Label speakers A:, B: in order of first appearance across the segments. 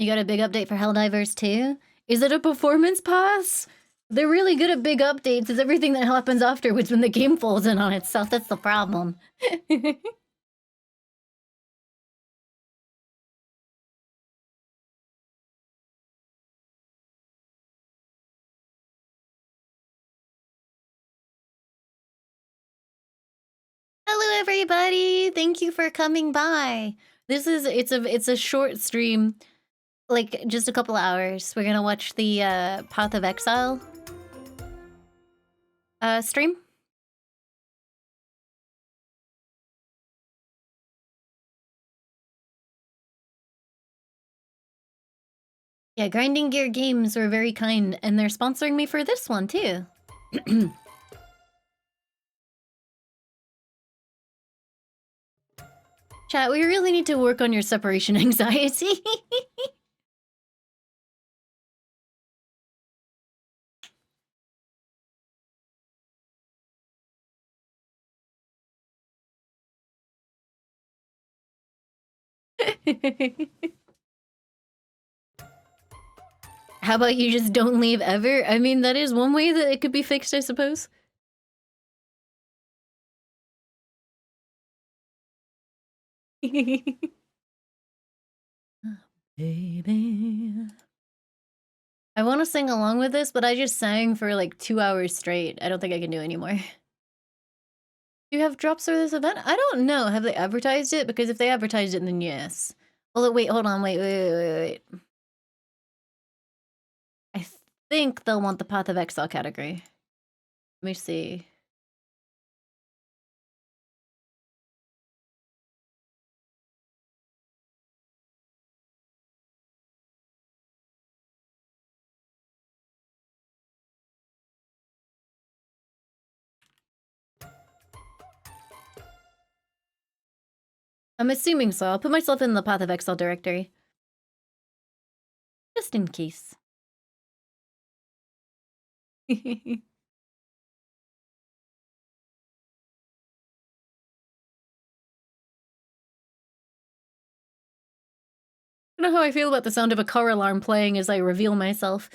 A: You got a big update for Helldivers too? Is it a performance pass? They're really good at big updates. It's everything that happens afterwards when the game falls in on itself. That's the problem. Hello everybody! Thank you for coming by. It's a short stream, like just a couple hours. We're gonna watch the Path of Exile stream. Yeah, Grinding Gear Games were very kind, and they're sponsoring me for this one too. Chat, we really need to work on your separation anxiety. How about you just don't leave ever? I mean, that is one way that it could be fixed, I suppose. Baby. I want to sing along with this, but I just sang for like 2 hours straight. I don't think I can do anymore. Do you have drops for this event? I don't know. Have they advertised it? Because if they advertised it, then yes. Although, wait, hold on. Wait. I think they'll want the Path of Exile category. Let me see. I'm assuming so. I'll put myself in the Path of Exile directory. Just in case. I don't know how I feel about the sound of a car alarm playing as I reveal myself.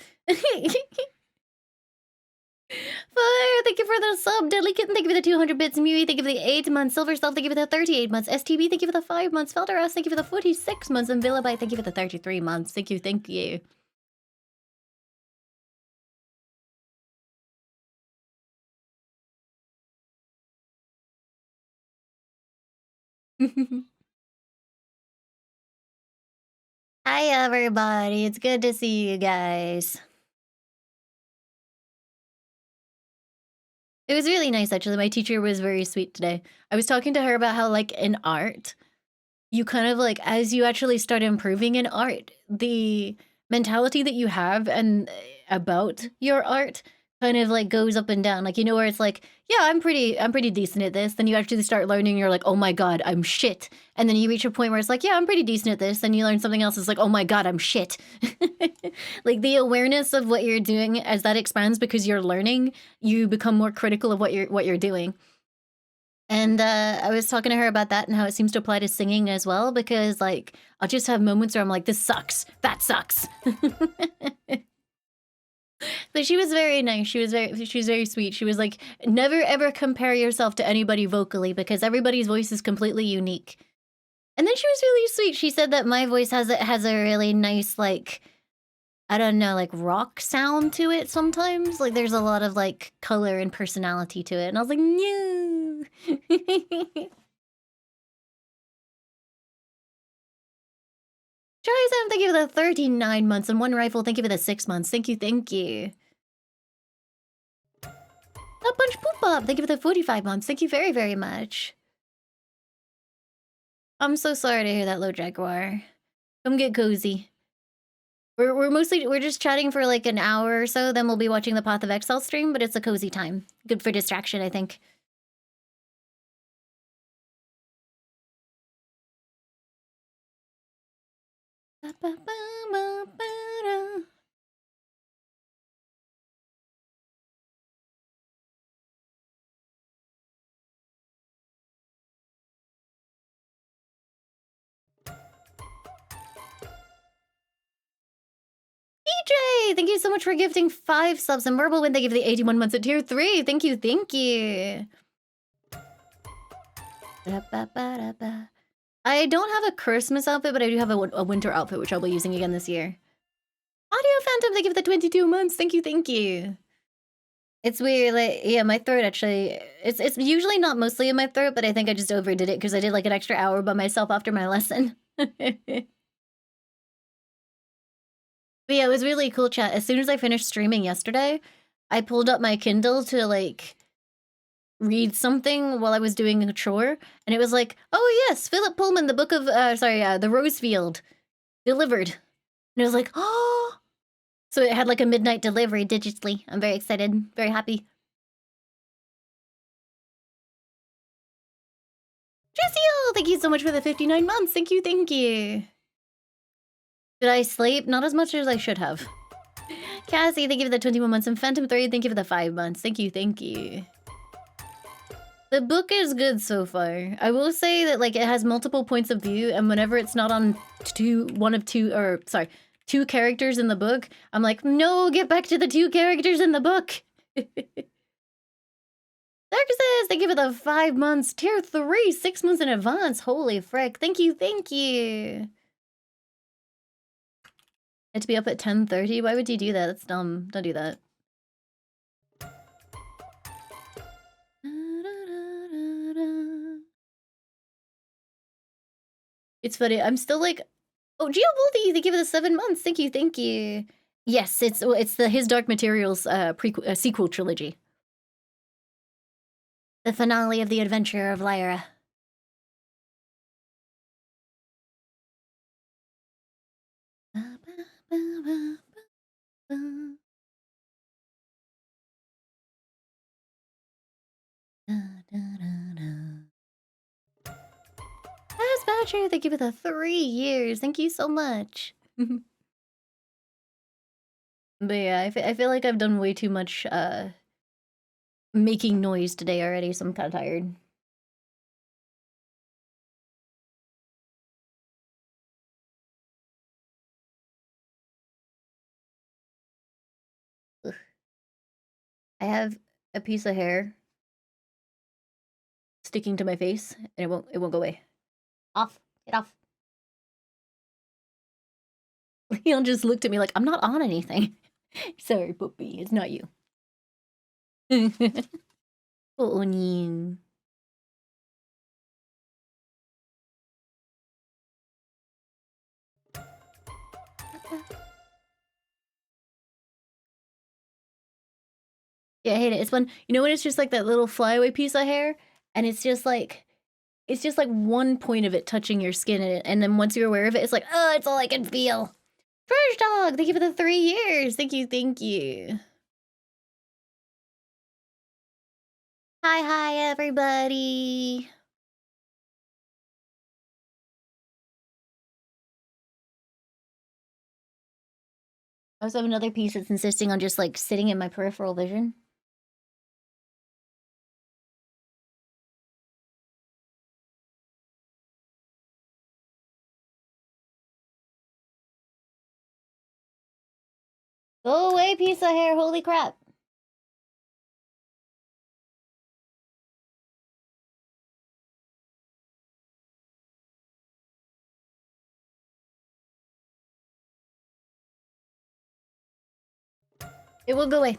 A: Fire, thank you for the sub. Deadly Kitten, thank you for the 200 bits. Mui, thank you for the 8 months. Silver Stealth, thank you for the 38 months. STB, thank you for the 5 months. Felderas, thank you for the 46 months. And Villabite, thank you for the 33 months. Thank you, thank you. Hi, everybody. It's good to see you guys. It was really nice, actually. My teacher was very sweet today. I was talking to her about how, like, in art, you kind of, like, as you actually start improving in art, the mentality that you have and about your art kind of, like, goes up and down. Like, you know, where it's like, yeah, I'm pretty decent at this. Then you actually start learning, you're like, oh my god, I'm shit. And then you reach a point where it's like, yeah, I'm pretty decent at this. Then you learn something else, it's like, oh my god, I'm shit. Like, the awareness of what you're doing, as that expands because you're learning, you become more critical of what you're doing. And I was talking to her about that and how it seems to apply to singing as well, because, like, I'll just have moments where I'm like, this sucks, that sucks. But she was very nice. She was very sweet. She was like, never ever compare yourself to anybody vocally, because everybody's voice is completely unique. And then she was really sweet. She said that my voice has a really nice, like, I don't know, like, rock sound to it sometimes. Like, there's a lot of, like, color and personality to it. And I was like, no. Trizam, thank you for the 39 months. And One Rifle, thank you for the 6 months. Thank you, thank you. A Bunch Poop Bob, thank you for the 45 months. Thank you very, very much. I'm so sorry to hear that, Low Jaguar. Come get cozy. We're just chatting for like an hour or so, then we'll be watching the Path of Exile stream, but it's a cozy time. Good for distraction, I think. TJ! Thank you so much for gifting 5 subs. And Marble Wind, thank you for the 81 months at tier 3. Thank you, thank you. I don't have a Christmas outfit, but I do have a winter outfit, which I'll be using again this year. Audio Phantom, thank you for the 22 months. Thank you, thank you. It's weird, like, yeah, my throat actually, it's usually not mostly in my throat, but I think I just overdid it because I did like an extra hour by myself after my lesson. But yeah, it was really cool, chat. As soon as I finished streaming yesterday, I pulled up my Kindle to like read something while I was doing a chore, and it was like, oh yes, Philip Pullman, the book of, the Rosefield, delivered. And it was like, oh! So it had like a midnight delivery digitally. I'm very excited, very happy. Jessiel, thank you so much for the 59 months. Thank you, thank you. Did I sleep? Not as much as I should have. Cassie, thank you for the 21 months. And Phantom 3, thank you for the 5 months. Thank you, thank you. The book is good so far. I will say that like it has multiple points of view, and whenever it's not on two characters in the book, I'm like, no, get back to the 2 characters in the book. Darkness, thank you for the 5 months. Tier 3, 6 months in advance. Holy frick. Thank you, thank you. And to be up at 10:30? Why would you do that? That's dumb. Don't do that. It's funny. I'm still like, oh, Geoboldi, thank you for the 7 months. Thank you, thank you. Yes, it's the His Dark Materials sequel trilogy. The finale of the adventure of Lyra. Badger, thank you for the 3 years. Thank you so much. But yeah, I feel like I've done way too much making noise today already, so I'm kind of tired. Ugh. I have a piece of hair sticking to my face, and it won't go away. Off. Get off. Leon just looked at me like, I'm not on anything. Sorry, Puppy, it's not you. Oh, Onion. Yeah, I hate it. It's when, you know when it's just like that little flyaway piece of hair, and it's just like one point of it touching your skin, and then once you're aware of it, it's like, oh, it's all I can feel. Trash Dog, thank you for the 3 years. Thank you, thank you. Hi, everybody. I also have another piece that's insisting on just like sitting in my peripheral vision. Go away, piece of hair, holy crap. It will go away.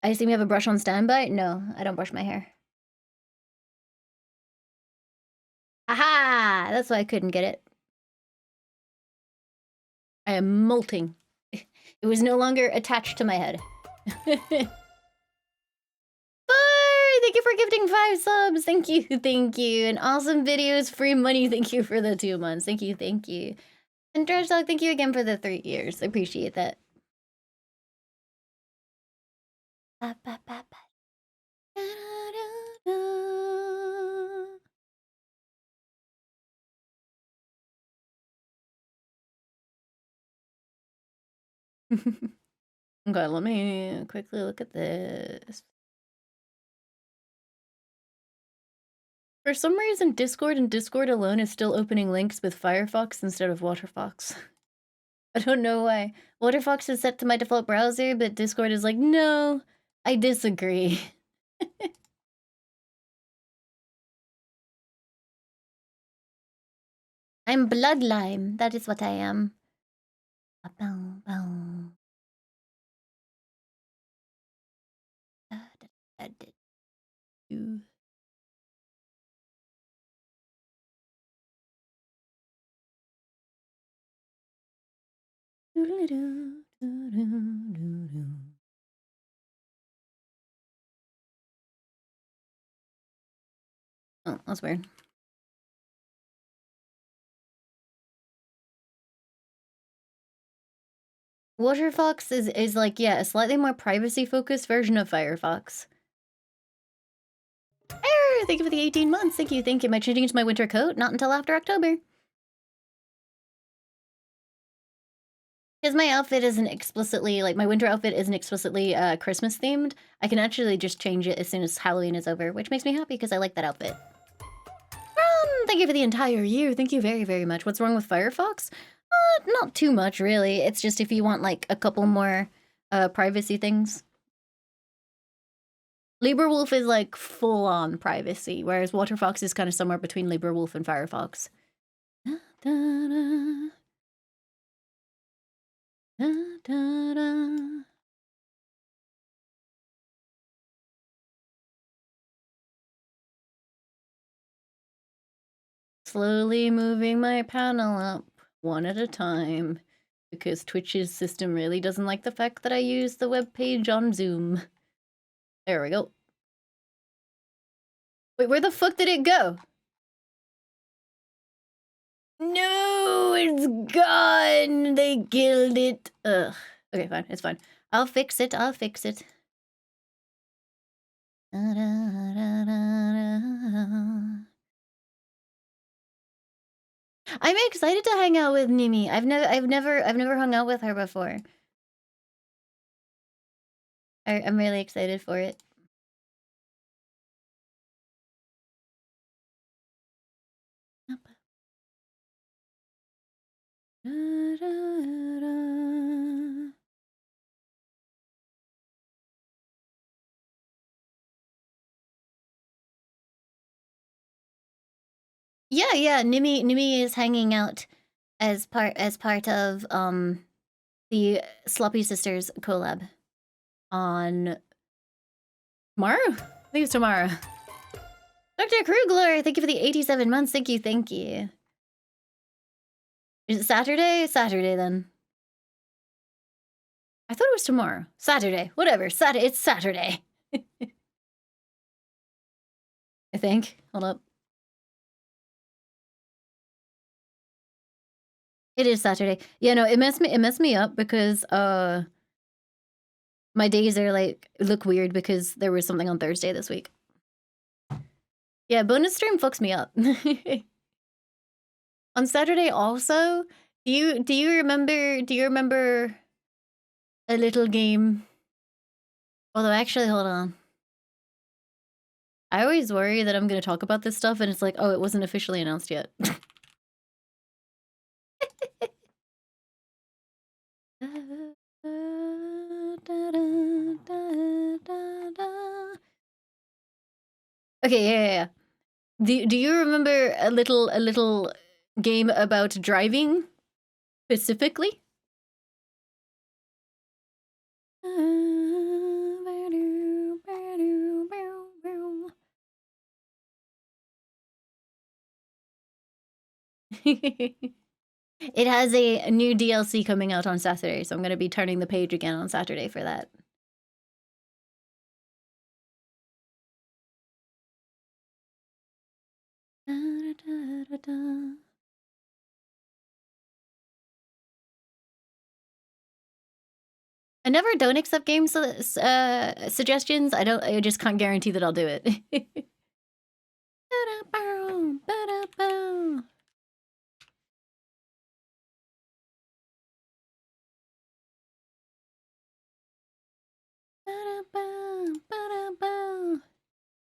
A: I assume you have a brush on standby? No, I don't brush my hair. Aha! That's why I couldn't get it. I am molting. It was no longer attached to my head. Bye! Thank you for gifting 5 subs. Thank you, thank you. And awesome videos, free money. Thank you for the 2 months. Thank you, thank you. And Trash Dog, thank you again for the 3 years. I appreciate that. Ba, ba, ba, ba. Okay, let me quickly look at this. For some reason, Discord and Discord alone is still opening links with Firefox instead of Waterfox. I don't know why. WaterFox is set to my default browser, but Discord is like, no, I disagree. I'm Bloodlime. That is what I am. Bow, bow. Oh, that's weird. WaterFox is like, yeah, a slightly more privacy-focused version of Firefox. Thank you for the 18 months. Thank you. Am I changing to my winter coat? Not until after October. Because my outfit isn't explicitly, like, my winter outfit isn't explicitly Christmas themed. I can actually just change it as soon as Halloween is over, which makes me happy because I like that outfit. Thank you for the entire year. Thank you very, very much. What's wrong with Firefox? Not too much, really. It's just if you want, like, a couple more privacy things. LibreWolf is, like, full-on privacy, whereas WaterFox is kind of somewhere between LibreWolf and Firefox. Da, da, da. Da, da, da. Slowly moving my panel up, one at a time, because Twitch's system really doesn't like the fact that I use the web page on Zoom. There we go. Wait, where the fuck did it go? No, it's gone! They killed it! Ugh. Okay, fine, it's fine. I'll fix it, I'll fix it. Da, da, da, da, da. I'm excited to hang out with Nimi. I've never hung out with her before. I'm really excited for it. Yeah, Nimi is hanging out as part of the Sloppy Sisters collab on tomorrow? I think it's tomorrow. Dr. Krugler, thank you for the 87 months. Thank you, thank you. Is it Saturday? Saturday then. I thought it was tomorrow. Saturday. Whatever. It's Saturday. I think. Hold up. It is Saturday. Yeah, no, it messed me up because my days are like look weird because there was something on Thursday this week. Yeah, bonus stream fucks me up. On Saturday also, do you remember a little game? Although actually, hold on. I always worry that I'm gonna talk about this stuff and it's like, oh, it wasn't officially announced yet. Okay, yeah. Do you remember a little game about driving specifically? It has a new DLC coming out on Saturday, so I'm gonna be turning the page again on Saturday for that. I never don't accept game suggestions. I just can't guarantee that I'll do it.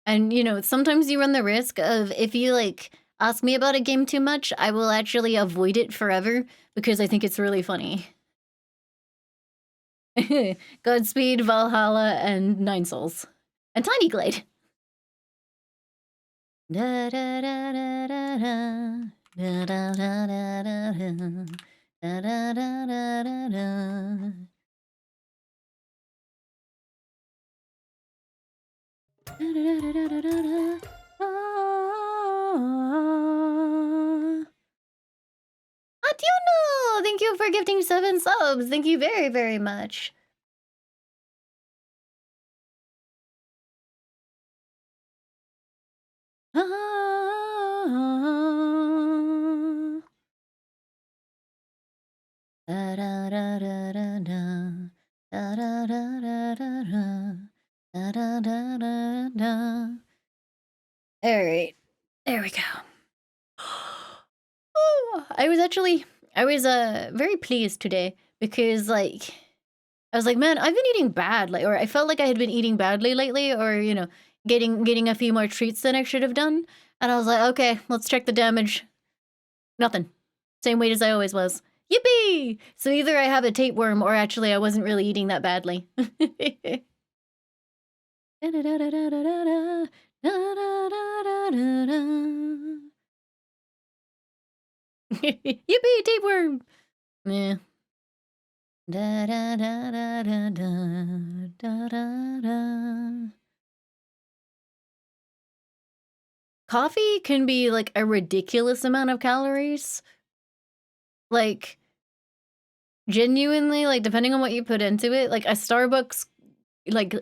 A: And you know, sometimes you run the risk of if you like ask me about a game too much, I will actually avoid it forever because I think it's really funny. Godspeed, Valhalla, and Nine Souls. And Tiny Glade. Da da da da da da. Da da da da da da. Da da da da da da. Da da da da da da da. Atiuno! Thank you for gifting 7 subs. Thank you very, very much. Da da da da da da. Da da da da da da. Da da da da da. Alright. There we go. I was very pleased today because like I was like, man, I've been eating bad, like, or I felt like I had been eating badly lately, or getting a few more treats than I should have done. And I was like, okay, let's check the damage. Nothing. Same weight as I always was. Yippee! So either I have a tapeworm or actually I wasn't really eating that badly. Yippee, tapeworm! Yeah. Da da da da da da da da da. Coffee can be like a ridiculous amount of calories. Like genuinely, like depending on what you put into it, like a Starbucks like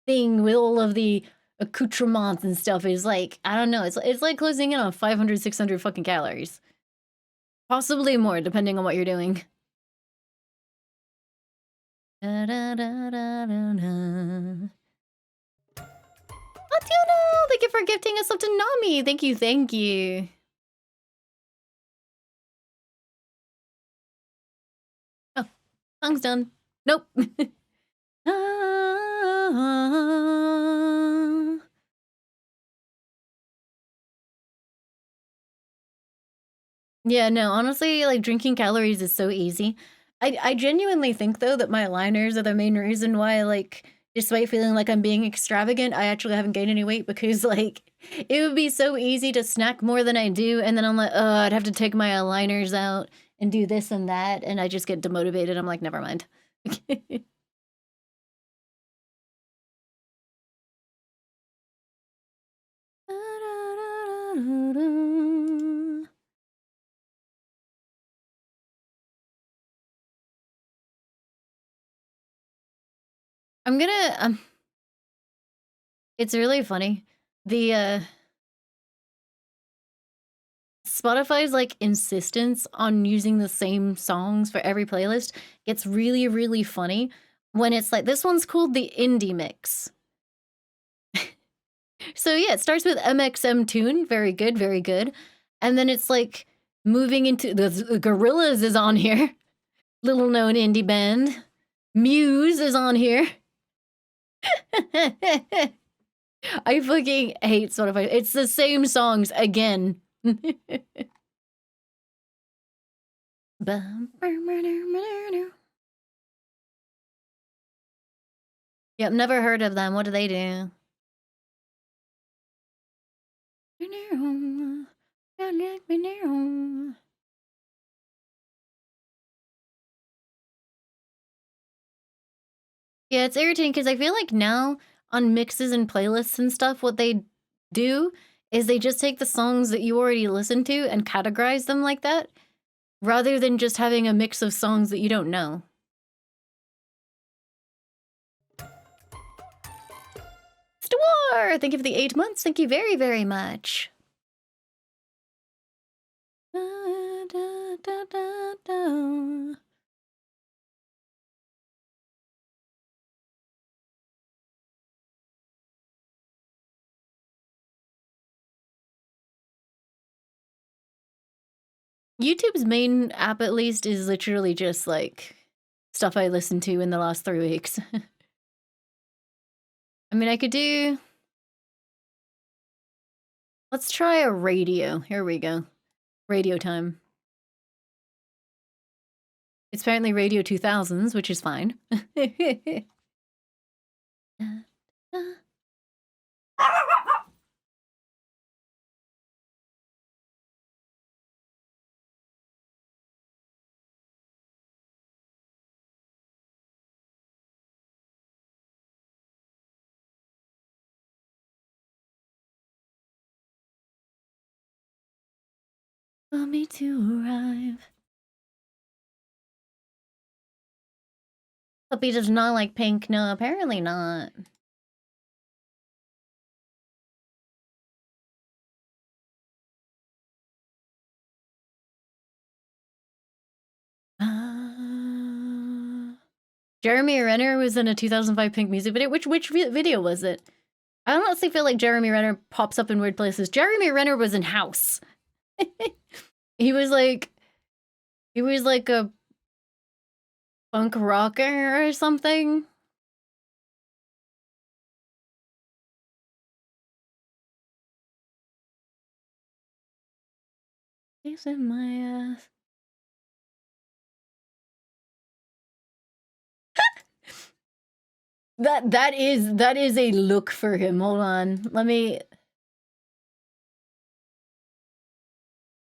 A: thing with all of the accoutrements and stuff is like, I don't know, it's like closing in on 500, 600 fucking calories. Possibly more, depending on what you're doing. Da, da, da, da, da, da. Atiuno! Thank you for gifting us up to Nami! Thank you, thank you. Oh, song's done. Nope. Yeah, no, honestly, like, drinking calories is so easy. I genuinely think, though, that my aligners are the main reason why, like, despite feeling like I'm being extravagant, I actually haven't gained any weight because, like, it would be so easy to snack more than I do, and then I'm like, "Oh, I'd have to take my aligners out and do this and that," and I just get demotivated. I'm like, "Never mind." I'm gonna, it's really funny. The, Spotify's, like, insistence on using the same songs for every playlist gets really, really funny when it's like, this one's called the Indie Mix. So, yeah, it starts with MXM Tune, very good, very good, and then it's, like, moving into the Gorillaz is on here, little known indie band. Muse is on here. I fucking hate Spotify. It's the same songs again. Yep, never heard of them. What do they do? Yeah, it's irritating because I feel like now on mixes and playlists and stuff, what they do is they just take the songs that you already listen to and categorize them like that, rather than just having a mix of songs that you don't know. Stewar! Thank you for the 8 months. Thank you very, very much. Da, da, da, da, da. YouTube's main app, at least, is literally just like stuff I listened to in the last 3 weeks. I mean, I could do Let's try a radio. Here we go. Radio time. It's apparently Radio 2000s, which is fine. Want me to arrive. Puppy does not like pink. No, apparently not. Jeremy Renner was in a 2005 Pink music video. Which video was it? I honestly feel like Jeremy Renner pops up in weird places. Jeremy Renner was in House. he was like a punk rocker or something. He's in my ass. That is a look for him. Hold on. Let me.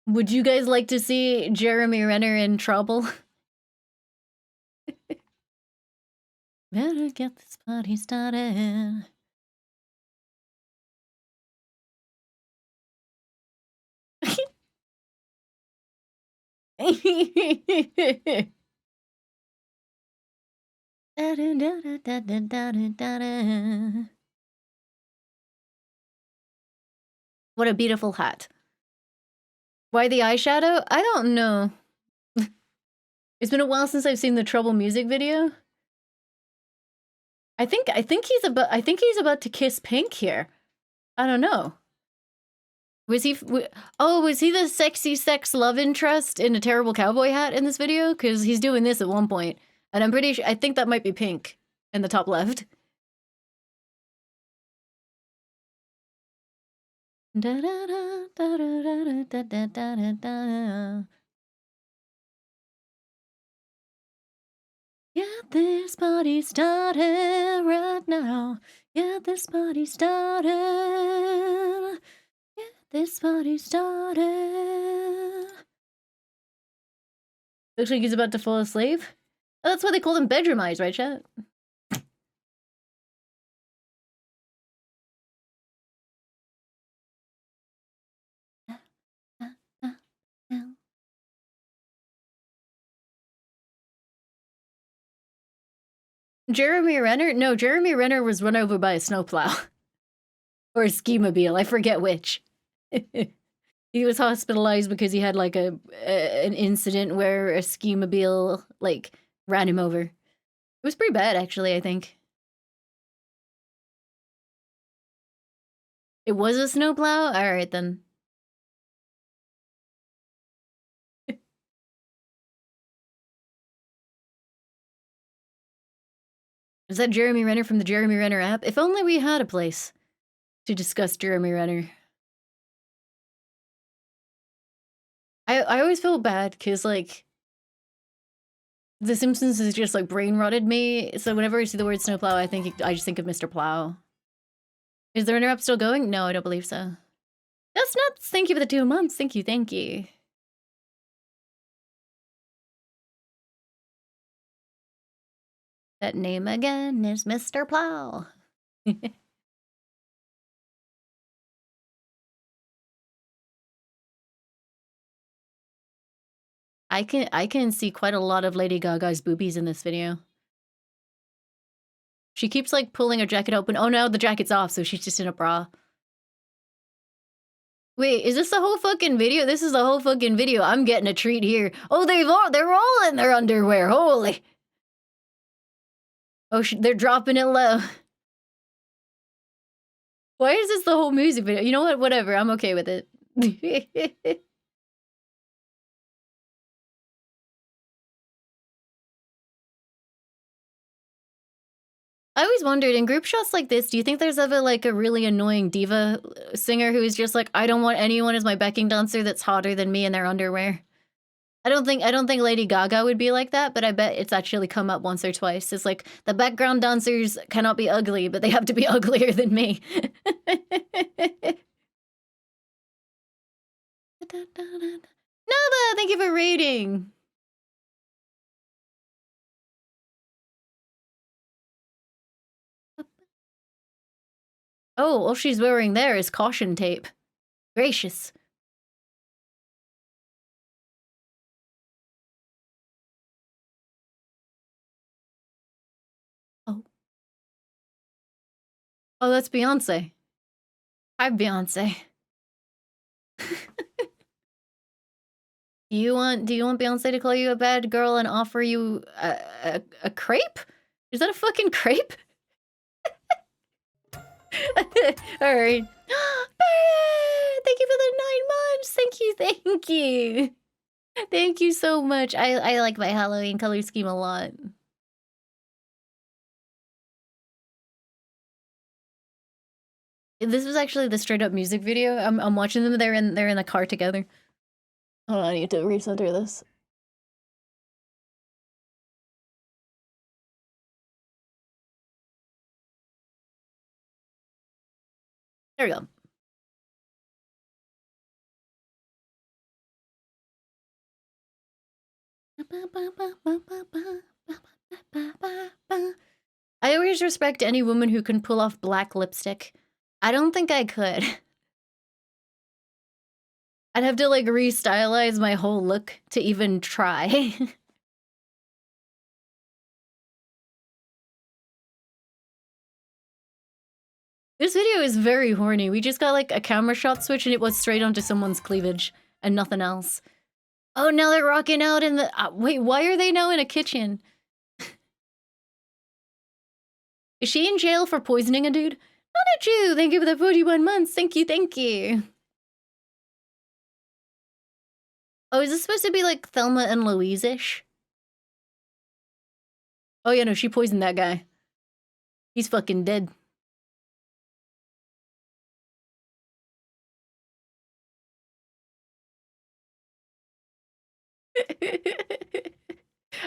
A: Would you guys like to see Jeremy Renner in trouble? Better get this party started. What a beautiful hat. Why the eyeshadow? I don't know. It's been a while since I've seen the Trouble music video. I think he's about to kiss Pink here. I don't know. Was he the sexy sex love interest in a terrible cowboy hat in this video? Because he's doing this at one point. And I'm pretty sure, I think that might be Pink in the top left. Get this party started right now. Get this party started. Get this party started. Looks like he's about to fall asleep. Oh, that's why they call them bedroom eyes, right, chat? Jeremy Renner? No, Jeremy Renner was run over by a snowplow. Or a ski-mobile, I forget which. He was hospitalized because he had like an incident where a ski-mobile like ran him over. It was pretty bad, actually, I think. It was a snowplow? Alright, then. Is that Jeremy Renner from the Jeremy Renner app? If only we had a place to discuss Jeremy Renner. I always feel bad because, like, The Simpsons has just, like, brain rotted me. So whenever I see the word snowplow, I just think of Mr. Plow. Is the Renner app still going? No, I don't believe so. That's nuts. Thank you for the 2 months. Thank you, thank you. That name again is Mr. Plow. I can see quite a lot of Lady Gaga's boobies in this video. She keeps, like, pulling her jacket open. Oh, no, the jacket's off, so she's just in a bra. Wait, is this the whole fucking video? This is the whole fucking video. I'm getting a treat here. Oh, they're all in their underwear. Holy. Oh, they're dropping it low. Why is this the whole music video? You know what? Whatever. I'm okay with it. I always wondered, in group shots like this, do you think there's ever, like, a really annoying diva singer who is just like, "I don't want anyone as my backing dancer that's hotter than me in their underwear"? I don't think Lady Gaga would be like that, but I bet it's actually come up once or twice. It's like, the background dancers cannot be ugly, but they have to be uglier than me. Nova, thank you for reading. Oh, all she's wearing there is caution tape. Gracious. Oh. Oh, that's Beyonce. Hi, Beyonce. Do you want Beyonce to call you a bad girl and offer you a crepe? Is that a fucking crepe? All right. Barrett, thank you for the 9 months. Thank you. Thank you so much. I like my Halloween color scheme a lot. This was actually the straight up music video. I'm watching them. They're in the car together. Hold on, I need to recenter this. There we go. I always respect any woman who can pull off black lipstick. I don't think I could. I'd have to like restylize my whole look to even try. This video is very horny. We just got like a camera shot switch and it was straight onto someone's cleavage and nothing else. Oh, now they're rocking out in the... wait, why are they now in a kitchen? Is she in jail for poisoning a dude? Not a Jew. Thank you for the 41 months. Thank you. Oh, is this supposed to be like Thelma and Louise-ish? Oh yeah, no, she poisoned that guy. He's fucking dead.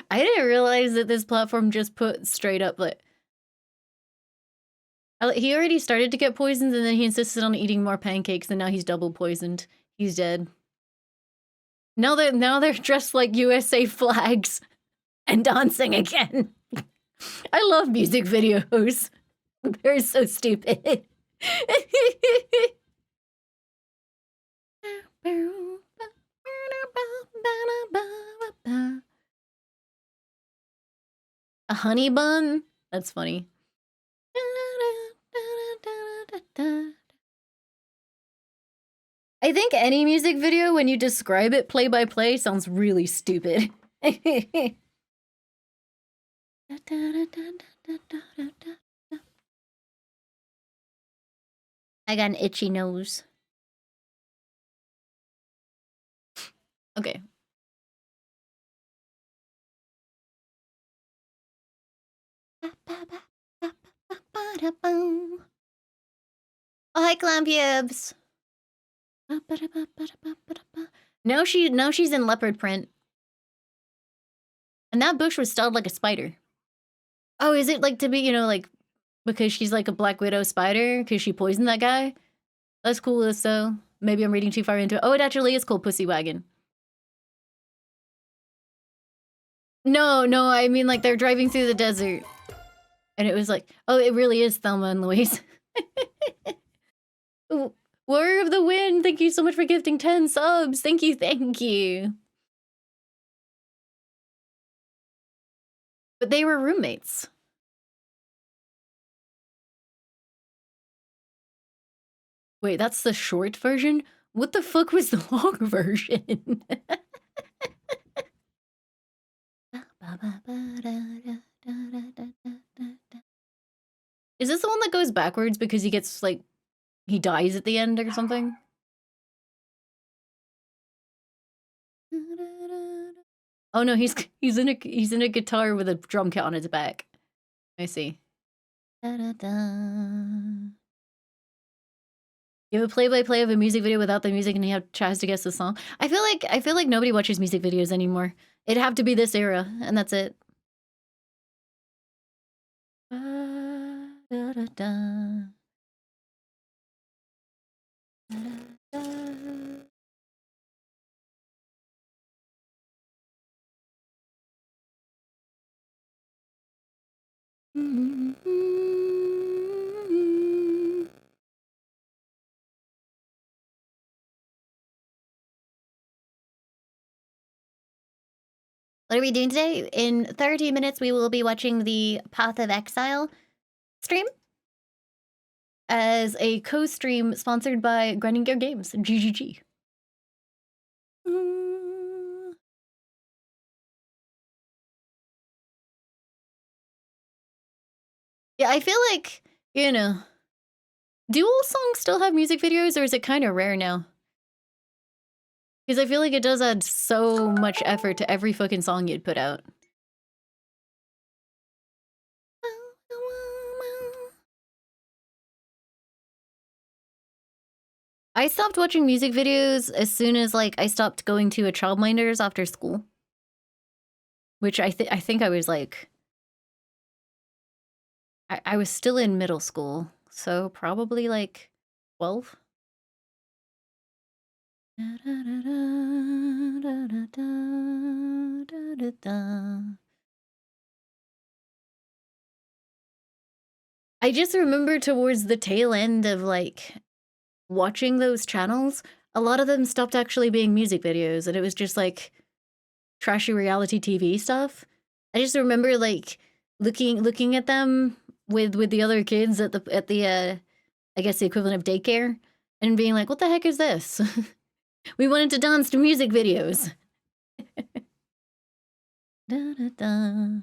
A: I didn't realize that this platform just put straight up like... he already started to get poisoned and then he insisted on eating more pancakes and now he's double poisoned. He's dead. Now they're dressed like USA flags and dancing again. I love music videos. They're so stupid. A honey bun? That's funny. I think any music video, when you describe it play by play, sounds really stupid. I got an itchy nose. Okay. Oh, hi, Clampubes. Now she's in leopard print. And that bush was styled like a spider. Oh, is it like to be, you know, like, because she's like a Black Widow spider? Because she poisoned that guy? That's cool, so maybe I'm reading too far into it. Oh, it actually is called Pussy Wagon. No, I mean, like, they're driving through the desert. And it was like, oh, it really is Thelma and Louise. Warrior of the Wind, thank you so much for gifting 10 subs. Thank you. But they were roommates. Wait, that's the short version? What the fuck was the long version? Is this the one that goes backwards because he gets, like, he dies at the end or something? Oh no, he's in a guitar with a drum kit on his back. I see. Da-da-da. You have a play-by-play of a music video without the music and he tries to guess the song. I feel like nobody watches music videos anymore. It'd have to be this era, and that's it. Da-da-da. Da-da-da. What are we doing today? In 30 minutes, we will be watching the Path of Exile stream as a co-stream sponsored by Grinding Gear Games, GGG. Yeah, I feel like, you know, do all songs still have music videos, or is it kind of rare now? Because I feel like it does add so much effort to every fucking song you'd put out. I stopped watching music videos as soon as, like, I stopped going to a childminder's after school. Which I think I was, like... I was still in middle school, so probably, like, 12? I just remember towards the tail end of, like, watching those channels, a lot of them stopped actually being music videos, and it was just, like, trashy reality TV stuff. I just remember, like, looking at them with the other kids at the I guess the equivalent of daycare, and being like, "What the heck is this?" We wanted to dance to music videos. Da, da, da.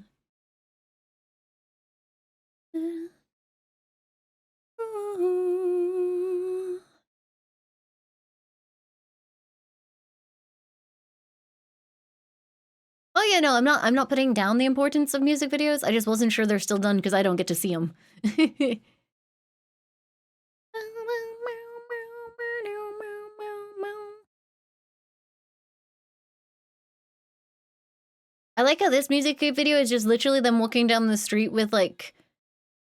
A: Oh yeah, no, I'm not putting down the importance of music videos. I just wasn't sure they're still done because I don't get to see them. I like how this music video is just literally them walking down the street with, like,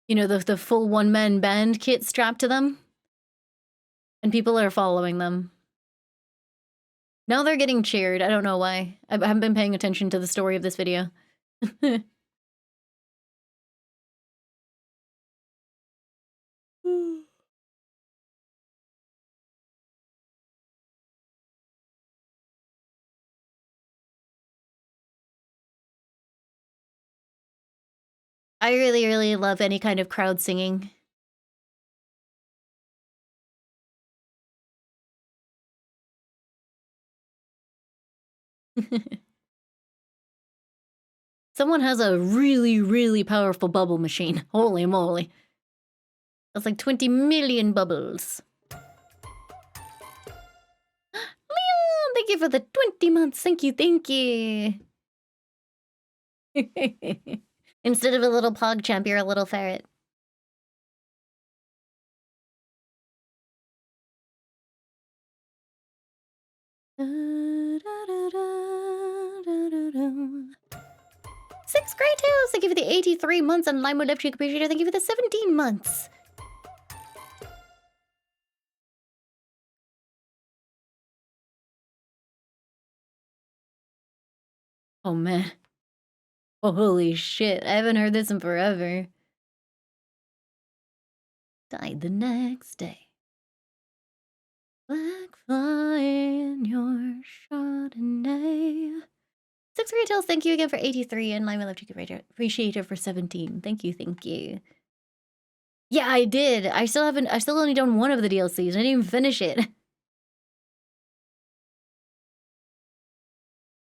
A: you know, the full one-man band kit strapped to them. And people are following them. Now they're getting cheered. I don't know why. I haven't been paying attention to the story of this video. I really, really love any kind of crowd singing. Someone has a really, really powerful bubble machine. Holy moly. That's like 20 million bubbles. Leon, thank you for the 20 months. Thank you, thank you. Instead of a little PogChamp, you're a little ferret. Sixth grade tales, thank you for the 83 months, and Limo Left Cheek Appreciator, thank you for the 17 months. Oh man. Oh, holy shit, I haven't heard this in forever. Died the next day. Black fly in your Chardonnay. Six Great Tales, thank you again for 83, and Lima Love Chicken Appreciate it for 17. Thank you, thank you. Yeah, I did. I still only done one of the DLCs. I didn't even finish it.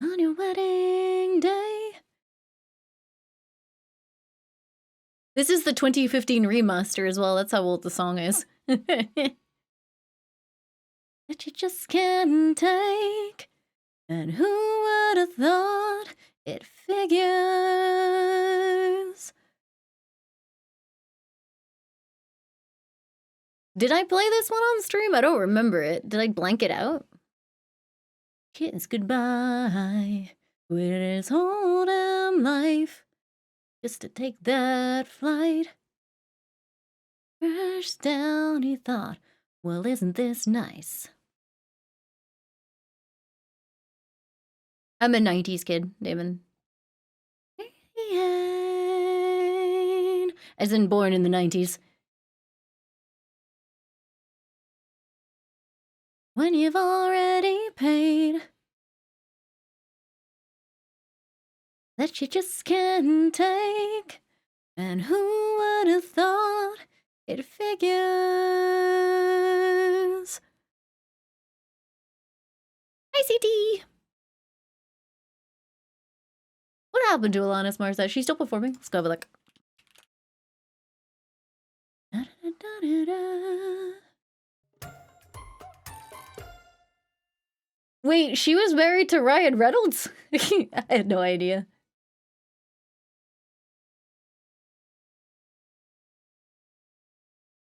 A: On your wedding day. This is the 2015 remaster as well. That's how old the song is. That you just can't take. And who would have thought it figures? Did I play this one on stream? I don't remember it. Did I blank it out? Kiss goodbye with his whole damn life just to take that flight. Crashed down, he thought, well, isn't this nice? I'm a 90s kid, Damon. As in born in the 90s. When you've already paid that you just can't take. And who would have thought it figures? ICT! What happened to Alanis Morissette? She's still performing? Let's go have a look. Wait, she was married to Ryan Reynolds? I had no idea.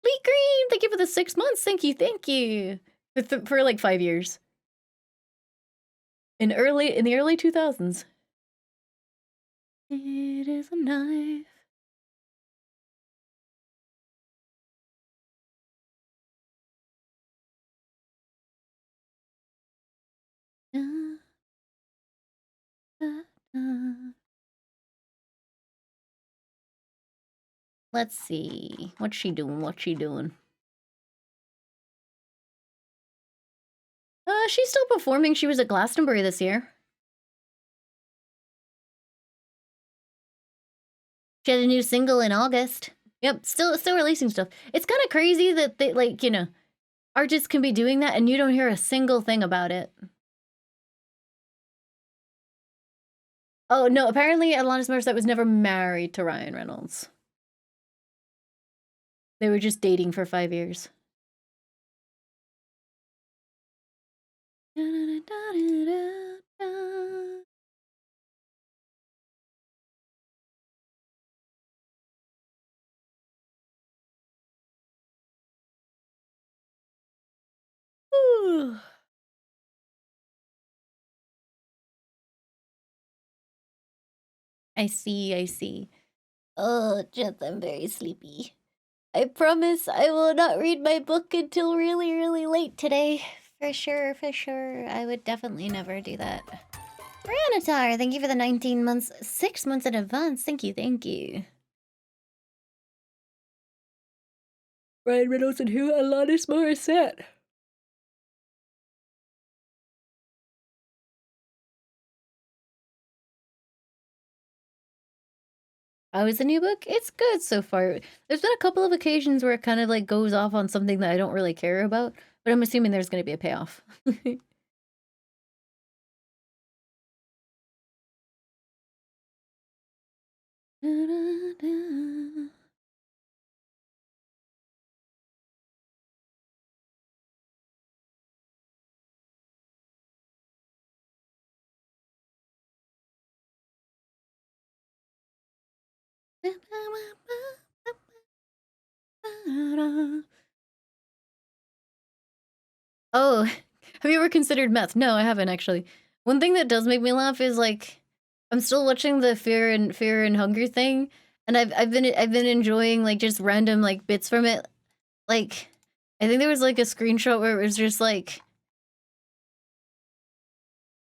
A: Lee Green, thank you for the 6 months. Thank you, thank you. For like 5 years. In the early 2000s. It is a knife. Let's see. What's she doing? What's she doing? She's still performing. She was at Glastonbury this year. She had a new single in August. Yep, still releasing stuff. It's kind of crazy that they, like, you know, artists can be doing that and you don't hear a single thing about it. Oh, no, apparently Alanis Morissette was never married to Ryan Reynolds. They were just dating for 5 years. I see. Oh, just I'm very sleepy. I promise I will not read my book until really, really late today. For sure. I would definitely never do that. Rianatar, thank you for the 19 months, 6 months in advance. Thank you. Ryan Reynolds and who? Alanis Morissette. How is the new book? It's good so far. There's been a couple of occasions where it kind of like goes off on something that I don't really care about, but I'm assuming there's going to be a payoff. Oh, have you ever considered meth? No, I haven't actually. One thing that does make me laugh is like I'm still watching the Fear and Hunger thing, and I've been enjoying like just random like bits from it. Like I think there was like a screenshot where it was just like,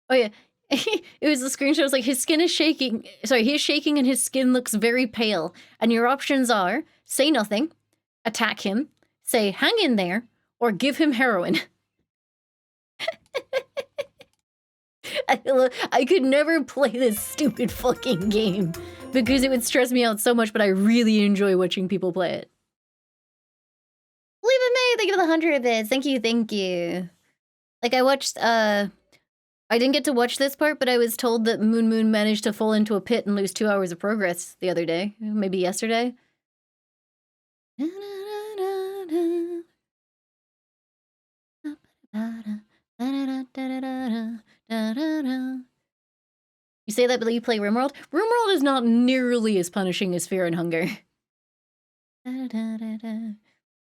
A: oh yeah, it was the screenshot. It was like his skin is shaking. Sorry, he's shaking and his skin looks very pale. And your options are say nothing, attack him, say hang in there, or give him heroin. I could never play this stupid fucking game because it would stress me out so much, but I really enjoy watching people play it. Leave it, May. Thank you for the 100 bits. Thank you. Like I watched, I didn't get to watch this part, but I was told that Moon managed to fall into a pit and lose 2 hours of progress the other day. Maybe yesterday. You say that, but you play RimWorld? RimWorld is not nearly as punishing as Fear and Hunger.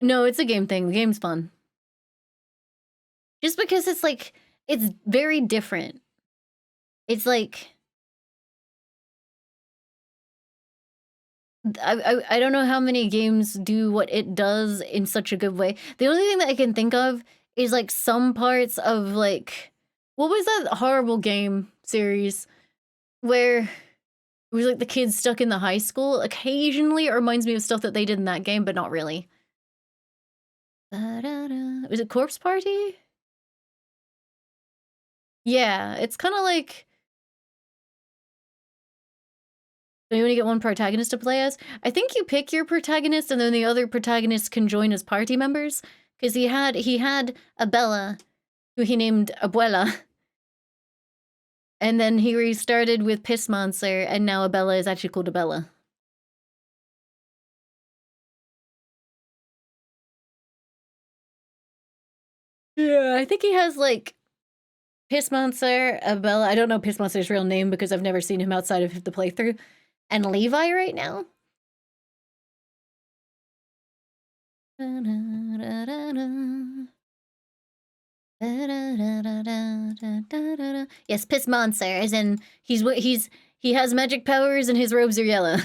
A: No, it's a game thing. The game's fun. Just because it's like, it's very different. It's like, I don't know how many games do what it does in such a good way. The only thing that I can think of is like some parts of like, what was that horrible game series where it was like the kids stuck in the high school? Occasionally it reminds me of stuff that they did in that game, but not really. Was it Corpse Party? Yeah, it's kind of like you only get one protagonist to play as. I think you pick your protagonist, and then the other protagonists can join as party members. Because he had a Bella, who he named Abuela, and then he restarted with Piss Monster, and now Abella is actually called Abella. Yeah, I think he has like Piss Monster, Abella. I don't know Piss Monster's real name because I've never seen him outside of the playthrough, and Levi right now. Yes, Piss Monster, as in he has magic powers and his robes are yellow.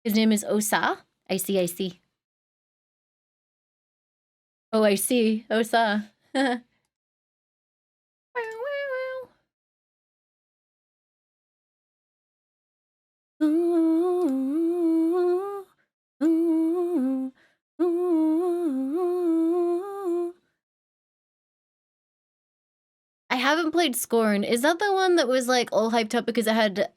A: His name is Osa. I see, I see. Oh, I see. Osa. Ooh, ooh, ooh. I haven't played Scorn. Is that the one that was like all hyped up because it had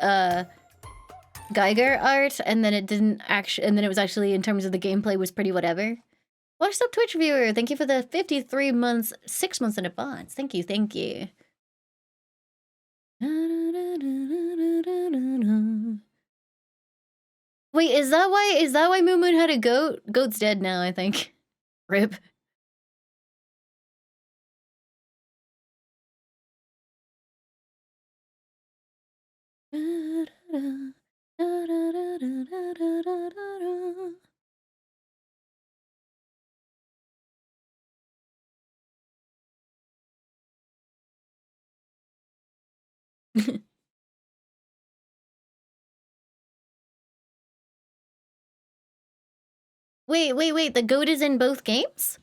A: Geiger art and then it didn't actually, and then it was actually in terms of the gameplay was pretty whatever? What's up, Twitch viewer? Thank you for the 53 months, 6 months in advance. Thank you, thank you. Wait, is that why Moon Moon had a goat? Goat's dead now, I think. Rip. Wait, the goat is in both games?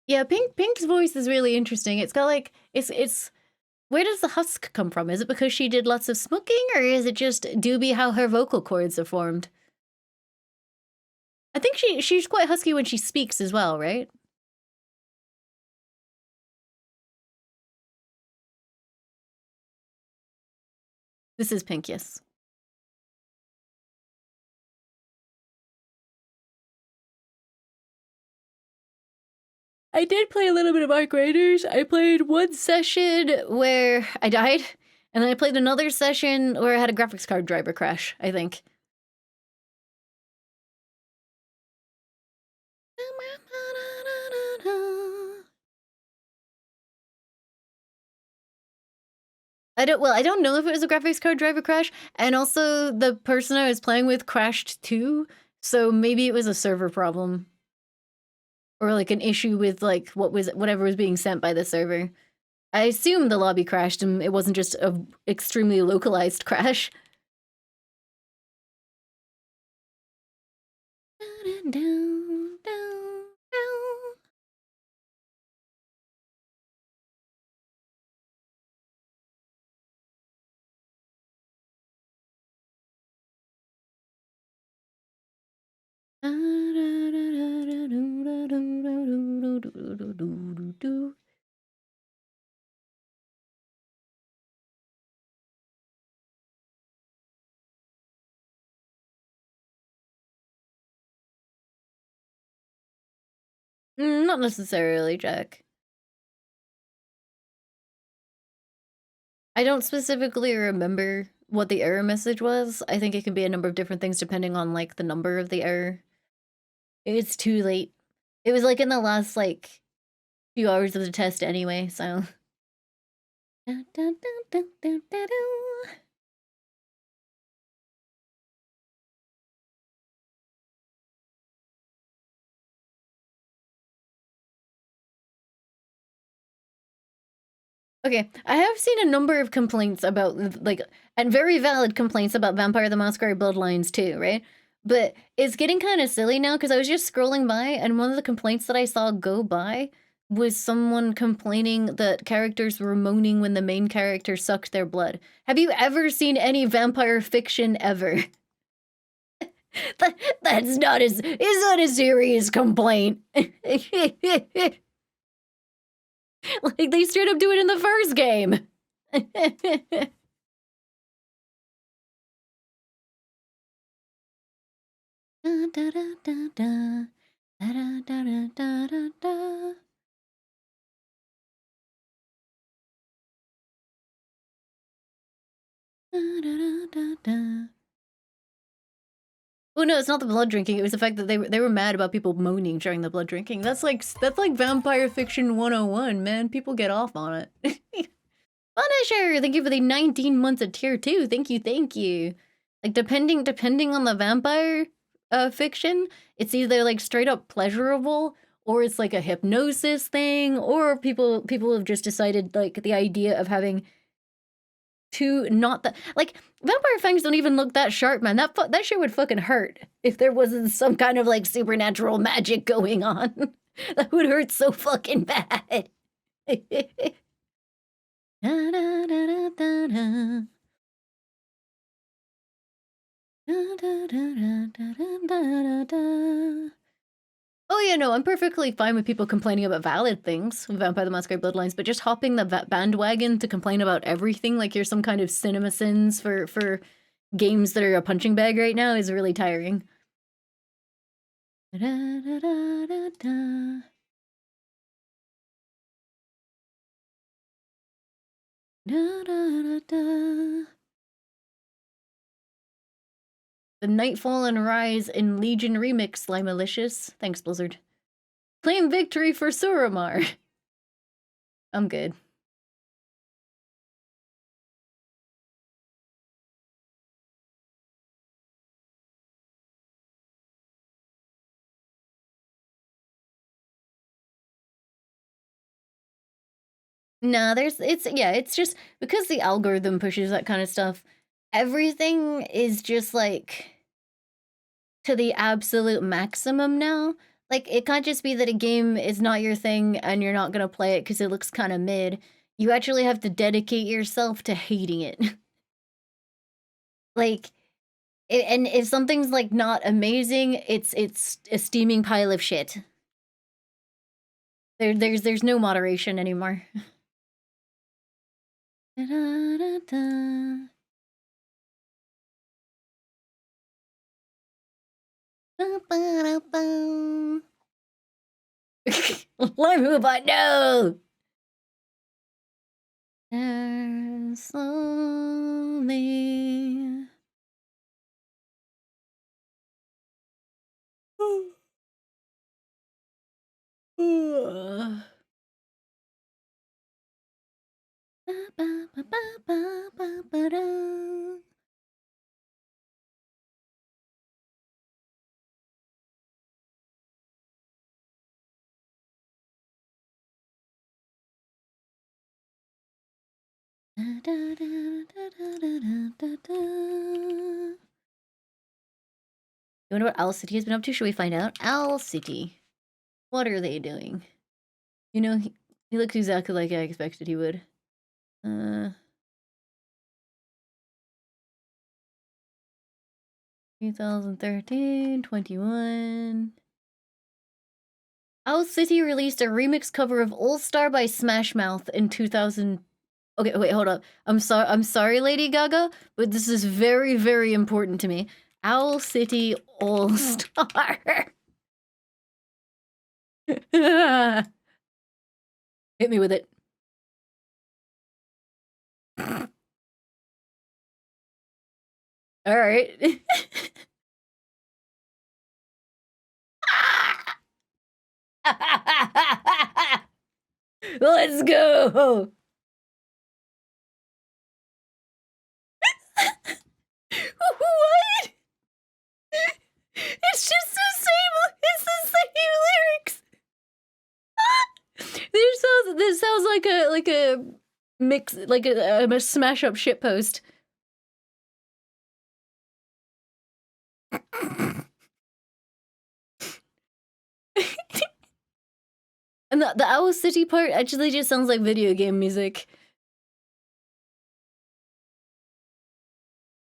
A: Yeah, Pink's voice is really interesting. It's got like it's where does the husk come from? Is it because she did lots of smoking, or is it just doobie how her vocal cords are formed? I think she's quite husky when she speaks as well, right? This is Pink, yes. I did play a little bit of Arc Raiders. I played one session where I died, and then I played another session where I had a graphics card driver crash, I think. I don't know if it was a graphics card driver crash, and also the person I was playing with crashed too, so maybe it was a server problem. Or like an issue with like whatever was being sent by the server. I assume the lobby crashed and it wasn't just a extremely localized crash. Not necessarily, Jack. I don't specifically remember what the error message was. I think it can be a number of different things depending on, like, the number of the error. It's too late. It was, like, in the last, like, few hours of the test anyway, so... Okay, I have seen a number of complaints about, like, and very valid complaints about Vampire the Masquerade Bloodlines too, right? But it's getting kind of silly now because I was just scrolling by, and one of the complaints that I saw go by was someone complaining that characters were moaning when the main character sucked their blood. Have you ever seen any vampire fiction ever? That's not as is not a serious complaint. Like, they straight up do it in the first game. Oh no, it's not the blood drinking. It was the fact that they were mad about people moaning during the blood drinking. That's like vampire fiction 101, man. People get off on it. Punisher, thank you for the 19 months of tier 2. Thank you, thank you. Like, depending on the vampire fiction, it's either like straight up pleasurable, or it's like a hypnosis thing, or people have just decided, like, the idea of having two not that, like, vampire fangs don't even look that sharp, man. That shit would fucking hurt if there wasn't some kind of, like, supernatural magic going on. That would hurt so fucking bad. Da, da, da, da, da, da. Da, da, da, da, da, da, da. Oh yeah, no, I'm perfectly fine with people complaining about valid things with Vampire the Masquerade Bloodlines, but just hopping the bandwagon to complain about everything like you're some kind of cinema sins for games that are a punching bag right now is really tiring. Da, da, da, da, da. Da, da, da, da. The Nightfall and Rise in Legion remix, Sly Malicious. Thanks, Blizzard. Claim victory for Suramar. I'm good. No, it's just because the algorithm pushes that kind of stuff. Everything is just like to the absolute maximum now. Like, it can't just be that a game is not your thing and you're not gonna play it because it looks kind of mid. You actually have to dedicate yourself to hating it. Like, and if something's like not amazing, it's a steaming pile of shit. There's no moderation anymore. Da-da-da-da. Ba-ba-da-ba. Lime Hoobot, no! Slowly. Ba-ba-ba-ba-ba-ba-da. Da-da-da-da-da-da-da-da. You wonder what Owl City has been up to? Should we find out? Owl City. What are they doing? You know, he looks exactly like I expected he would. 2013, 21. Owl City released a remix cover of All Star by Smash Mouth in 2000. Okay, wait, hold up. I'm sorry, Lady Gaga, but this is very, very important to me. Owl City All Star. Hit me with it. All right. Let's go. What? It's just the same. It's the same lyrics. This sounds like a mix, like a smash up shit post. And the Owl City part actually just sounds like video game music.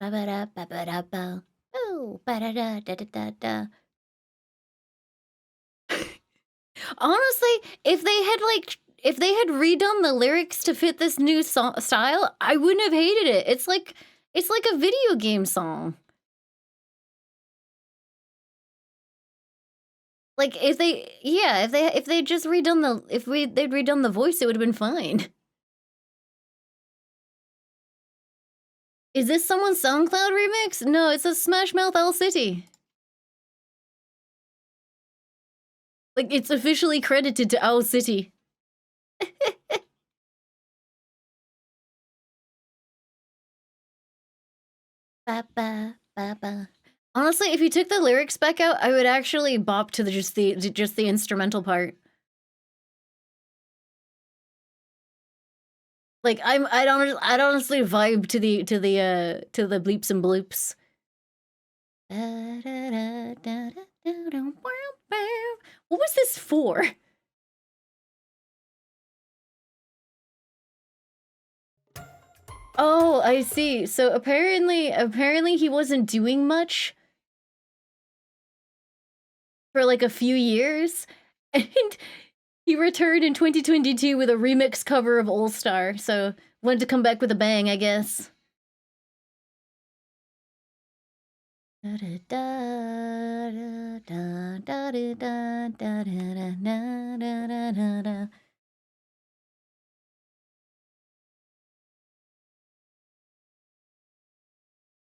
A: Ba-ba-da-ba-ba-da-ba. Oh, ba-da-da-da-da-da-da. Honestly, if they had redone the lyrics to fit this new style, I wouldn't have hated it. It's like a video game song. Like if they'd just redone they'd redone the voice, it would have been fine. Is this someone's SoundCloud remix? No, it's a Smash Mouth Owl City. Like it's officially credited to Owl City. Ba ba ba ba. Honestly, if you took the lyrics back out, I would actually bop to just the instrumental part. Like I'd honestly vibe to the bleeps and bloops. What was this for? Oh, I see. So apparently he wasn't doing much for like a few years, and he returned in 2022 with a remix cover of All Star. So wanted to come back with a bang, I guess.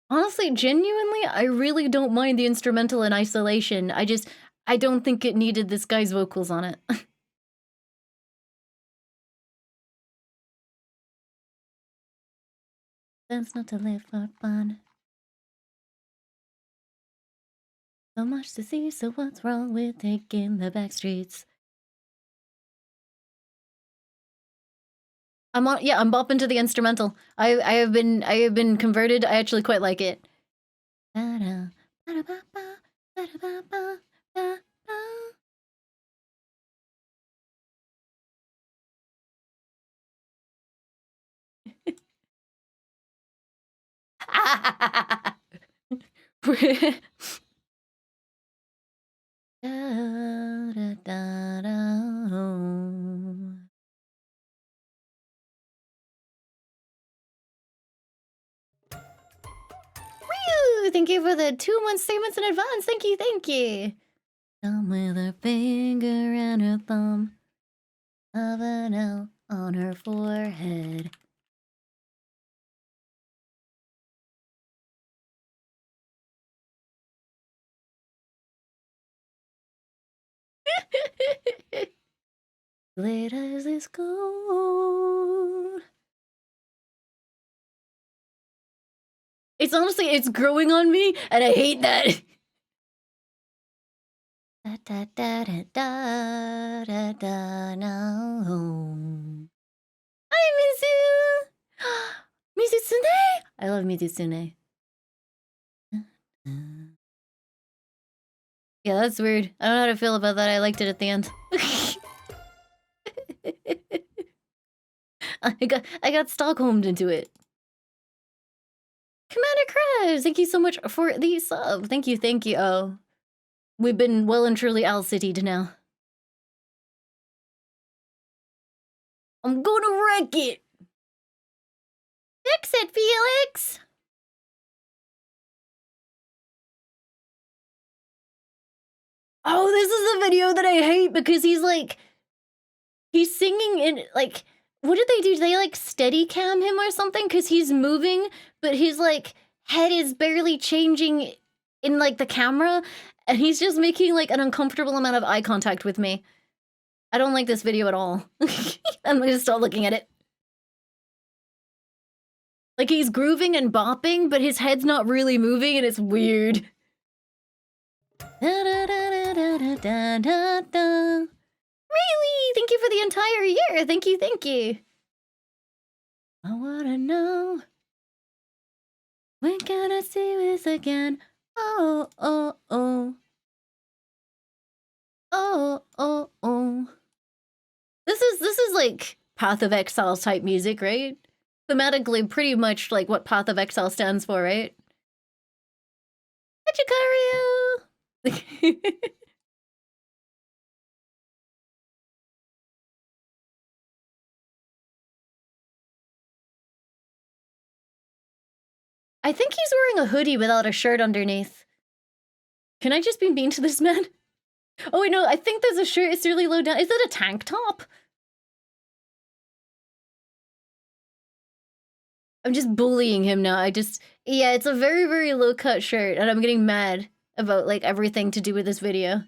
A: Honestly, genuinely, I really don't mind the instrumental in isolation. I don't think it needed this guy's vocals on it. That's not to live for fun. So much to see, so what's wrong with taking the back streets? I'm bopping to the instrumental. I have been converted. I actually quite like it. Thank you for the 2 months, 3 months in advance. Thank you, thank you. Thumb with her finger and her thumb of an L on her forehead. Glitters is gold. It's honestly, it's growing on me, and I hate that. Da da da da da da da no. Hi, Mizu! Mizusune! I love Mizusune. Yeah, that's weird. I don't know how to feel about that. I liked it at the end. I got Stockholmed into it. Commander Krabs, thank you so much for the sub. Thank you, thank you. Oh, we've been well and truly Owl City'd now. I'm gonna wreck it. Fix it, Felix. Oh, this is the video that I hate because he's like, he's singing in like, what did they do? Did they like steady cam him or something? Because he's moving, but his like head is barely changing in like the camera, and he's just making like an uncomfortable amount of eye contact with me. I don't like this video at all. I'm gonna stop looking at it. Like he's grooving and bopping, but his head's not really moving, and it's weird. Really? Thank you for the entire year. Thank you, thank you. I wanna know, when can I see this again? Oh, oh, oh. Oh, oh, oh. This is like Path of Exile type music, right? Thematically, pretty much like what Path of Exile stands for, right? Hachikaru! I think he's wearing a hoodie without a shirt underneath. Can I just be mean to this man? Oh wait, no, I think there's a shirt, it's really low down. Is it a tank top? I'm just bullying him now. Yeah, it's a very, very low cut shirt, and I'm getting mad about like everything to do with this video.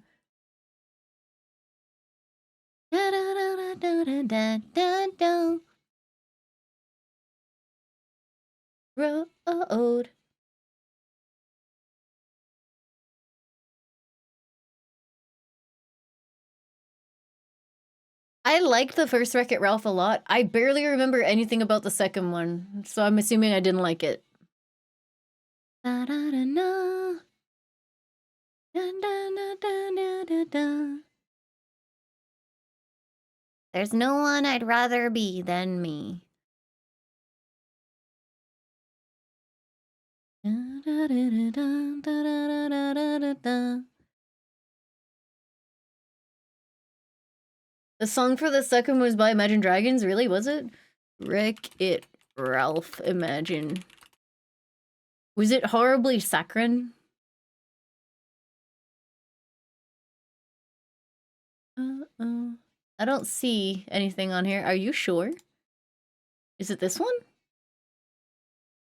A: Road. I liked the first Wreck-It Ralph a lot. I barely remember anything about the second one, so I'm assuming I didn't like it. There's no one I'd rather be than me. The song for the second was by Imagine Dragons, really, was it? Wreck-It Ralph, Imagine. Was it horribly saccharine? I don't see anything on here. Are you sure? Is it this one?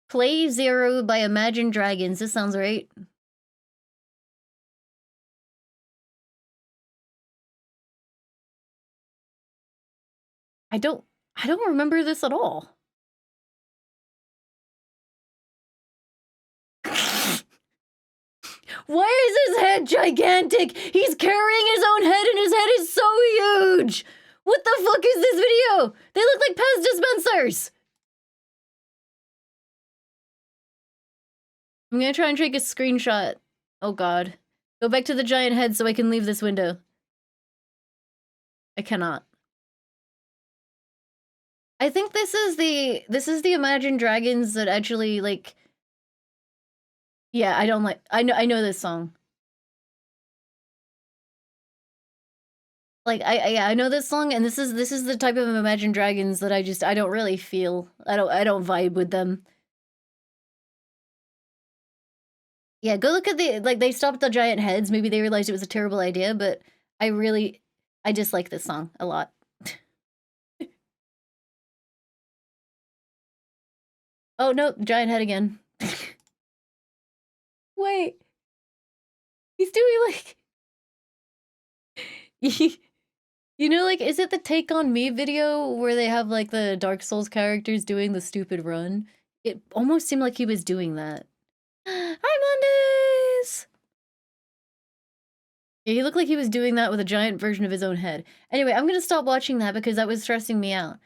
A: Play Zero by Imagine Dragons. This sounds right. I don't remember this at all. Why is his head gigantic? He's carrying his own head and his head is so huge. What the fuck is this video? They look like Pez dispensers. I'm gonna try and take a screenshot. Oh god. Go back to the giant head so I can leave this window. I cannot. I think this is the Imagine Dragons that actually like. Yeah, I don't like. I know this song. Like I know this song, and this is the type of Imagine Dragons that I don't really feel. I don't vibe with them. Yeah, go look at like they stopped the giant heads. Maybe they realized it was a terrible idea, but I dislike this song a lot. Oh no, giant head again. Wait. He's doing like you know, like, is it the Take On Me video where they have like the Dark Souls characters doing the stupid run? It almost seemed like he was doing that. Hi, Mondays! Yeah, he looked like he was doing that with a giant version of his own head. Anyway, I'm gonna stop watching that because that was stressing me out.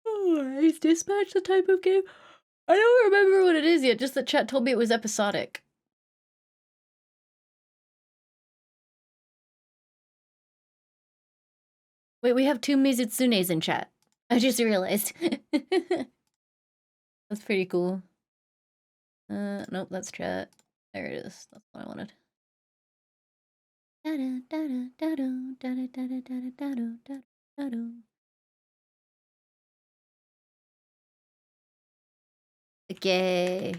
A: Oh, is Dispatch the type of game? I don't remember what it is yet, just that chat told me it was episodic. Wait, we have two Mizutsunes in chat. I just realized. That's pretty cool. Nope, that's chat. There it is. That's what I wanted. Okay.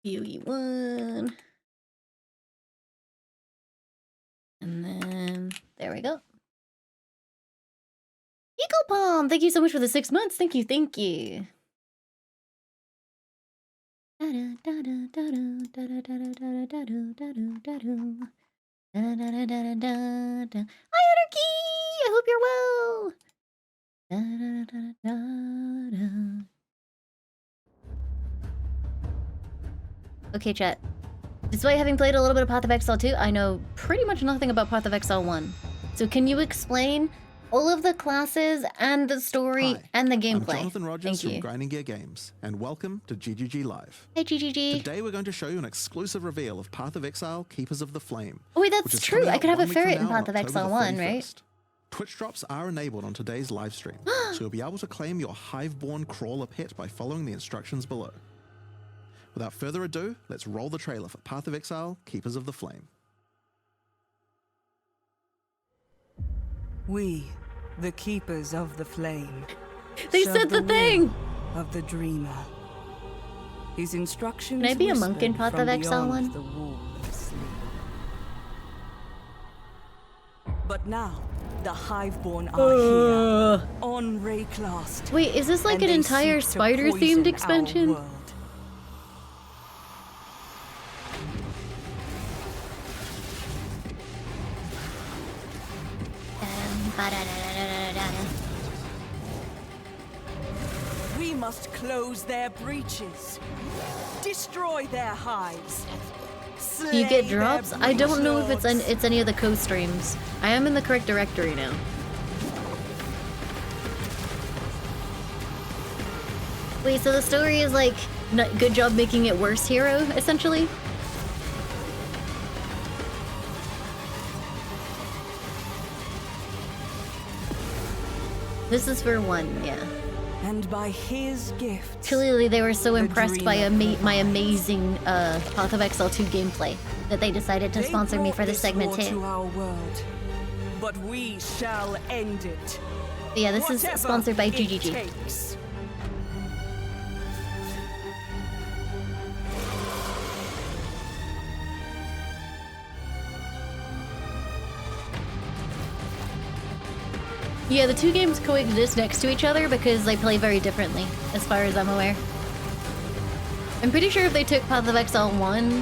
A: UE1. And then there we go. Eagle Palm, thank you so much for the 6 months. Thank you, thank you. Hi, Anarchy! I hope you're well. Okay, chat. Despite having played a little bit of Path of Exile 2, I know pretty much nothing about Path of Exile 1. So can you explain all of the classes and the story and the gameplay?
B: I'm Jonathan Rogers from Grinding Gear Games, and welcome to GGG Live.
A: Hey, GGG.
B: Today we're going to show you an exclusive reveal of Path of Exile, Keepers of the Flame.
A: Oh wait, that's true. I could have a ferret in Path of Exile 1, right?
B: Twitch drops are enabled on today's live stream, so you'll be able to claim your hive-born crawler pet by following the instructions below. Without further ado, let's roll the trailer for Path of Exile, Keepers of the Flame.
C: We, the Keepers of the Flame.
A: They said the thing!
C: Of the Dreamer. His instructions.
A: Can I be a monk in Path of Exile 1?
C: The wall of sleep. But now, the Hiveborn are here, on Rayclast.
A: Wait, is this like an entire spider-themed expansion?
C: We must close their breaches, destroy their hives.
A: You get drops? I don't know if it's any of the co-streams. I am in the correct directory now. Wait, so the story is like, good job making it worse, hero, essentially? This is for 1, yeah.
C: And by his gift,
A: clearly they were so impressed by my amazing Path of Exile 2 gameplay that they decided to sponsor me for this segment too.
C: To our world, but we shall end it.
A: But yeah, this is sponsored by GGG. Yeah, the two games coexist next to each other because they play very differently, as far as I'm aware. I'm pretty sure if they took Path of Exile 1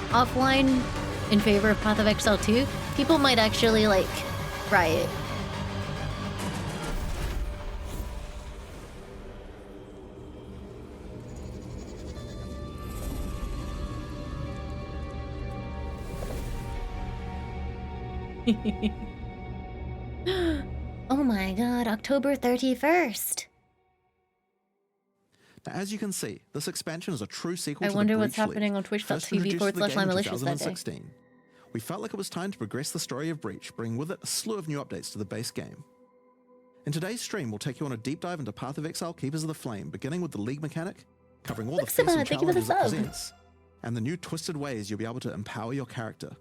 A: offline in favor of Path of Exile 2, people might actually, like, riot. Oh my god, October 31st.
B: Now, as you can see, this expansion is a true sequel to the
A: I wonder
B: Breach
A: what's happening
B: League.
A: on twitch.tv/limemalicious that day.
B: We felt like it was time to progress the story of Breach, bringing with it a slew of new updates to the base game. In today's stream, we'll take you on a deep dive into Path of Exile, Keepers of the Flame, beginning with the League mechanic, covering all the fearsome challenges it presents, and the new twisted ways you'll be able to empower your character.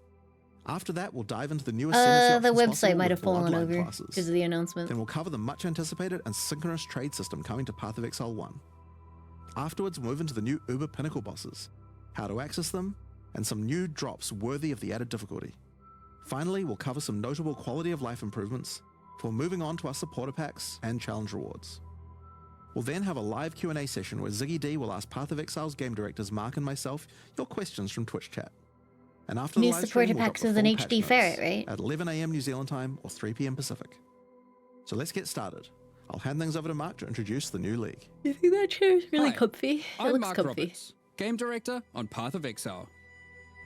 B: After that, we'll dive into the newest
A: the website might have fallen over because of the announcement.
B: Then we'll cover the much anticipated and synchronous trade system coming to Path of Exile 1. Afterwards, we'll move into the new Uber Pinnacle bosses, how to access them, and some new drops worthy of the added difficulty. Finally, we'll cover some notable quality of life improvements before moving on to our supporter packs and challenge rewards. We'll then have a live Q&A session where Ziggy D will ask Path of Exile's game directors Mark and myself your questions from Twitch chat. And after the
A: new
B: live
A: supporter
B: stream, we'll
A: packs
B: drop
A: with
B: the
A: an
B: full
A: HD
B: patch
A: ferret,
B: notes
A: right?
B: at 11 AM New Zealand time or 3 PM Pacific. So let's get started. I'll hand things over to Mark to introduce the new league.
A: You think that chair is really comfy?
D: I'm
A: looks
D: Mark
A: comfy.
D: Roberts, game director on Path of Exile.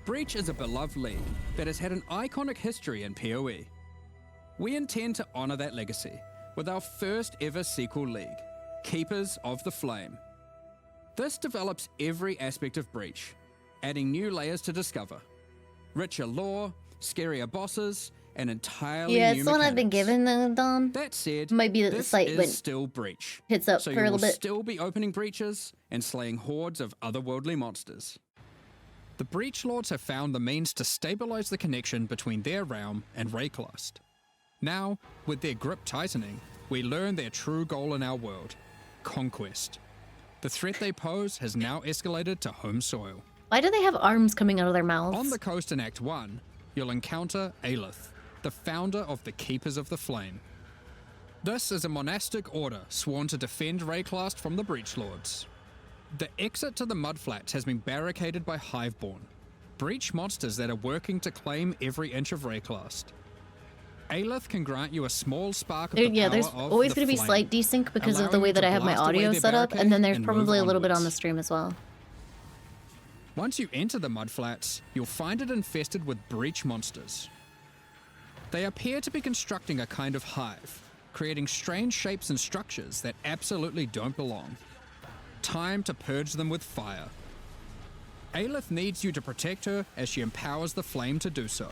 D: Breach is a beloved league that has had an iconic history in PoE. We intend to honor that legacy with our first ever sequel league, Keepers of the Flame. This develops every aspect of Breach, adding new layers to discover. Richer lore, scarier bosses, and entirely
A: Yeah,
D: new
A: it's the one I've been
D: mechanics.
A: given though, Dom.
D: That said,
A: Might be that the
D: this
A: site
D: is
A: went
D: still Breach,
A: hits up
D: so
A: for
D: you
A: a little
D: will
A: bit.
D: still be opening breaches and slaying hordes of otherworldly monsters. The Breach Lords have found the means to stabilize the connection between their realm and Rayclast. Now, with their grip tightening, we learn their true goal in our world: conquest. The threat they pose has now escalated to home soil.
A: Why do they have arms coming out of their mouths?
D: On the coast in Act 1, you'll encounter Aelith, the founder of the Keepers of the Flame. This is a monastic order sworn to defend Rayclast from the Breach Lords. The exit to the Mudflats has been barricaded by Hiveborn, Breach monsters that are working to claim every inch of Rayclast. Aelith can grant you a small spark of the
A: Yeah,
D: power
A: there's
D: of
A: always
D: the
A: going to be
D: flame,
A: slight desync because of the
D: allowing
A: way
D: you
A: that
D: to
A: I have my
D: blast away
A: audio
D: their
A: set up, and then there's
D: barricade
A: probably a
D: move
A: little bit on the
D: onwards.
A: stream as well.
D: Once you enter the Mudflats, you'll find it infested with Breach monsters. They appear to be constructing a kind of hive, creating strange shapes and structures that absolutely don't belong. Time to purge them with fire. Aelith needs you to protect her as she empowers the flame to do so.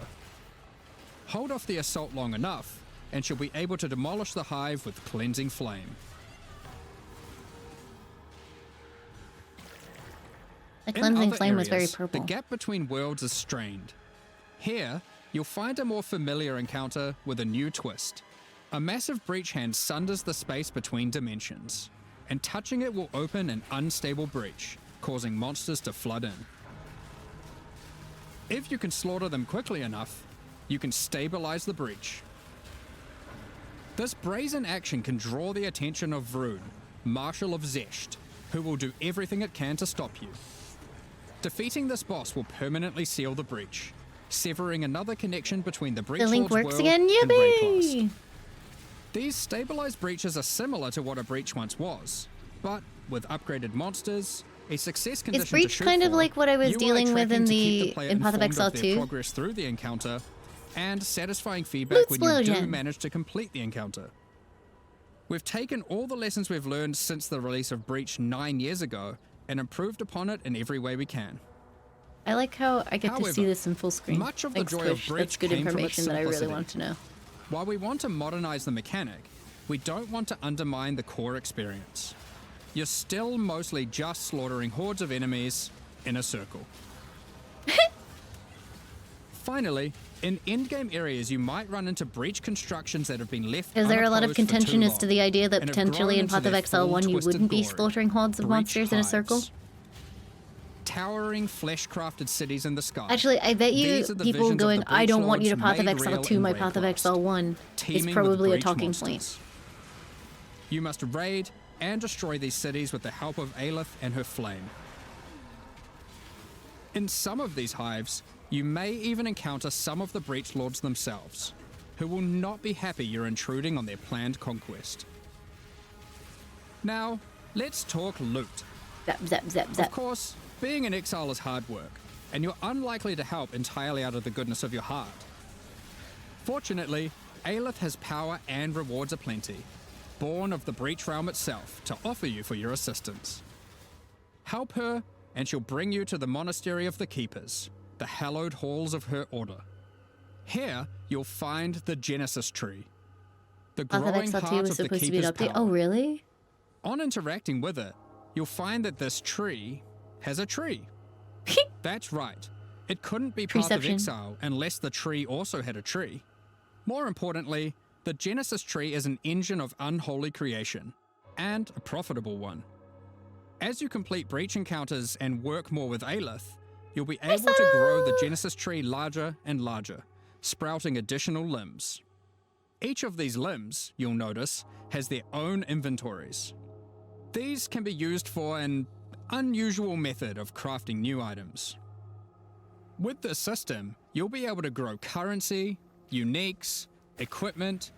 D: Hold off the assault long enough, and she'll be able to demolish the hive with cleansing flame.
A: The
D: In
A: cleansing
D: other
A: flame was very
D: areas,
A: purple.
D: The gap between worlds is strained. Here, you'll find a more familiar encounter with a new twist. A massive breach hand sunders the space between dimensions, and touching it will open an unstable breach, causing monsters to flood in. If you can slaughter them quickly enough, you can stabilize the breach. This brazen action can draw the attention of Vroon, Marshal of Zesht, who will do everything it can to stop you. Defeating this boss will permanently seal the breach, severing another connection between the Breach
A: The link
D: Lord's
A: works
D: world
A: again,
D: and Rayclast.
A: yippee!
D: These stabilized breaches are similar to what a breach once was, but with upgraded monsters, a success condition
A: Is
D: to
A: Breach
D: shoot
A: kind of
D: for,
A: like what I was
D: you are
A: dealing with
D: tracking
A: in
D: to keep
A: the
D: player
A: in Path of
D: informed
A: Exile
D: their
A: 2?
D: progress through the encounter, and satisfying feedback when you do
A: Explosion.
D: manage to complete the encounter. We've taken all the lessons we've learned since the release of Breach 9 years ago and improved upon it in every way we can.
A: I like how I get to see
D: However,
A: this in full screen.
D: much of the
A: Thanks,
D: joy of
A: Twitch.
D: Breach
A: That's good
D: came from its
A: information that I really
D: simplicity.
A: want to know.
D: While we want to modernize the mechanic, we don't want to undermine the core experience. You're still mostly just slaughtering hordes of enemies in a circle. Finally, in endgame areas you might run into breach constructions that have been left
A: Is there a lot of
D: unopposed for too
A: contention as
D: long
A: to the idea that
D: and have
A: potentially
D: grown
A: in
D: into
A: Path of
D: their
A: Exile
D: full
A: 1 you
D: twisted
A: wouldn't be
D: glory?
A: slaughtering hordes of
D: Breach
A: monsters in a circle?
D: hives. Towering flesh-crafted cities in the sky.
A: Actually, I bet you
D: These are the
A: people
D: visions of
A: going,
D: the
A: I
D: Breach
A: don't want you to
D: Lords
A: Path of
D: made
A: Exile
D: real
A: 2,
D: in
A: my Path of
D: Rayclast,
A: Exile 1 is
D: teeming with
A: probably a
D: breach
A: talking
D: monsters.
A: point.
D: You must raid and destroy these cities with the help of Aelith and her flame. In some of these hives, you may even encounter some of the Breach Lords themselves, who will not be happy you're intruding on their planned conquest. Now, let's talk loot.
A: Zap, zap, zap,
D: Of
A: zap.
D: course, being an exile is hard work, and you're unlikely to help entirely out of the goodness of your heart. Fortunately, Aelith has power and rewards aplenty, born of the Breach Realm itself, to offer you for your assistance. Help her, and she'll bring you to the Monastery of the Keepers, the hallowed halls of her order. Here, you'll find the Genesis Tree, the
A: Path of
D: growing
A: Exile 2
D: heart
A: was
D: of the
A: supposed to be an
D: Keeper's
A: update.
D: power.
A: Oh, really?
D: On interacting with it, you'll find that this tree has a tree. That's right. It couldn't be Path of
A: Treeception.
D: Exile unless the tree also had a tree. More importantly, the Genesis tree is an engine of unholy creation, and a profitable one. As you complete breach encounters and work more with Aelith, you'll be able to grow the Genesis tree larger and larger, sprouting additional limbs. Each of these limbs, you'll notice, has their own inventories. These can be used for an unusual method of crafting new items. With this system, you'll be able to grow currency, uniques, equipment,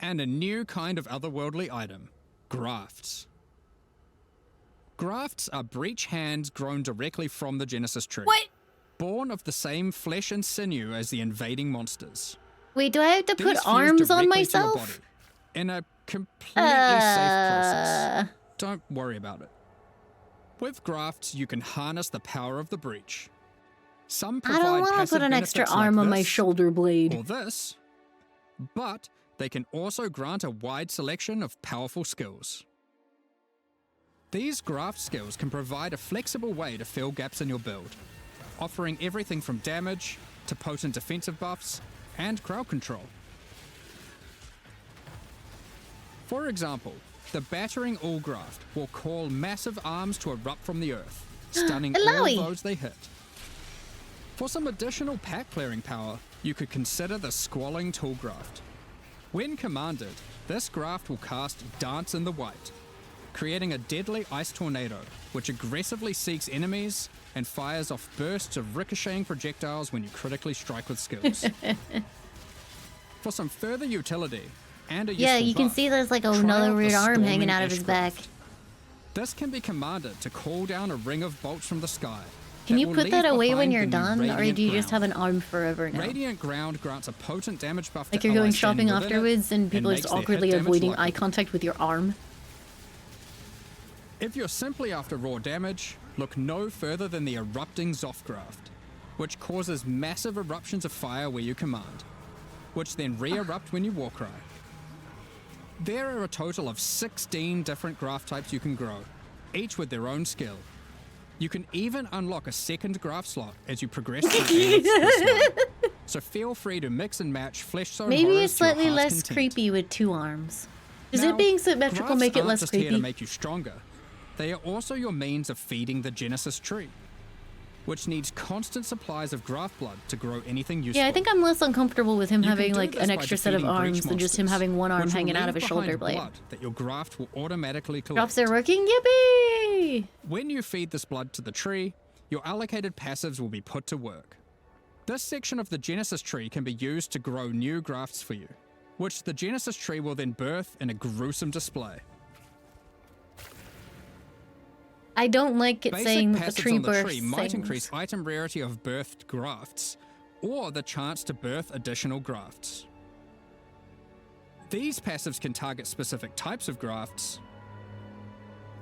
D: and a new kind of otherworldly item, grafts. Grafts are breach hands grown directly from the Genesis tree.
A: What?
D: Born of the same flesh and sinew as the invading monsters.
A: Wait, do I have to
D: These
A: put
D: fuse
A: arms on
D: directly to your
A: myself?
D: body in a completely safe process. Don't worry about it. With grafts, you can harness the power of the breach. Some
A: I
D: provide
A: don't want to
D: passive
A: put an extra
D: benefits like
A: arm on my
D: this
A: shoulder blade.
D: or this, but they can also grant a wide selection of powerful skills. These graft skills can provide a flexible way to fill gaps in your build, offering everything from damage to potent defensive buffs and crowd control. For example, the Battering All graft will call massive arms to erupt from the earth, stunning all
A: Alawi.
D: those they hit. For some additional pack clearing power, you could consider the Squalling Tool graft. When commanded, this graft will cast Dance in the White, creating a deadly ice tornado which aggressively seeks enemies and fires off bursts of ricocheting projectiles when you critically strike with skills. For some further utility and a
A: Yeah,
D: useful
A: you can
D: buff,
A: see there's like
D: try
A: another
D: out the
A: weird arm hanging
D: Storming
A: out of his back.
D: Ashcraft. This can be commanded to call down a ring of bolts from the sky.
A: Can you
D: will
A: put
D: leave
A: that away when
D: behind
A: you're
D: the new
A: done, or
D: Radiant
A: do you just have
D: Ground.
A: an arm forever now?
D: Radiant Ground grants a potent damage buff
A: Like
D: to
A: you're going
D: allies standing
A: shopping
D: within it
A: afterwards and people are
D: makes
A: just
D: their hit
A: awkwardly
D: damage
A: avoiding
D: likely.
A: eye contact with your arm.
D: If you're simply after raw damage, look no further than the Erupting Zoth graft, which causes massive eruptions of fire where you command, which then re-erupt when you Warcry. There are a total of 16 different graft types you can grow, each with their own skill. You can even unlock a second graft slot as you progress through AX this month. So feel free to mix and match Flesh Zone
A: Maybe
D: horrors
A: it's
D: to your
A: slightly
D: heart's
A: less
D: content.
A: creepy with 2 arms. Does
D: Now,
A: it being symmetrical
D: grafts
A: make it
D: aren't
A: less
D: just here to
A: creepy?
D: make you stronger. They are also your means of feeding the Genesis tree, which needs constant supplies of graft blood to grow anything useful.
A: Yeah, I think I'm less uncomfortable with him
D: You can
A: having
D: do
A: like
D: this
A: an
D: by
A: extra set of
D: defeating breach
A: arms than just him
D: monsters,
A: having one arm
D: which will
A: hanging out of
D: leave
A: his shoulder
D: behind
A: blade.
D: blood that your graft will automatically collect.
A: Drops are working, yippee!
D: When you feed this blood to the tree, your allocated passives will be put to work. This section of the Genesis tree can be used to grow new grafts for you, which the Genesis tree will then birth in a gruesome display.
A: I don't like it
D: Basic
A: saying that
D: passives
A: the tree
D: on the
A: births
D: tree might
A: things.
D: increase item rarity of birthed grafts, or the chance to birth additional grafts. These passives can target specific types of grafts,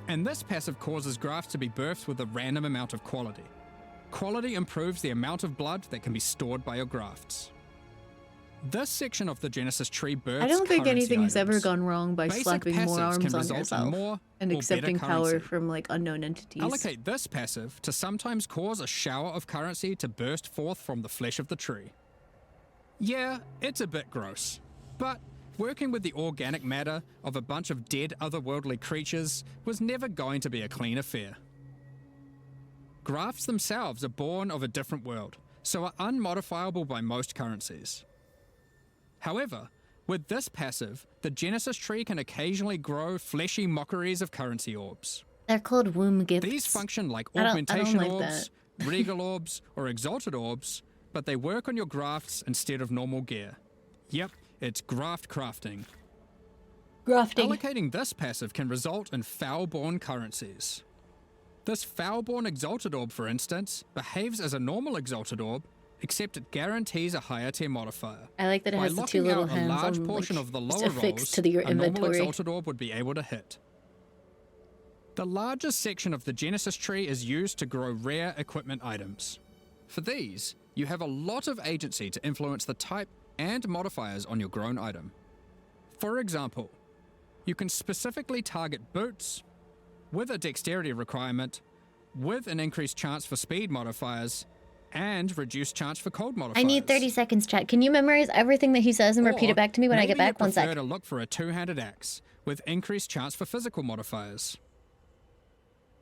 D: and this passive causes grafts to be birthed with a random amount of quality. Quality improves the amount of blood that can be stored by your grafts. This section of the Genesis tree births
A: I don't think
D: currency
A: anything has ever
D: items.
A: gone wrong by
D: Basic
A: slapping more
D: passives
A: arms
D: can
A: on
D: result in
A: yourself
D: more
A: and
D: or
A: accepting
D: better
A: power
D: currency.
A: from like unknown entities.
D: Allocate this passive to sometimes cause a shower of currency to burst forth from the flesh of the tree. Yeah, it's a bit gross, but working with the organic matter of a bunch of dead otherworldly creatures was never going to be a clean affair. Grafts themselves are born of a different world, so are unmodifiable by most currencies. However, with this passive, the Genesis tree can occasionally grow fleshy mockeries of currency orbs.
A: They're called womb gifts.
D: These function like
A: I don't
D: augmentation
A: like
D: orbs, regal orbs, or exalted orbs, but they work on your grafts instead of normal gear. Yep, it's graft crafting.
A: Grafting.
D: Allocating this passive can result in foul-born currencies. This foul-born exalted orb, for instance, behaves as a normal exalted orb, except it guarantees a higher tier modifier.
A: I like that it
D: By
A: has the 2
D: locking
A: little
D: out a
A: hands
D: large
A: on
D: portion
A: like,
D: of the
A: just
D: lower
A: affixed
D: rolls,
A: to your
D: a normal
A: inventory.
D: exalted orb would be able to hit. The largest section of the Genesis tree is used to grow rare equipment items. For these, you have a lot of agency to influence the type and modifiers on your grown item. For example, you can specifically target boots with a dexterity requirement, with an increased chance for speed modifiers, and reduced chance for cold modifiers.
A: I need 30 seconds, chat. Can you memorize everything that he says and repeat
D: Or
A: it back to me when I get
D: maybe
A: back? One
D: you prefer
A: sec.
D: to look for a two-handed axe with increased chance for physical modifiers.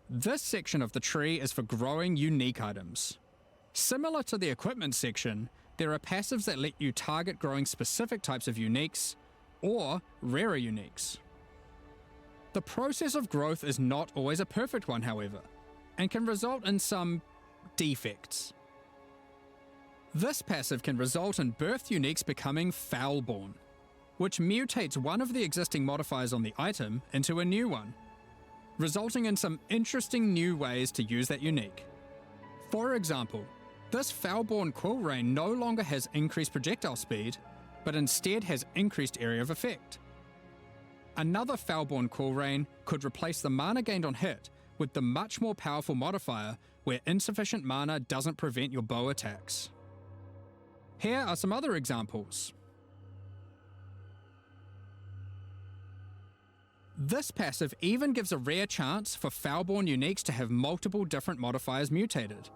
D: This section of the tree is for growing unique items. Similar to the equipment section, there are passives that let you target growing specific types of uniques or rarer uniques. The process of growth is not always a perfect one, however, and can result in some defects. This passive can result in birthed uniques becoming foul-born, which mutates one of the existing modifiers on the item into a new one, resulting in some interesting new ways to use that unique. For example, this foul-born quill rain no longer has increased projectile speed, but instead has increased area of effect. Another foul-born quill rain could replace the mana gained on hit with the much more powerful modifier where insufficient mana doesn't prevent your bow attacks. Here are some other examples. This passive even gives a rare chance for Foulborn uniques to have multiple different modifiers mutated.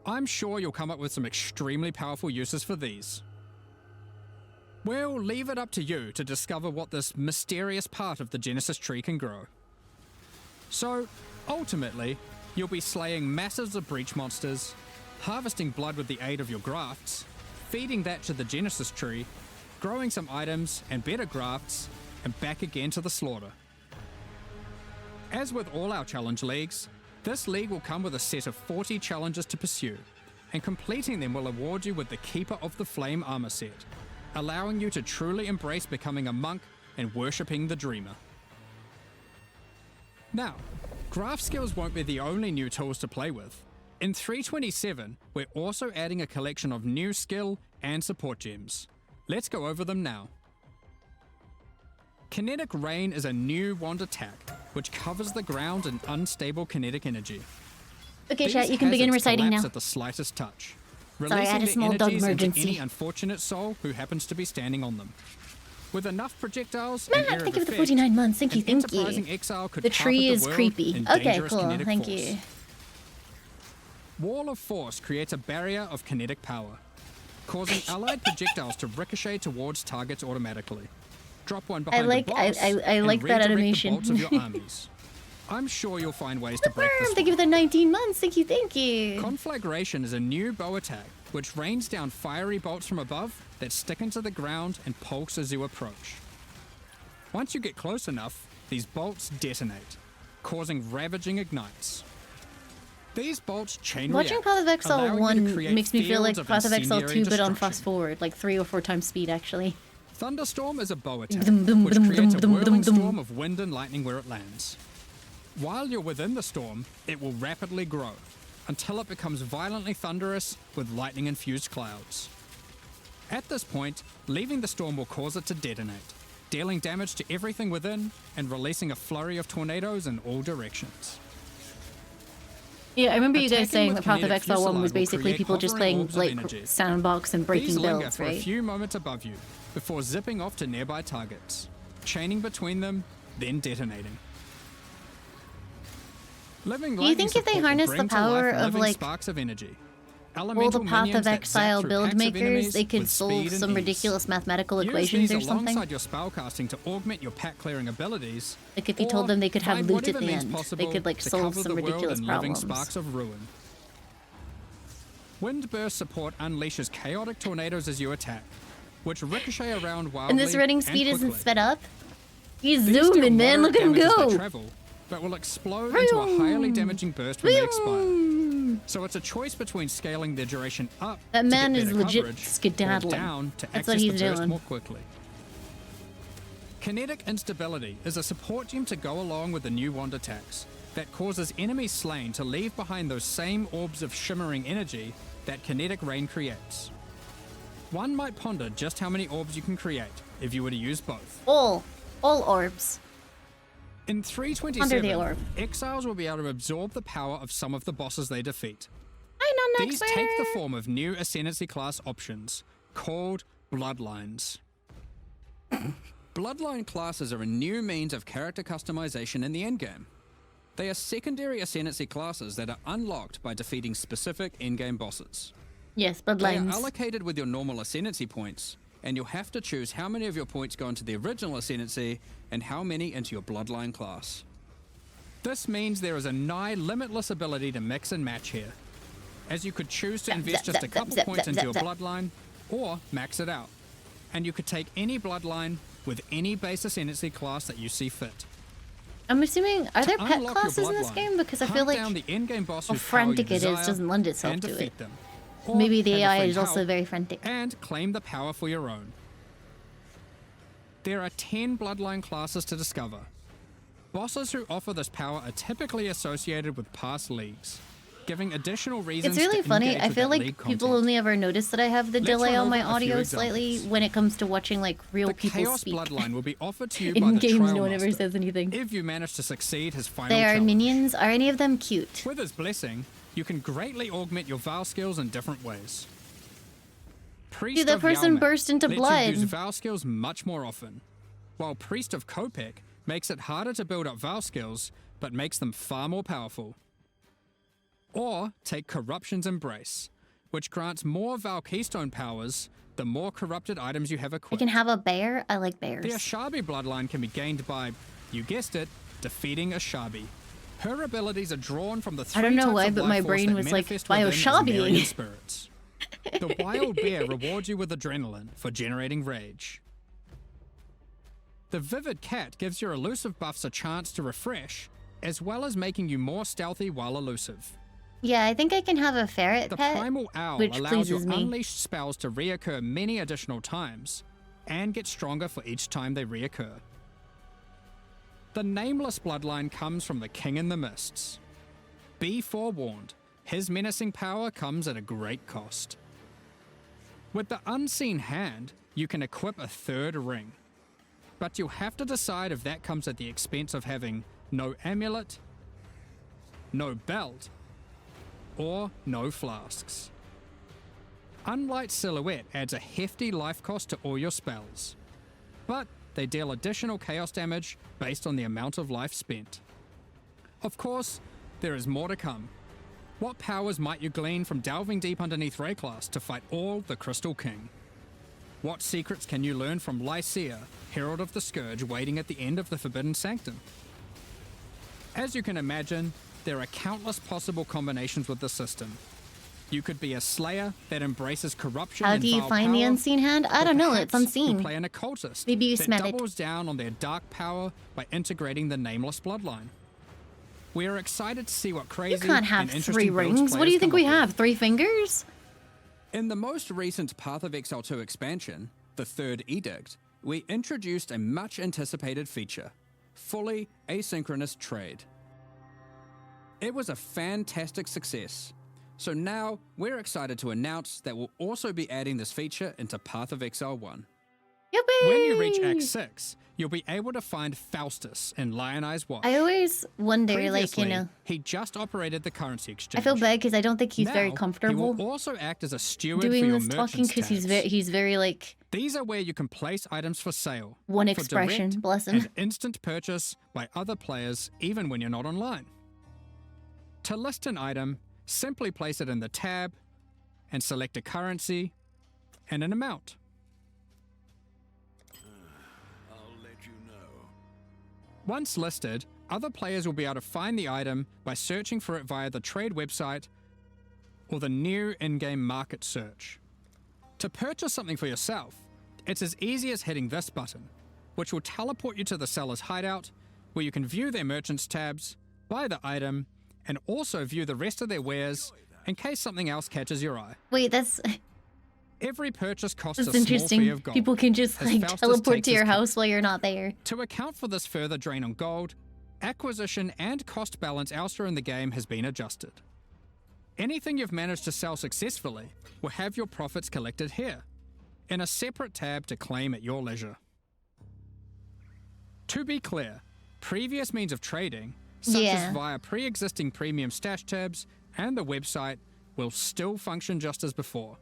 D: I'm sure you'll come up with some extremely powerful uses for these. We'll leave it up to you to discover what this mysterious part of the Genesis tree can grow. So, ultimately, you'll be slaying masses of breach monsters, harvesting blood with the aid of your grafts, feeding that to the Genesis tree, growing some items and better grafts, and back again to the slaughter. As with all our challenge leagues, this league will come with a set of 40 challenges to pursue, and completing them will award you with the Keeper of the Flame armor set, allowing you to truly embrace becoming a monk and worshipping the Dreamer. Now, graft skills won't be the only new tools to play with. In 327, we're also adding a collection of new skill and support gems. Let's go over them now. Kinetic Rain is a new wand attack, which covers the ground in unstable kinetic energy.
A: Okay,
D: These
A: chat, you can begin
D: hazards
A: reciting
D: collapse
A: now.
D: at the slightest touch,
A: Sorry, I had a
D: releasing
A: small
D: their
A: dog
D: energies into
A: emergency.
D: any unfortunate soul who happens to be standing on them. With enough projectiles
A: Matt,
D: and area
A: thank you
D: of
A: for the
D: effect,
A: 49 months. Thank you,
D: an
A: thank
D: enterprising
A: you.
D: exile could
A: The
D: carpet
A: tree is
D: world
A: creepy.
D: in
A: Okay,
D: dangerous
A: cool.
D: kinetic
A: Thank
D: force.
A: you.
D: Wall of Force creates a barrier of kinetic power, causing allied projectiles to ricochet towards targets automatically. Drop one behind
A: like-
D: the boss
A: I
D: and
A: like that
D: redirect
A: animation.
D: the bolts of your armies. I'm sure you'll find ways to break this
A: Thank you for the 19 months. Thank you, thank you.
D: Conflagration is a new bow attack, which rains down fiery bolts from above that stick into the ground and pulse as you approach. Once you get close enough, these bolts detonate, causing ravaging ignites. These bolts chain
A: Watching
D: react,
A: Path of Exile
D: allowing you to
A: 1
D: create
A: makes me feel like
D: fields of
A: Path of Exile 2,
D: incendiary
A: but on
D: destruction.
A: fast forward, like 3 or 4 times speed, actually.
D: Thunderstorm is a bow attack,
A: Dum, dum,
D: which
A: dum,
D: creates
A: dum,
D: a
A: dum,
D: whirling
A: dum, dum.
D: storm of wind and lightning where it lands. While you're within the storm, it will rapidly grow, until it becomes violently thunderous with lightning-infused clouds. At this point, leaving the storm will cause it to detonate, dealing damage to everything within and releasing a flurry of tornadoes in all directions.
A: Yeah, I remember you guys
D: Attacking
A: saying
D: with
A: that Path of
D: kinetic
A: Exile 1 was
D: fusillade will
A: basically
D: create
A: people just
D: hovering
A: playing
D: orbs of
A: like
D: energy.
A: sandbox and breaking
D: These linger
A: builds,
D: for a
A: right?
D: few moments above you before zipping off to nearby targets, chaining between them, then detonating. Living
A: Do you think if they harness the power of, like,
D: sparks of energy,
A: All the
D: elemental
A: Path
D: minions
A: of
D: that zap
A: Exile
D: through
A: build
D: packs of
A: makers,
D: enemies
A: they could
D: with
A: solve
D: speed and
A: some
D: ease.
A: ridiculous mathematical
D: Use
A: equations
D: these
A: or something.
D: alongside your spellcasting to augment your pack clearing abilities.
A: Like if you
D: or
A: told them they could have
D: find
A: loot at
D: whatever
A: the
D: means
A: end, they
D: possible
A: could like
D: to
A: solve
D: cover
A: some
D: the world
A: ridiculous
D: in living
A: problems.
D: sparks of ruin. Windburst support unleashes chaotic tornadoes as you attack, which ricochet around wildly
A: And this running
D: and
A: speed isn't
D: quickly.
A: sped up? He's
D: These deal
A: zooming, man.
D: moderate
A: Look at him
D: damage as they
A: go.
D: travel, but will explode into a highly damaging burst when they expire. So it's a choice between scaling their duration up
A: That
D: to
A: man
D: get
A: is
D: better
A: legit
D: coverage, or
A: skedaddling.
D: down to
A: That's what
D: access
A: he's
D: the burst
A: doing.
D: more quickly. Kinetic Instability is a support gem to go along with the new wand attacks that causes enemies slain to leave behind those same orbs of shimmering energy that Kinetic Rain creates. One might ponder just how many orbs you can create if you were to use both.
A: All orbs.
D: In
A: Under the
D: 327,
A: orb.
D: exiles will be able to absorb the power of some of the bosses they defeat.
A: I know
D: These take the form of new Ascendancy class options, called Bloodlines. Bloodline classes are a new means of character customization in the endgame. They are secondary Ascendancy classes that are unlocked by defeating specific endgame bosses.
A: Yes,
D: They are
A: bloodlines.
D: allocated with your normal Ascendancy points, and you'll have to choose how many of your points go into the original Ascendancy and how many into your Bloodline class. This means there is a nigh limitless ability to mix and match here, as you could choose to
A: Zap,
D: invest
A: zap,
D: just a
A: zap,
D: couple
A: zap,
D: points
A: zap,
D: into
A: zap,
D: your
A: zap.
D: Bloodline, or max it out. And you could take any Bloodline with any base Ascendancy class that you see fit.
A: I'm assuming, are there
D: To
A: pet
D: unlock your
A: classes in this
D: bloodline,
A: game? Because I
D: hunt
A: feel like
D: down the endgame boss
A: how
D: whose power you
A: frantic it is
D: desire
A: doesn't lend itself
D: and
A: to
D: defeat
A: it.
D: them. Or
A: Maybe the
D: have a
A: AI
D: friend
A: is also
D: help
A: very frantic.
D: and claim the power for your own. There are 10 Bloodline classes to discover. Bosses who offer this power are typically associated with past leagues, giving additional reasons
A: It's really
D: to
A: funny.
D: engage
A: I
D: with
A: feel
D: that
A: like
D: league
A: people
D: content.
A: only ever notice that I have the
D: Let's
A: delay
D: run
A: on my
D: over a few
A: audio slightly
D: examples.
A: when it comes to watching like real
D: The
A: people
D: Chaos
A: speak.
D: Bloodline will be offered to you by
A: In
D: the
A: games,
D: Trial
A: no one ever
D: Master
A: says anything.
D: if you manage to succeed his final
A: They are
D: challenge.
A: minions. Are any of them cute?
D: With his blessing, you can greatly augment your Vow skills in different ways. Priest
A: Dude, that
D: of
A: person
D: Yalmec
A: burst into
D: lets
A: blood.
D: you use Vow skills much more often, while Priest of Kopek makes it harder to build up Vow skills, but makes them far more powerful. Or take Corruption's Embrace, which grants more Vow Keystone powers the more corrupted items you have
A: I
D: equipped.
A: can have a bear. I like
D: The
A: bears.
D: Ashabi bloodline can be gained by, you guessed it, defeating Ashabi. Her abilities are drawn from the three
A: I don't know
D: types
A: why,
D: of
A: but
D: life
A: my
D: force
A: brain
D: that
A: was like,
D: manifest
A: by
D: within as
A: Ashabi.
D: Meridian spirits. The wild bear rewards you with adrenaline for generating rage. The vivid cat gives your elusive buffs a chance to refresh, as well as making you more stealthy while elusive.
A: Yeah, I think I can have a ferret
D: The
A: pet.
D: primal owl
A: which
D: allows your
A: pleases me.
D: unleashed spells to reoccur many additional times, and get stronger for each time they reoccur. The nameless bloodline comes from the King in the Mists. Be forewarned, his menacing power comes at a great cost. With the Unseen Hand, you can equip a third ring, but you'll have to decide if that comes at the expense of having no amulet, no belt, or no flasks. Unlight Silhouette adds a hefty life cost to all your spells, but they deal additional chaos damage based on the amount of life spent. Of course, there is more to come. What powers might you glean from delving deep underneath Rayclass to fight all the Crystal King? What secrets can you learn from Lycia, Herald of the Scourge, waiting at the end of the Forbidden Sanctum? As you can imagine, there are countless possible combinations with the system. You could be a Slayer that embraces corruption
A: How
D: and
A: do you
D: foul
A: find the
D: power,
A: unseen hand? I
D: or
A: don't know. It's
D: perhaps you
A: unseen.
D: play an occultist
A: Maybe you
D: that
A: smell it.
D: doubles down on their dark power by integrating the nameless bloodline. We are excited to see what crazy
A: You can't have
D: and interesting
A: 3
D: builds
A: rings. What do
D: players
A: you think
D: come
A: we
D: up with.
A: have? 3 fingers?
D: In the most recent Path of Exile 2 expansion, the Third Edict, we introduced a much anticipated feature, fully asynchronous trade. It was a fantastic success, so now we're excited to announce that we'll also be adding this feature into Path of Exile 1.
A: Yippee!
D: When you reach Act 6, you'll be able to find Faustus in Lion Eye's Watch.
A: I always wonder, like, you
D: Previously,
A: know,
D: he just operated the currency
A: I
D: exchange.
A: feel bad because I don't think he's very
D: Now,
A: comfortable
D: He will also act as a steward for
A: doing
D: your
A: this talking
D: merchant's
A: because
D: tabs.
A: he's very like
D: These are where you can place items for sale.
A: one
D: for
A: expression.
D: direct
A: Bless him.
D: and instant purchase by other players even when you're not online. To list an item, simply place it in the tab and select a currency and an amount.
E: I'll let you know.
D: Once listed, other players will be able to find the item by searching for it via the trade website or the new in-game market search. To purchase something for yourself, it's as easy as hitting this button, which will teleport you to the seller's hideout, where you can view their merchants tabs, buy the item, and also view the rest of their wares in case something else catches your eye.
A: Wait, that's
D: Every purchase costs
A: that's
D: a small fee
A: interesting.
D: of gold.
A: People can just
D: as
A: like
D: Faustus
A: teleport
D: takes
A: to
D: his
A: your
D: cut.
A: house while you're not there.
D: To account for this further drain on gold, acquisition and cost balance elsewhere in the game has been adjusted. Anything you've managed to sell successfully will have your profits collected here, in a separate tab to claim at your leisure. To be clear, previous means of trading, such
A: Yeah.
D: as via pre-existing premium stash tabs and the website, will still function just as before.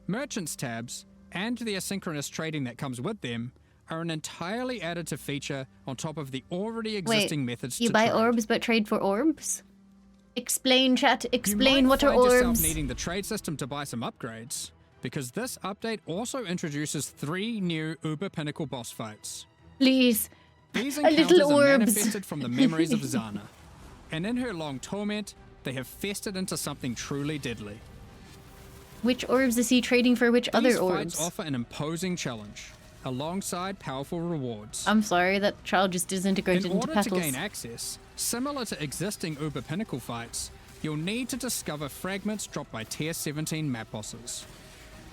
D: Merchants tabs, and the asynchronous trading that comes with them, are an entirely additive feature on top of the already
A: Wait,
D: existing methods
A: you
D: to
A: buy
D: trade.
A: orbs but trade for orbs? Explain, chat.
D: You
A: Explain
D: might
A: what are
D: find yourself
A: orbs.
D: needing the trade system to buy some upgrades, because this update also introduces 3 new Uber Pinnacle boss fights.
A: Please.
D: These
A: A little
D: encounters are
A: orbs.
D: manifested from the memories of Zana, and in her long torment, they have festered into something truly deadly.
A: Which orbs is he trading for which other
D: These
A: orbs?
D: fights offer an imposing challenge, alongside powerful rewards.
A: I'm sorry, that child just disintegrated
D: In
A: into
D: order to
A: petals.
D: gain access, similar to existing Uber Pinnacle fights, you'll need to discover fragments dropped by Tier 17 map bosses.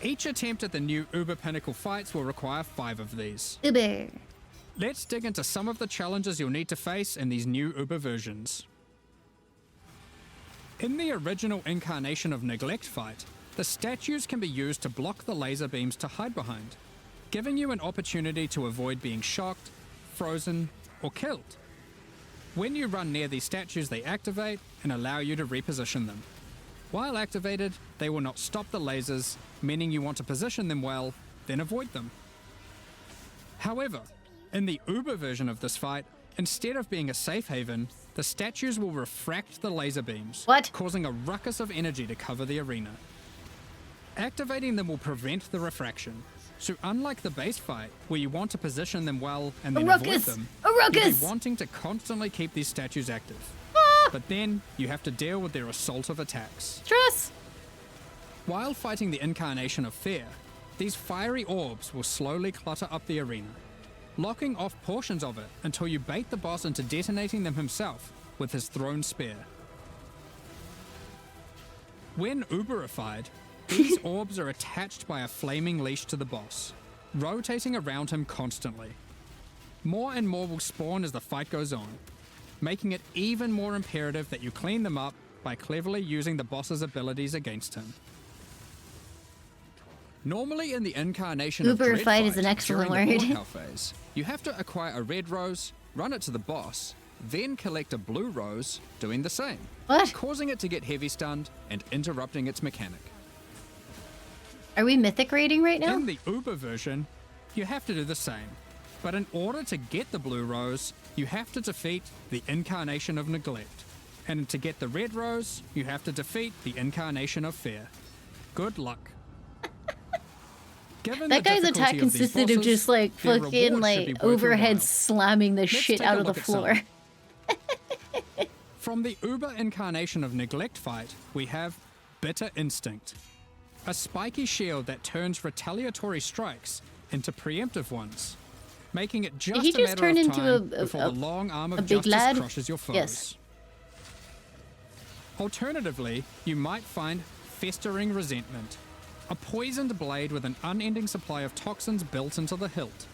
D: Each attempt at the new Uber Pinnacle fights will require 5 of these.
A: Uber.
D: Let's dig into some of the challenges you'll need to face in these new Uber versions. In the original incarnation of Neglect fight, the statues can be used to block the laser beams to hide behind, giving you an opportunity to avoid being shocked, frozen, or killed. When you run near these statues, they activate and allow you to reposition them. While activated, they will not stop the lasers, meaning you want to position them well, then avoid them. However, in the Uber version of this fight, instead of being a safe haven, the statues will refract the laser beams,
A: What?
D: causing a ruckus of energy to cover the arena. Activating them will prevent the refraction, so unlike the base fight, where you want to position them well and then avoid them,
A: A
D: you'll be
A: ruckus!
D: wanting to constantly keep these statues active.
A: Ah!
D: But then, you have to deal with their assault of attacks.
A: Stress!
D: While fighting the incarnation of Fear, these fiery orbs will slowly clutter up the arena, locking off portions of it until you bait the boss into detonating them himself with his thrown spear. When Uberified, these orbs are attached by a flaming leash to the boss, rotating around him constantly. More and more will spawn as the fight goes on, making it even more imperative that you clean them up by cleverly using the boss's abilities against him. Normally in the incarnation of Dread
A: Uberified
D: fight,
A: is an excellent
D: during the
A: word.
D: Lord Hell phase, you have to acquire a red rose, run it to the boss, then collect a blue rose, doing the same,
A: What?
D: causing it to get heavy stunned and interrupting its mechanic.
A: Are we mythic rating right now?
D: In the Uber version, you have to do the same, but in order to get the blue rose, you have to defeat the incarnation of Neglect, and to get the red rose, you have to defeat the incarnation of Fear. Good luck. Given
A: That
D: the
A: guy's
D: difficulty
A: attack
D: of these
A: consisted of
D: bosses,
A: just like
D: their
A: fucking
D: reward should be
A: like
D: worth your
A: overhead
D: while.
A: slamming the shit
D: take
A: out
D: a
A: of the
D: look at some.
A: floor.
D: From the Uber incarnation of Neglect fight, we have Bitter Instinct, a spiky shield that turns retaliatory strikes into preemptive ones, making it just
A: he
D: a
A: just
D: matter
A: turn
D: of
A: into
D: time
A: a
D: before the long arm of
A: big
D: justice
A: lad?
D: crushes your foes.
A: Yes.
D: Alternatively, you might find Festering Resentment, a poisoned blade with an unending supply of toxins built into the hilt.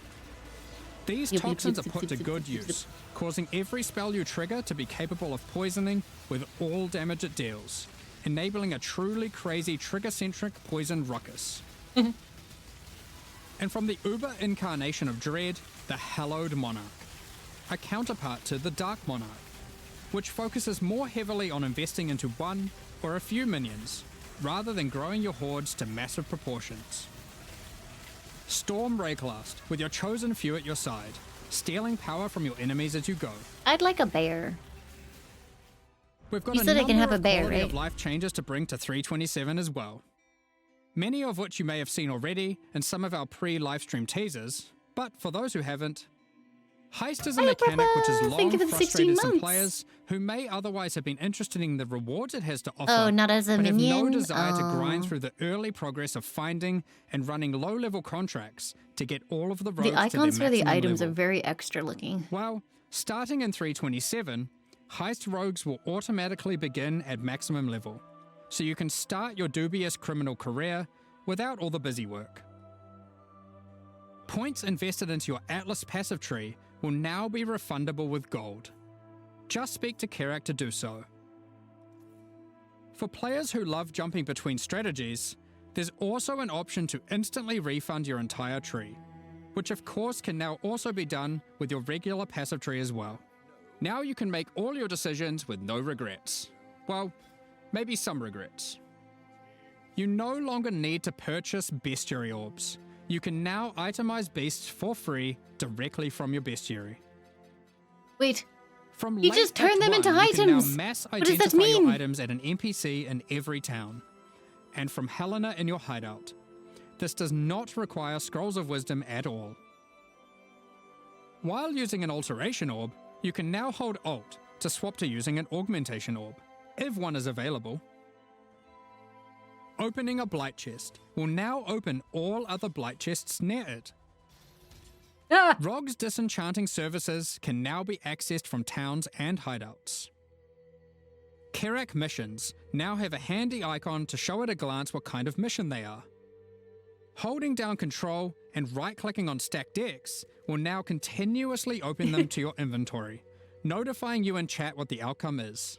D: These
A: Yep, yep,
D: toxins
A: yep,
D: are put
A: yep,
D: to
A: yep,
D: good
A: yep, yep.
D: use, causing every spell you trigger to be capable of poisoning with all damage it deals, enabling a truly crazy trigger-centric poison ruckus. And from the Uber incarnation of Dread, the Hallowed Monarch, a counterpart to the Dark Monarch, which focuses more heavily on investing into one or a few minions, rather than growing your hordes to massive proportions. Storm Rayclast, with your chosen few at your side, stealing power from your enemies as you go.
A: I'd like a bear.
D: We've got
A: You
D: a
A: said I can
D: number
A: have a
D: of
A: bear,
D: quality of
A: right?
D: life changes to bring to 327 as well. Many of which you may have seen already in some of our pre-livestream teasers, but for those who haven't, Heist is a
A: Hey,
D: mechanic which has
A: Papa!
D: long
A: Thank you for the 16
D: frustrated some
A: months.
D: players who may otherwise have been interested in the rewards it has to offer,
A: Oh, not as a
D: but have no
A: minion?
D: desire to
A: Oh.
D: grind through the early progress of finding and running low-level contracts to get all of the rogues
A: The icons
D: to their
A: for the
D: maximum
A: items
D: level.
A: are very extra looking.
D: Well, starting in 327, Heist rogues will automatically begin at maximum level, so you can start your dubious criminal career without all the busy work. Points invested into your Atlas passive tree will now be refundable with gold. Just speak to Kerak to do so. For players who love jumping between strategies, there's also an option to instantly refund your entire tree, which of course can now also be done with your regular passive tree as well. Now you can make all your decisions with no regrets. Well, maybe some regrets. You no longer need to purchase bestiary orbs. You can now itemize beasts for free directly from your bestiary.
A: Wait,
D: From
A: You
D: late
A: just turn
D: Act
A: them into
D: 1, you can now
A: items.
D: mass
A: What does that
D: identify your
A: mean?
D: items at an NPC in every town. And from Helena in your hideout. This does not require Scrolls of Wisdom at all. While using an Alteration Orb, you can now hold Alt to swap to using an Augmentation Orb, if one is available. Opening a Blight Chest will now open all other Blight Chests near it.
A: Ah!
D: Rogue's disenchanting services can now be accessed from towns and hideouts. Kerak missions now have a handy icon to show at a glance what kind of mission they are. Holding down Control and right-clicking on stacked decks will now continuously open them to your inventory, notifying you in chat what the outcome is.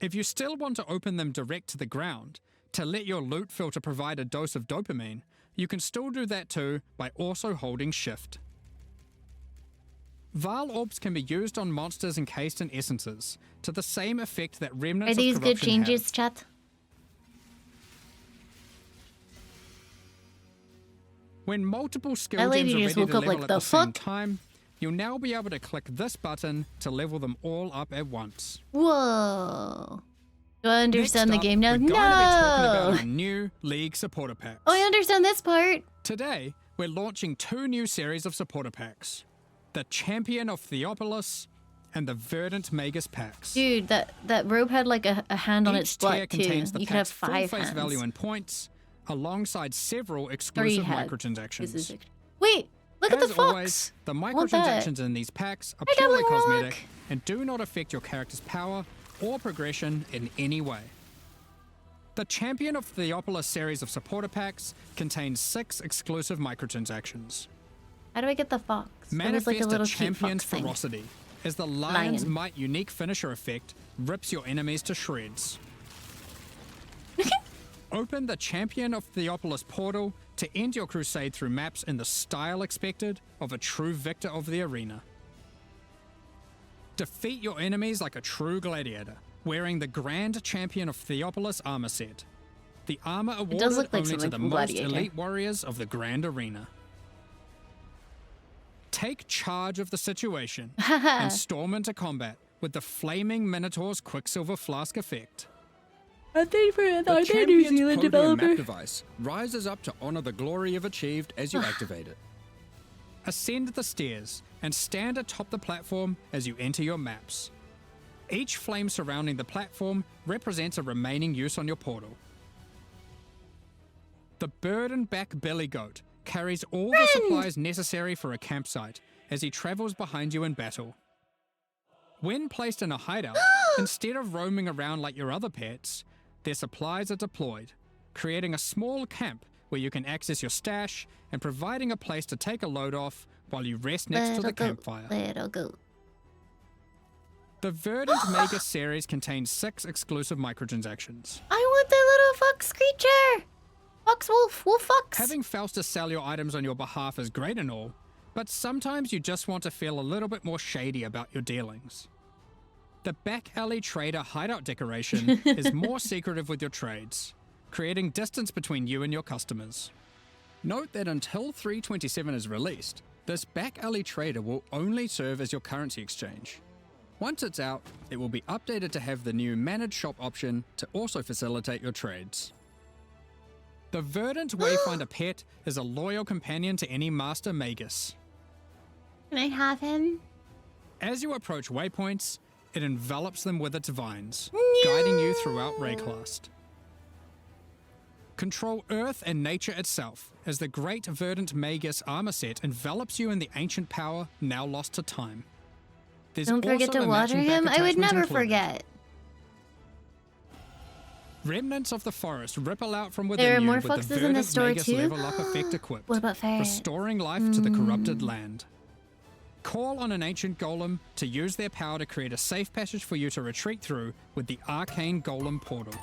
D: If you still want to open them direct to the ground, to let your loot filter provide a dose of dopamine, you can still do that too by also holding shift. Val orbs can be used on monsters encased in essences, to the same effect that remnants
A: Are
D: of
A: these good
D: corruption
A: changes,
D: have.
A: chat?
D: When multiple skill
A: That lady
D: gems are
A: just
D: ready
A: woke
D: to
A: up
D: level
A: like,
D: at
A: "The
D: the same
A: fuck?"
D: time, you'll now be able to click this button to level them all up at once.
A: Whoa. Do I understand
D: Next
A: the
D: up,
A: game now?
D: we're going to be talking about
A: No!
D: our new League supporter packs.
A: Oh, I understand this part.
D: Today, we're launching 2 new series of supporter packs. The Champion of Theopolis and the Verdant Magus packs.
A: Dude, that robe had like a hand on its
D: Each tier
A: butt too.
D: contains the
A: You could have
D: pack's full
A: 5
D: face
A: hands.
D: value in points, alongside several
A: 3
D: exclusive
A: heads.
D: microtransactions.
A: Wait, look at the
D: As
A: fox.
D: always, the
A: want that.
D: microtransactions in these packs are
A: Hey,
D: purely
A: Devil Rock!
D: cosmetic and do not affect your character's power or progression in any way. The Champion of Theopolis series of supporter packs contains 6 exclusive microtransactions.
A: How do I get the fox? It was
D: Manifest
A: like a little
D: a
A: cute
D: champion's
A: fox thing.
D: ferocity, as the Lion's
A: Lion.
D: Might unique finisher effect rips your enemies to shreds. Open the Champion of Theopolis portal to end your crusade through maps in the style expected of a true victor of the arena. Defeat your enemies like a true gladiator, wearing the Grand Champion of Theopolis armor set. The armor awarded
A: does look like
D: only to
A: something
D: the
A: from
D: most
A: Gladiator.
D: elite warriors of the Grand Arena. Take charge of the situation and storm into combat with the Flaming Minotaur's Quicksilver Flask effect.
A: Are they New
E: Champion's
A: Zealand
E: podium
A: developer?
E: map device rises up to honor the glory you've achieved as you activate it.
D: Ascend the stairs and stand atop the platform as you enter your maps. Each flame surrounding the platform represents a remaining use on your portal. The burden-back billy goat carries all the supplies necessary for a campsite as he travels behind you in battle. When placed in a hideout, instead of roaming around like your other pets, their supplies are deployed, creating a small camp where you can access your stash and providing a place to take a load off while you rest next to the campfire.
A: Little goat.
D: The Verdant Magus series contains 6 exclusive microtransactions.
A: I want the little fox creature. Fox wolf, wolf fox.
D: Having Faustus sell your items on your behalf is great and all, but sometimes you just want to feel a little bit more shady about your dealings. The Back Alley Trader hideout decoration is more secretive with your trades, creating distance between you and your customers. Note that until 3.27 is released, this Back Alley Trader will only serve as your currency exchange. Once it's out, it will be updated to have the new Managed Shop option to also facilitate your trades. The Verdant Wayfinder pet is a loyal companion to any Master Magus.
A: Can I have him?
D: As you approach waypoints, it envelops them with its vines, guiding you throughout Rayclast. Control Earth and nature itself, as the Great Verdant Magus armor set envelops you in the ancient power now lost to time. There's
A: Don't forget
D: also
A: to
D: the
A: water
D: matching back
A: him. I would
D: attachment
A: never
D: included.
A: forget.
D: Remnants of the forest ripple out from
A: There are
D: within you
A: more
D: with the
A: foxes in the
D: Verdant
A: store
D: Magus
A: too?
D: level up effect equipped,
A: What about ferret?
D: restoring life to the corrupted land. Call on an ancient golem to use their power to create a safe passage for you to retreat through with the Arcane Golem portal.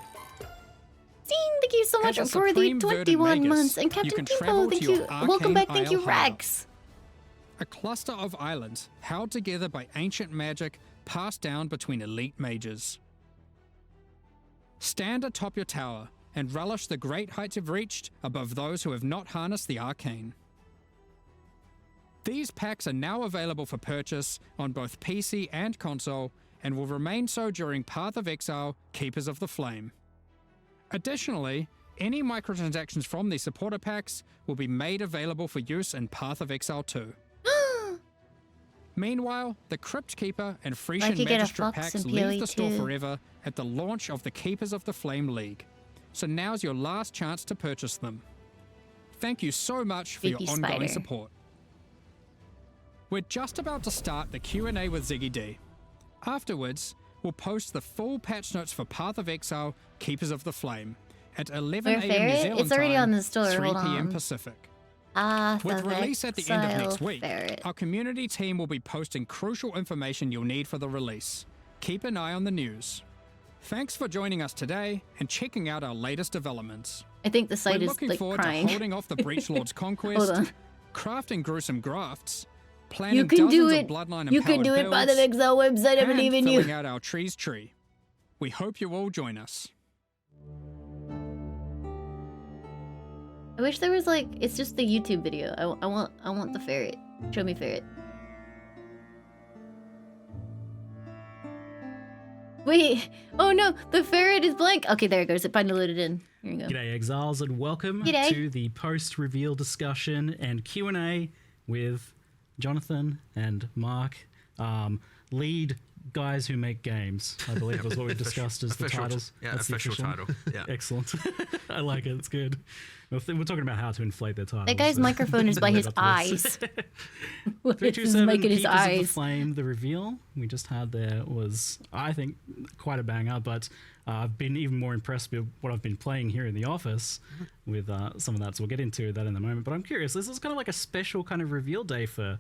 A: Dean, thank you so much
D: As a
A: for the
D: Supreme Verdant
A: 21
D: Magus,
A: months. And
D: you
A: Captain
D: can
A: Kimbo,
D: travel
A: thank
D: to your
A: you. Welcome
D: Arcane
A: back, thank you,
D: Isle hideout.
A: Rex.
D: A cluster of islands held together by ancient magic passed down between elite mages. Stand atop your tower and relish the great heights you've reached above those who have not harnessed the arcane. These packs are now available for purchase on both PC and console and will remain so during Path of Exile, Keepers of the Flame. Additionally, any microtransactions from these supporter packs will be made available for use in Path of Exile 2. Meanwhile, the Crypt Keeper and Frisian
A: could get a
D: Magistrate
A: fox
D: packs
A: in
D: leave
A: PoE
D: the store
A: too.
D: forever at the launch of the Keepers of the Flame League. So now's your last chance to purchase them. Thank you so much for your
A: Creepy
D: ongoing
A: spider.
D: support. We're just about to start the Q&A with Ziggy D. Afterwards, we'll post the full patch notes for Path of Exile, Keepers of the Flame at 11
A: Where
D: a.m. New
A: ferret?
D: Zealand
A: It's already
D: time,
A: on the store,
D: 3
A: hold
D: p.m.
A: on.
D: Pacific.
A: With
D: With release at the end of next week,
A: ferret.
D: our community team will be posting crucial information you'll need for the release. Keep an eye on the news. Thanks for joining us today and checking out our latest developments.
A: I think the site
D: We're
A: is
D: looking
A: like
D: forward
A: crying.
D: to holding off the Breachlord's conquest,
A: Hold on.
D: crafting gruesome grafts, planning
A: You can do
D: dozens
A: it.
D: of bloodline
A: You can
D: empowered
A: do it by the
D: builds,
A: Exile website. I
D: and
A: believe in
D: filling
A: you.
D: out our trees tree. We hope you all join us.
A: I wish there was like, it's just the YouTube video. I want the ferret. Show me ferret. Wait, oh no, the ferret is blank. Okay, there it goes. It finally loaded in. Here you go.
F: G'day Exiles and welcome
A: G'day.
F: to the post-reveal discussion and Q&A with Jonathan and Mark, lead guys who make games, I believe was what we discussed as the titles.
E: Yeah,
F: That's the
E: official title. Yeah.
F: Excellent. I like it, it's good. We're talking about how to inflate their titles.
A: That guy's microphone is by his
F: Lead up to this.
A: eyes. What is
F: 327
A: making his
F: Keepers of the
A: eyes?
F: Flame, the reveal we just had there was, I think, quite a banger, but I've been even more impressed with what I've been playing here in the office with some of that, so we'll get into that in a moment. But I'm curious, this is kind of like a special kind of reveal day for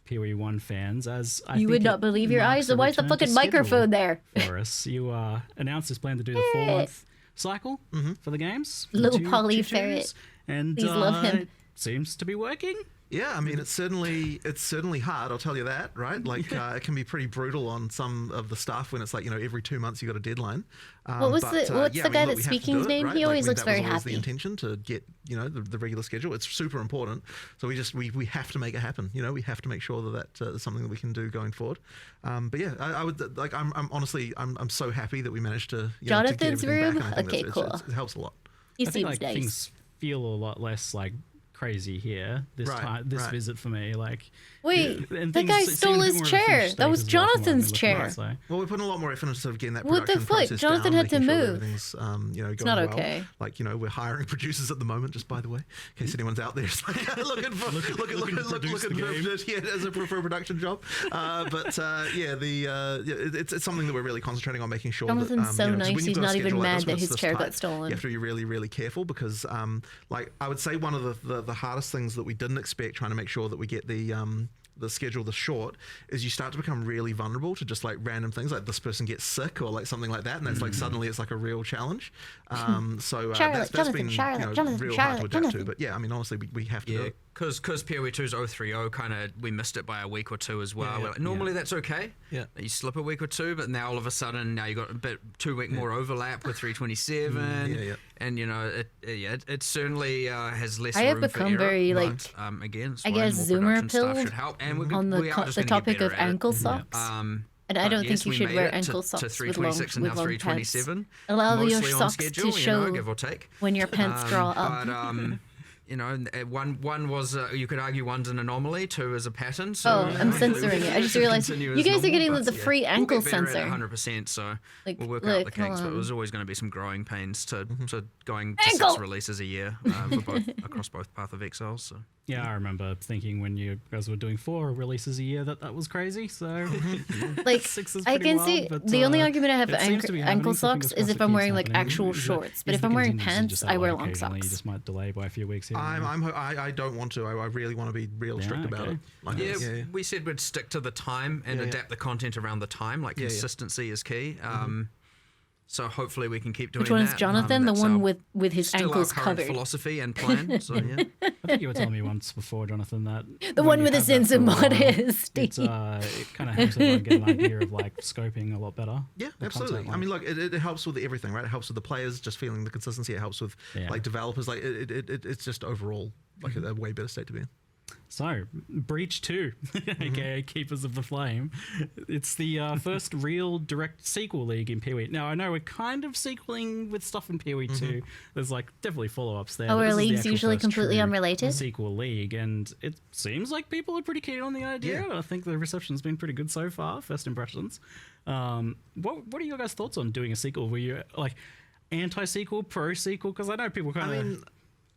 F: PoE 1 fans, as I
A: You
F: think
A: would
F: it
A: not believe your
F: marks
A: eyes. So
F: a
A: why is the
F: return to
A: fucking microphone
F: schedule
A: there?
F: for us. You announced this plan to do the 4-month cycle for the games.
A: Little
F: Two
A: poly
F: tutors,
A: ferret.
F: and
A: Please love him.
F: it seems to be working.
B: Yeah, I mean, it's certainly hard. I'll tell you that, right? Like, it can be pretty brutal on some of the stuff when it's like, every 2 months you got a deadline.
A: What was
B: But,
A: what's the guy
B: look,
A: that's
B: we have to
A: speaking
B: do
A: his
B: it,
A: name?
B: right?
A: He
B: Like,
A: always looks
B: that was
A: very
B: always the
A: happy.
B: intention to get, the regular schedule. It's super important. So we have to make it happen. We have to make sure that is something that we can do going forward. But yeah, I would like. I'm honestly, I'm so happy that we managed to. To
A: Jonathan's
B: get everything
A: room?
B: back, and I think
A: Okay,
B: that's-
A: cool.
B: It helps a lot.
A: He
F: I think
A: seems
F: like
A: nice.
F: things feel a lot less like crazy here this
B: Right.
F: visit for me. Like,
A: Wait,
F: and
A: that
F: things
A: guy
F: seem
A: stole
F: a bit
A: his
F: more of a
A: chair.
F: finished
A: That was
F: state as well from what I've been
A: Jonathan's
F: looking
A: chair.
F: at, so.
B: Well, we're putting a lot more effort into sort of getting that
A: What the
B: production
A: fuck?
B: process
A: Jonathan
B: down,
A: had to
B: making sure that
A: move.
B: everything's, going
A: not
B: well.
A: okay.
B: Like, we're hiring producers at the moment, just by the way, in case anyone's out there is like looking as a for a production job. It's something that we're really concentrating on, making sure
A: Jonathan's
B: that
A: so
B: 'cause
A: nice,
B: when you've
A: he's
B: got a
A: not even
B: schedule like
A: mad
B: this,
A: that
B: when it's
A: his
B: this
A: chair got
B: tight,
A: stolen.
B: You have to be really, really careful because, like, I would say one of the hardest things that we didn't expect, trying to make sure that we get the schedule this short, is you start to become really vulnerable to just like random things, like this person gets sick or like something like that, and it's like suddenly it's like a real challenge. That's been real hard to adapt to. But yeah, I mean, honestly, we have to do it.
E: Because PoE 2's 030 kind of, we missed it by a week or two as well. We're like, normally that's okay.
B: Yeah.
E: You slip a week or two, but now all of a sudden, now you got a bit 2 week more overlap with 327. And it certainly has less
A: I have
E: room for
A: become
E: error,
A: very,
E: but,
A: like,
E: again, it's
A: I
E: fine,
A: guess
E: more
A: Zoomer
E: production stuff
A: pilled
E: should help, and we
A: on
E: we are
A: the
E: just gonna get
A: topic
E: better
A: of
E: at it.
A: ankle socks. And I don't
E: But
A: think you
E: we
A: should
E: made
A: wear
E: it
A: ankle
E: to
A: socks with
E: 326 and now
A: long pants.
E: 327.
A: Allow your
E: mostly on
A: socks
E: schedule,
A: to show
E: give or take.
A: when your pants draw up.
E: But one was you could argue one's an anomaly, two is a pattern. So
A: Oh, I'm censoring it. I just realized you guys are getting the free ankle sensor.
E: 100%. So
A: Like,
E: we'll work out the
A: look,
E: kinks,
A: hold
E: but
A: on.
E: there's always going to be some growing pains to going to
A: Ankle!
E: 6 releases a year for both across both Path of Exiles. So.
F: Yeah, I remember thinking when you guys were doing 4 releases a year that was crazy. So
A: Like,
F: 6 is
A: I
F: pretty
A: can
F: wild,
A: see
F: but,
A: the only argument I have for
F: it seems to be happening,
A: ankle
F: so fingers
A: socks is
F: crossed
A: if
F: it
A: I'm
F: keeps
A: wearing like
F: happening.
A: actual
F: Is the-
A: shorts, but
F: is
A: if
F: the
A: I'm wearing
F: contingency
A: pants,
F: just
A: I
F: that
A: wear
F: way
A: long
F: occasionally,
A: socks.
F: You just might delay by a few weeks here. and there.
B: I don't want to. I really want to be real strict about
F: okay.
B: it. Like,
E: Yeah, we said we'd stick to the time and adapt the content around the time. Like consistency is key. So hopefully we can keep doing that.
A: Which one is Jonathan? The
E: That's
A: one
E: our-
A: with his
E: still
A: ankles
E: our current
A: covered.
E: philosophy and plan. So yeah.
F: I think you were telling me once before, Jonathan, that
A: The
F: when
A: one
F: you
A: with the
F: have that
A: sensor
F: for a while,
A: modesty.
F: it kind of helps everyone get an idea of like scoping a lot better.
B: Yeah,
F: the
B: absolutely.
F: content,
B: I mean, look, it helps with everything, right? It helps with the players just feeling the consistency. It helps with like developers. Like it's just overall like a way better state to be in.
F: So, Breach 2, aka Keepers of the Flame. It's the first real direct sequel league in PoE. Now, I know we're kind of sequeling with stuff in PoE 2. There's like definitely follow-ups there.
A: Oh,
F: but
A: are
F: this is the
A: leagues
F: actual
A: usually
F: first
A: completely
F: true
A: unrelated?
F: sequel league, and it seems like people are pretty keen on the idea.
B: Yeah.
F: I think the reception's been pretty good so far, first impressions. What are your guys' thoughts on doing a sequel? Were you like anti-sequel, pro-sequel? Because I know people kind of...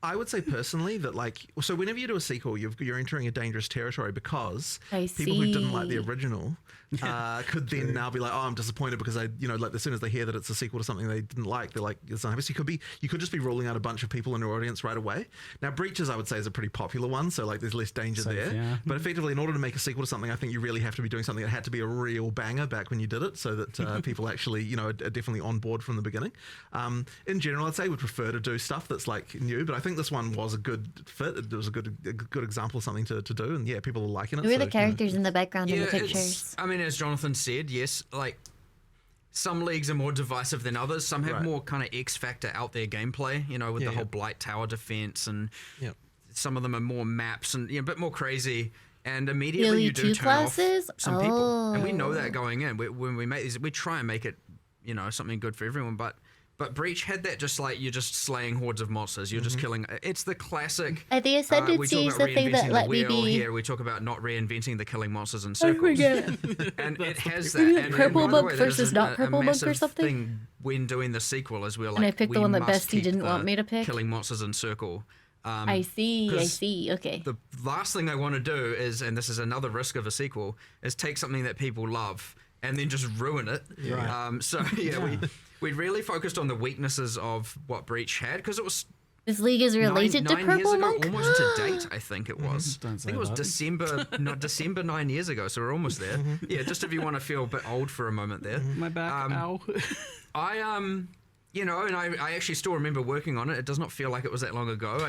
B: I would say personally that so whenever you do a sequel, you're entering a dangerous territory because people who didn't like the original could then now be like, oh, I'm disappointed because like as soon as they hear that it's a sequel to something they didn't like, they're like, it's unhappy. So you could just be ruling out a bunch of people in your audience right away. Now, Breaches, I would say, is a pretty popular one, so like there's less danger there. Yeah. But effectively, in order to make a sequel to something, I think you really have to be doing something that had to be a real banger back when you did it, so that people actually are definitely on board from the beginning. In general, I'd say we'd prefer to do stuff that's like new, but I think this one was a good fit. It was a good example of something to do, and yeah, people are liking it.
A: Who are the characters in the background in the pictures?
E: I mean, as Jonathan said, yes, like some leagues are more divisive than others. Some have more kind of X factor out there gameplay, with the whole Blight Tower defense, and some of them are more maps and a bit more crazy. And immediately you do turn off some people, and we know that going in. When we make these, we try and make it, something good for everyone, But Breach had that just like you're just slaying hordes of monsters. You're just killing. It's the classic.
A: At the Ascendancy is the thing that let me be.
E: Here we talk about not reinventing the killing monsters in circles. And it has that. And
A: purple book versus not purple book or something.
E: Thing when doing the sequel is we're like.
A: And I picked the one that Bestie didn't want me to pick.
E: Killing monsters in circle.
A: I see. Okay.
E: The last thing I want to do is, and this is another risk of a sequel, is take something that people love and then just ruin it. Right. We really focused on the weaknesses of what Breach had because it was.
A: This league is related to Purple Monk?
E: Almost to date, I think it was. I think it was December 9 years ago, so we're almost there. Yeah, just if you want to feel a bit old for a moment there.
F: My back, ow.
E: And I actually still remember working on it. It does not feel like it was that long ago.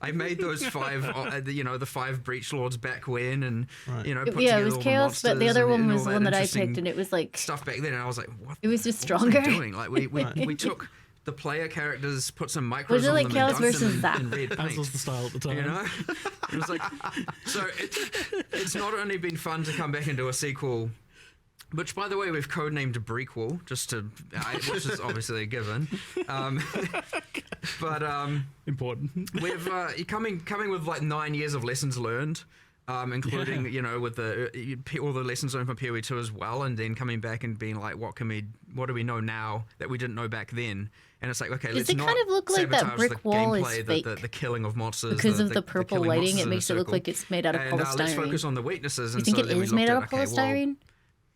E: I made those 5, the 5 Breach Lords back when, and put together
A: it was
E: all
A: Chaos,
E: the
A: but the other one was
E: all
A: the one that I
E: interesting
A: picked, and it was like
E: stuff back then. And I was like, what?
A: It was just
E: what was I
A: stronger.
E: doing? Like we took the player characters, put some micros
A: was it
E: on
A: like
E: them,
A: Chaos
E: and dunked
A: versus
E: them in red
F: That
E: paint.
F: was the style at the time.
E: It was like so. It's not only been fun to come back and do a sequel. Which, by the way, we've codenamed Breakwall, which is obviously a given.
F: Important.
E: We've coming with like 9 years of lessons learned, including with all the lessons learned from PoE2 as well, and then coming back and being like, what do we know now that we didn't know back then? And it's like, okay, let's
A: it
E: not
A: kind of look like that
E: sabotage
A: brick
E: the
A: wall
E: gameplay,
A: is fake
E: the killing of monsters
A: because of the
E: killing
A: purple lighting.
E: monsters
A: It
E: in a
A: makes it look
E: circle.
A: like it's made out of polystyrene.
E: Let's focus on the weaknesses.
A: You
E: And
A: think
E: so
A: it
E: then we
A: is made
E: looked
A: out
E: at,
A: of polystyrene?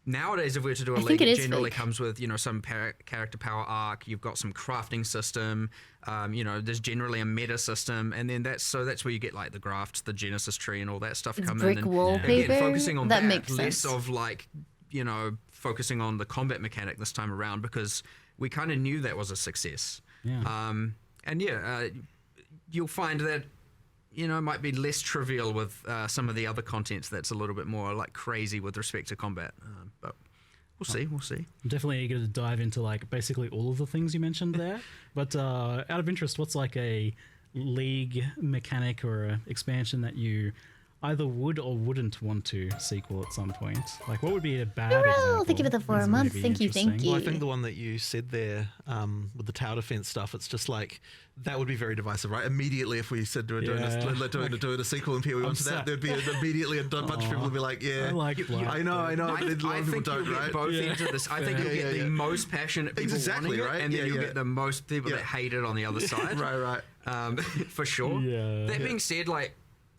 E: Nowadays, if we were to do a
A: I
E: league,
A: think it
E: it
A: is
E: generally
A: fake.
E: comes with some character power arc. You've got some crafting system. There's generally a meta system, and then that's where you get like the grafts, the Genesis tree, and all that stuff
A: It's
E: come
A: brick
E: in. And
A: wallpaper?
E: again, focusing on
A: That
E: that,
A: makes
E: less
A: sense.
E: of like focusing on the combat mechanic this time around because we kind of knew that was a success.
F: Yeah.
E: You'll find that. It might be less trivial with some of the other contents that's a little bit more like crazy with respect to combat. But we'll see.
F: I'm definitely eager to dive into like basically all of the things you mentioned there. But out of interest, what's like a league mechanic or a expansion that you either would or wouldn't want to sequel at some point? Like, what would be a bad example?
A: Thank you for the 4
F: Is
A: months.
F: maybe
A: Thank you.
F: interesting.
B: Well, I think the one that you said there with the tower defense stuff, it's just like that would be very divisive, right? Immediately, if we said doing a sequel and PoE onto that, there'd be immediately a bunch of people would be like, "Yeah,
F: I like Black.
B: I know." But a lot
E: I
B: of people
E: think
B: don't,
E: you'll
B: right?
E: get both ends of this. I think you'll get the most passionate people wanting it, and then you'll get the most people that hate it on the other side.
B: Right.
E: For sure.
F: Yeah.
E: That being said, like,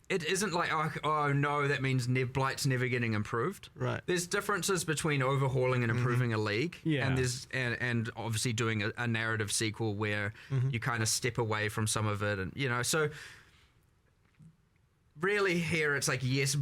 E: it isn't like, oh no, that means Blight's never getting improved.
B: Right.
E: There's differences between overhauling and improving a league.
F: Yeah.
E: And there's and obviously doing a narrative sequel where you kind of step away from some of it, and so really here it's like, yes,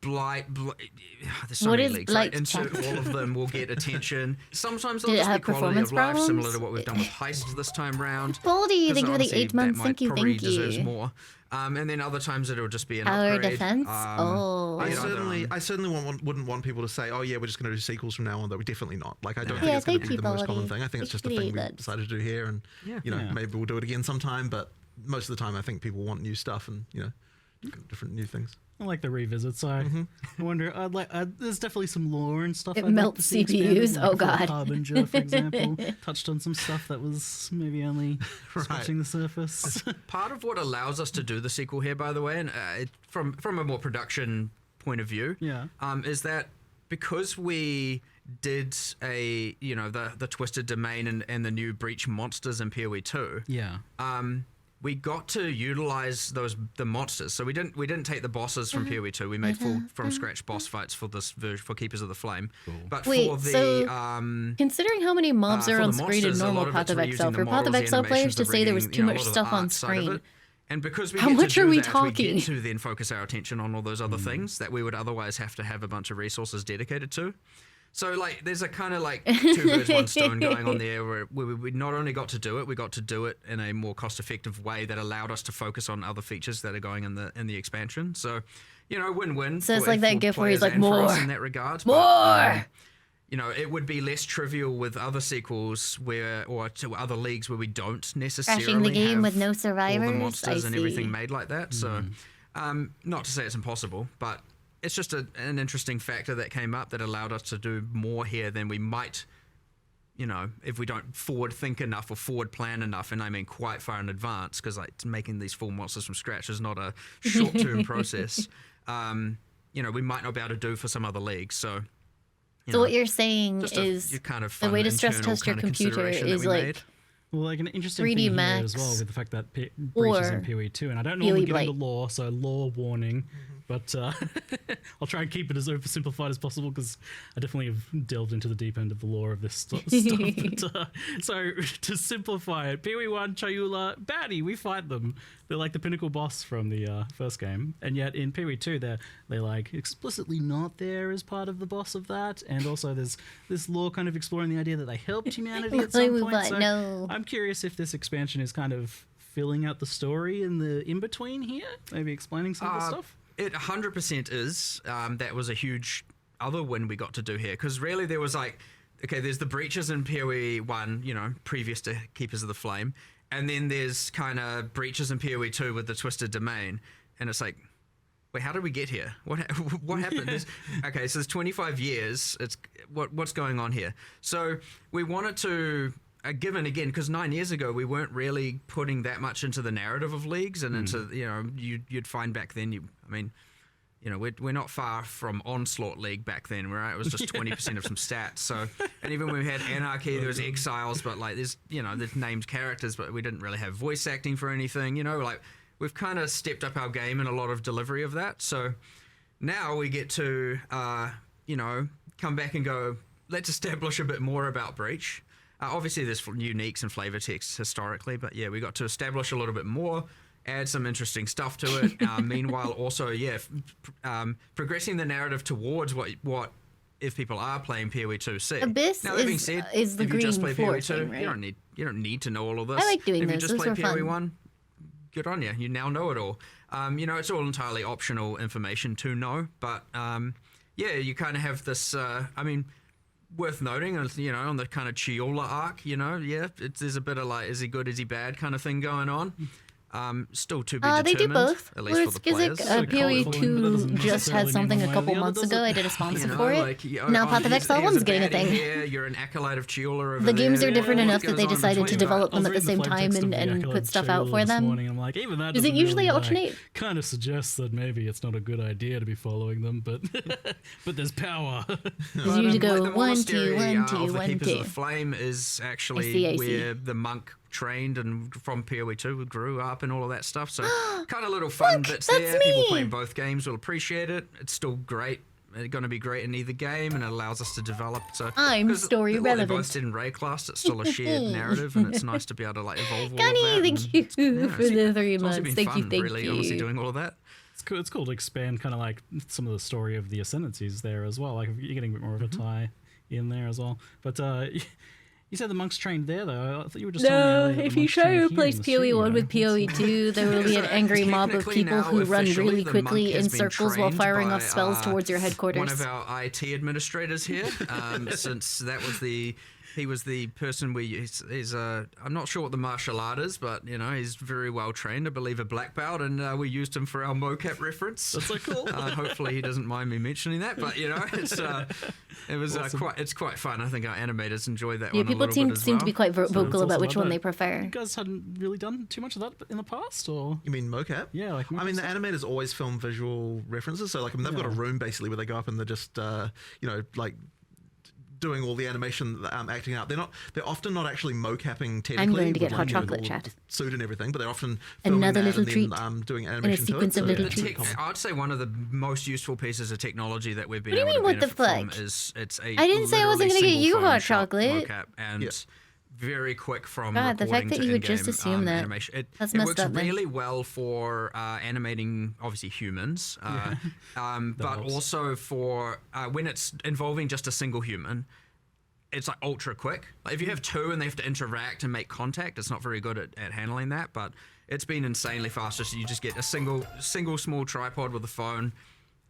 E: Blight there's so
A: What
E: many
A: is
E: leagues.
A: Blight?
E: Like, insert all of them will get attention. Sometimes they'll
A: Did it
E: just be
A: have
E: quality of
A: performance
E: life, similar
A: problems?
E: to what we've done with Heist this time round.
A: Baldy, thank you for the
E: Honestly,
A: 8 months.
E: that
A: Thank you,
E: probably
A: thank
E: deserves
A: you.
E: more. And then other times it'll just be an
A: Our
E: upgrade.
A: defense?
B: I
E: you know,
B: certainly wouldn't want people to say, "Oh yeah, we're just going to do sequels from now on." Though we're definitely not. Like, I don't think
A: Yeah,
B: it's going to
A: thank
B: be
A: you,
B: the most common
A: Baldy.
B: thing. I think it's just a
A: Appreciate
B: thing we
A: that.
B: decided to do here, and maybe we'll do it again sometime. But most of the time, I think people want new stuff and different new things.
F: I like the revisits. I wonder. There's definitely some lore and stuff.
A: It
F: I'd like
A: melts
F: to see
A: CPUs.
F: expanded, like
A: Oh, God.
F: Harbinger, for example, touched on some stuff that was maybe only scratching the surface.
E: part of what allows us to do the sequel here, by the way, and from a more production point of view, is that because we did the Twisted Domain and the new Breach monsters in PoE 2, we got to utilize the monsters. So we didn't take the bosses from PoE 2. We made full from scratch boss fights for this version for Keepers of the Flame. But
A: Wait,
E: for the
A: so considering how many mobs are
E: for
A: on
E: the
A: screen in
E: monsters, a lot
A: normal
E: of
A: Path
E: it's
A: of
E: reusing
A: Exile,
E: the
A: for Path of
E: models, the
A: Exile players
E: animations,
A: to
E: the
A: say there was
E: rigging,
A: too
E: a
A: much
E: lot of the
A: stuff on
E: art side of
A: screen.
E: it. And because we
A: How
E: get
A: much
E: to
A: are
E: do
A: we
E: that,
A: talking?
E: we get to then focus our attention on all those other things that we would otherwise have to have a bunch of resources dedicated to. So like, there's a kind of like two birds, one stone going on there, where we not only got to do it, we got to do it in a more cost-effective way that allowed us to focus on other features that are going in the expansion. So, you know, win-win.
A: So it's
E: for-
A: like that
E: for
A: GIF where he's
E: players
A: like,
E: and for us
A: "More,
E: in that regard.
A: more!"
E: But, you know, it would be less trivial with other sequels or to other leagues where we don't necessarily
A: Crashing the game
E: have
A: with no
E: all
A: survivors.
E: the monsters
A: I
E: and
A: see.
E: everything made like that. So, not to say it's impossible, but it's just an interesting factor that came up that allowed us to do more here than we might, you know, if we don't forward think enough or forward plan enough, and I mean quite far in advance, because like making these full monsters from scratch is not a short term process. You know, we might not be able to do for some other leagues. So,
A: So what you're saying
E: just
A: is
E: your kind of
A: the
E: fun
A: way to stress
E: internal
A: test your
E: kind of
A: computer
E: consideration that
A: is
E: we
A: like
E: made.
F: Well, like an interesting
A: 3D
F: thing here
A: Max
F: as well with the fact that Breach is in
A: or
F: PoE 2, and I don't
A: PoE
F: normally get
A: Blight.
F: into lore, so lore warning, but I'll try and keep it as oversimplified as possible because I definitely have delved into the deep end of the lore of this stuff. But, so to simplify it, PoE 1, Chayula, baddie, we fight them. They're like the pinnacle boss from the first game, and yet in PoE 2 they're like explicitly not there as part of the boss of that, and also there's this lore kind of exploring the idea that they helped humanity at some point.
A: But
F: So
A: no.
F: I'm curious if this expansion is kind of filling out the story in the in-between here, maybe explaining some of the stuff.
E: It 100% is. That was a huge other win we got to do here, because really there was like, okay, there's the breaches in PoE 1, you know, previous to Keepers of the Flame, and then there's kind of breaches in PoE 2 with the Twisted Domain, and it's like, wait, how did we get here? What happened? Okay, so there's 25 years. It's what's going on here? So we wanted to. Given again, because 9 years ago we weren't really putting that much into the narrative of leagues and into, you know, you'd find back then, I mean, you know, we're not far from Onslaught League back then, right? It was just 20% of some stats. So, and even when we had Anarchy, there was Exiles, but like there's, you know, there's named characters, but we didn't really have voice acting for anything, you know, like we've kind of stepped up our game in a lot of delivery of that. So now we get to, you know, come back and go, let's establish a bit more about Breach. Obviously, there's uniques and flavor texts historically, but yeah, we got to establish a little bit more, add some interesting stuff to it. Meanwhile, also, yeah, progressing the narrative towards what if people are playing PoE 2 see.
A: Abyss
E: now, that being said,
A: is the
E: if you just play
A: green
E: PoE
A: floor
E: 2,
A: thing, right?
E: you don't need to know all of this.
A: I like doing
E: if
A: those.
E: you just
A: Those
E: play
A: are
E: PoE
A: fun.
E: 1, good on you. You now know it all. You know, it's all entirely optional information to know, but yeah, you kind of have this. I mean. Worth noting, you know, on the kind of Chiola arc, you know, yeah, there's a bit of like, is he good, is he bad kind of thing going on. Still to be determined.
A: They do both.
E: At least for the players.
A: PoE
F: Colorful, but that
A: 2
F: doesn't
A: just had
F: necessarily
A: something
F: mean
A: a
F: one way or
A: couple
F: the other,
A: months
F: does
A: ago.
F: it?
A: I did a sponsor
E: You know,
A: for it.
E: like,
A: Now Path of Exile
E: here's a
A: 1's getting a
E: baddie
A: thing.
E: here, you're an acolyte of Chiola over
A: The games
E: there.
A: are different
E: What
A: enough that
E: goes
A: they
E: on
A: decided to
E: between
A: develop
E: that?
A: them at the same time and put stuff out for them.
F: I'm like, even that
A: Does it
F: doesn't
A: usually
F: really,
A: alternate?
F: Kind of suggests that maybe it's not a good idea to be following them, but but there's power.
A: Because you go
E: Like the
A: 1, 2,
E: monastery,
A: 1, 2,
E: of the
A: 1,
E: Keepers of
A: 2.
E: the Flame is actually
A: I see.
E: where the monk trained and from PoE 2 grew up and all of that stuff. So kind of little fun
A: Look,
E: bits
A: that's
E: there. People
A: me.
E: playing both games will appreciate it. It's still great. It's going to be great in either game, and it allows us to develop. So
A: I'm
E: 'cause
A: story
E: what they
A: relevant.
E: both did in Ray class. It's still a shared narrative, and it's nice to be able to like evolve all of
A: Gunny,
E: that.
A: thank
E: and,
A: you
E: yeah,
A: for
E: it's-
A: the 3
E: it's also
A: months.
E: been
A: Thank you,
E: fun,
A: thank
E: really,
A: you.
E: honestly, doing all of that.
F: It's cool to expand kind of like some of the story of the Ascendancies there as well. Like you're getting a bit more of a tie in there as well. But you said the monks trained there though. I thought you were just telling me
A: No,
F: earlier that
A: if
F: the
A: you
F: monks
A: try to
F: trained here in
A: replace
F: the
A: PoE 1 with
F: studio.
A: PoE 2, there will be an
E: So
A: angry mob of
E: technically
A: people
E: now,
A: who run
E: officially,
A: really
E: the
A: quickly
E: monk has
A: in
E: been
A: circles while
E: trained
A: firing
E: by,
A: off spells towards your headquarters.
E: One of our IT administrators here, since that was he was the person he's I'm not sure what the martial art is, but you know he's very well trained. I believe a black belt, and we used him for our mocap reference.
F: That's so cool.
E: Hopefully he doesn't mind me mentioning that, but you know it was
F: Awesome.
E: it's quite fun. I think our animators enjoyed that
A: Yeah,
E: one a
A: people
E: little
A: seem
E: bit as
A: to
E: well.
A: be quite vocal
F: awesome.
A: about which
F: I
A: one
F: bet.
A: they prefer.
F: You guys hadn't really done too much of that in the past, or
B: You mean mocap?
F: yeah, like
B: I mean, the
F: stuff?
B: animators always film visual references. So, like, they've got a
F: Yeah.
B: room basically where they go up and they're just, you know, like doing all the animation, acting out. They're often not actually mocapping technically.
A: I'm going to get
B: with,
A: hot
B: you know,
A: chocolate,
B: the
A: chat.
B: Suit and everything, but they're often filming
A: Another
B: that
A: little
B: and
A: treat
B: then, doing
A: in a
B: animation to
A: sequence
B: it.
A: of
B: So
A: little
B: yeah,
A: treats.
E: I'd say one of the most useful pieces of technology that we've been
A: What do you
E: able
A: mean,
E: to
A: what the
E: benefit from
A: fuck?
E: is it's a
A: I didn't say I wasn't
E: literally
A: gonna get you
E: single
A: hot
E: phone shot
A: chocolate.
E: mocap and
B: Yeah.
E: very quick from
A: God, the
E: recording
A: fact that
E: to
A: you would just
E: in-game,
A: assume that.
E: animation.
A: That's
E: It
A: messed
E: works
A: up, then.
E: really well for animating obviously humans, but
F: helps.
E: also for when it's involving just a single human. It's like ultra quick. Like if you have two and they have to interact and make contact, it's not very good at handling that. But it's been insanely fast. So you just get a single small tripod with a phone,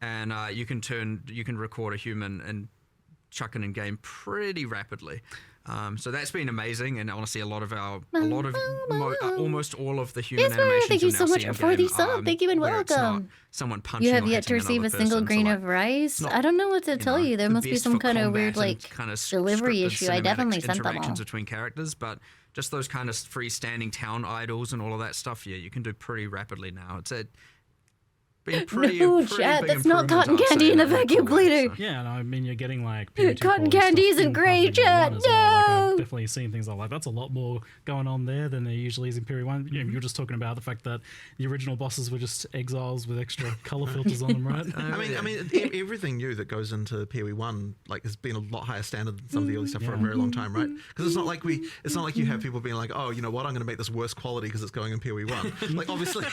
E: and you can record a human and chuck it in game pretty rapidly. So that's been amazing, and honestly, almost all of the human
A: Yes, Mara,
E: animations
A: thank you
E: you'll
A: so
E: now
A: much
E: see in
A: for
E: game,
A: the sub. Thank you and
E: where it's not
A: welcome.
E: someone punching.
A: You have
E: or
A: yet to
E: hitting
A: receive a
E: another
A: single
E: person, so,
A: grain
E: like,
A: of rice.
E: not,
A: I don't know what to tell you. There
E: the
A: must be
E: best
A: some
E: for
A: kind of
E: combat
A: weird,
E: and
A: like,
E: kind of
A: delivery
E: scripted
A: issue. I
E: cinematic
A: definitely sent them
E: interactions
A: all.
E: between characters, but just those kind of freestanding town idols and all of that stuff, yeah, you can do pretty rapidly now. It's been pretty,
A: No,
E: pretty
A: chat,
E: big
A: that's not
E: improvement,
A: cotton
E: I'd
A: candy
E: say,
A: in a
E: in cool
A: vacuum
E: way,
A: cleaner.
E: so.
F: Yeah, and I mean, you're getting like
A: Cotton
F: quality
A: candy
F: stuff
A: isn't
F: in
A: great,
F: Path of Exile
A: chat,
F: 1 as well. Like,
A: no!
F: I've definitely seen things like that's a lot more going on there than there usually is in Period 1. You know, you're just talking about the fact that the original bosses were just exiles with extra color filters on them, right?
B: I mean, everything new that goes into PoE1 like has been a lot higher standard than some of the early stuff for a very long time, right? Because it's not like you have people being like, oh, you know what, I'm going to make this worse quality because it's going in PoE1. Like obviously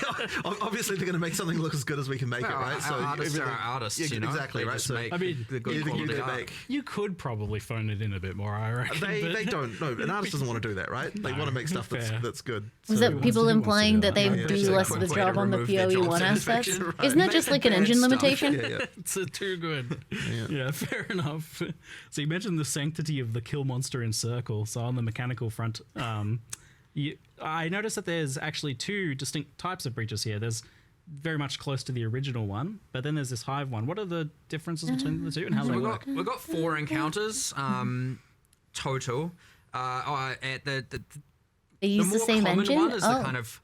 B: they're going to make something look as good as we can make it, right?
E: Our artists are artists,
B: yeah,
E: you know?
B: exactly,
E: They
B: right?
E: just
B: So
E: make
F: I mean,
E: the good
B: anything new
E: quality
B: they
E: art.
B: make,
F: You could probably phone it in a bit more, I reckon. but-
B: they don't. No, an artist doesn't want to do that, right? They want to make stuff
F: fair.
B: that's good.
A: Was
B: So-
A: that people
F: who wants to
A: implying
F: do
A: that they
F: that?
B: Yeah,
A: do
B: yeah.
A: less of a
E: Quick way to
A: job on the
E: remove their
A: PoE
E: job
A: 1 aspects?
E: satisfaction, right.
A: Isn't that just like an
E: Bad
A: engine
E: stuff.
A: limitation?
B: Yeah.
F: It's too good.
B: Yeah.
F: Yeah, fair enough. So you mentioned the sanctity of the kill monster in Circle. So on the mechanical front, I noticed that there's actually two distinct types of breaches here. There's very much close to the original one, but then there's this hive one. What are the differences between the two and how they work?
E: We've got 4 encounters total. At the
A: They use the
E: more
A: same
E: common
A: engine?
E: one is the
A: Oh.
E: kind of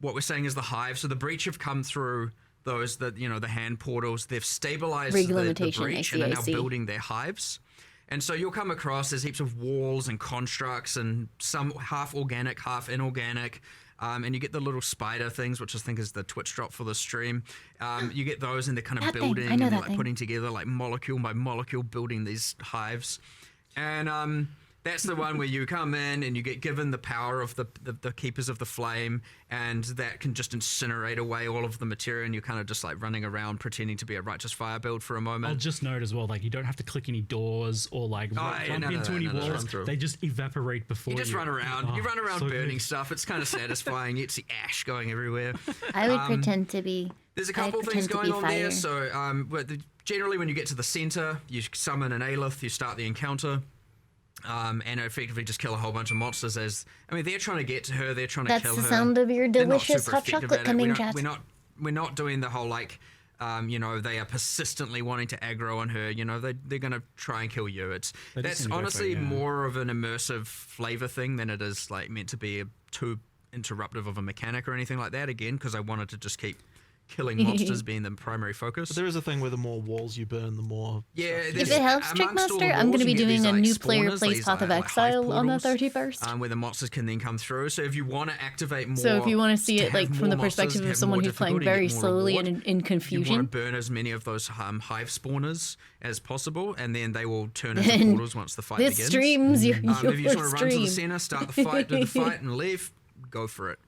E: what we're saying is the hive. So the breach have come through those the hand portals. They've stabilized
A: Rig
E: the
A: limitation,
E: breach
A: I
E: and are now
A: see.
E: building their hives. And so you'll come across there's heaps of walls and constructs and some half organic, half inorganic. And you get the little spider things, which I think is the Twitch drop for the stream. You get those, and they're kind of
A: That thing.
E: building
A: I know
E: and
A: that
E: like
A: thing.
E: putting together like molecule by molecule, building these hives. And that's the one where you come in and you get given the power of the keepers of the flame, and that can just incinerate away all of the material, and you're kind of just like running around pretending to be a righteous fire build for a
F: I'll
E: moment.
F: just note as well, like you don't have to click any doors or like bump into any walls.
B: run through.
F: They just evaporate before
E: You just run around. You run around
F: so
E: burning
F: good.
E: stuff. It's kind of satisfying. It's the ash going everywhere.
A: I would pretend to be.
E: There's a
A: I'd
E: couple things
A: pretend to
E: going
A: be
E: on there.
A: fire.
E: So generally when you get to the center, you summon an Aelith, you start the encounter. And effectively just kill a whole bunch of monsters. They're trying to get to her. They're trying
A: That's
E: to kill
A: the
E: her.
A: sound of your
E: They're not
A: delicious
E: super
A: hot
E: effective
A: chocolate
E: at it.
A: coming,
E: We're
A: chat.
E: not doing the whole like, they are persistently wanting to aggro on her. They're going to try and kill you.
F: They just
E: That's
F: seem to go for it,
E: honestly
F: yeah.
E: more of an immersive flavor thing than it is like meant to be too interruptive of a mechanic or anything like that. Again, because I wanted to just keep killing monsters being the primary focus.
B: But there is a thing where the more walls you burn, the more.
E: Yeah,
A: If it helps, Trickmaster, I'm going to be doing a new player plays Path of Exile on the 31st.
E: where the monsters can then come through. So if you want to activate more,
A: So if you want to see it
E: have
A: like from
E: more
A: the
E: monsters,
A: perspective of
E: have
A: someone
E: more
A: who's playing
E: difficulty,
A: very
E: get more
A: slowly and
E: reward,
A: in
E: you want to
A: confusion,
E: burn as many of those hive spawners as possible, and then they will turn into
A: And
E: portals once the fight
A: this
E: begins.
A: streams your
E: If you just want to run to the
A: stream.
E: center, start the fight, do the fight, and leave, go for it.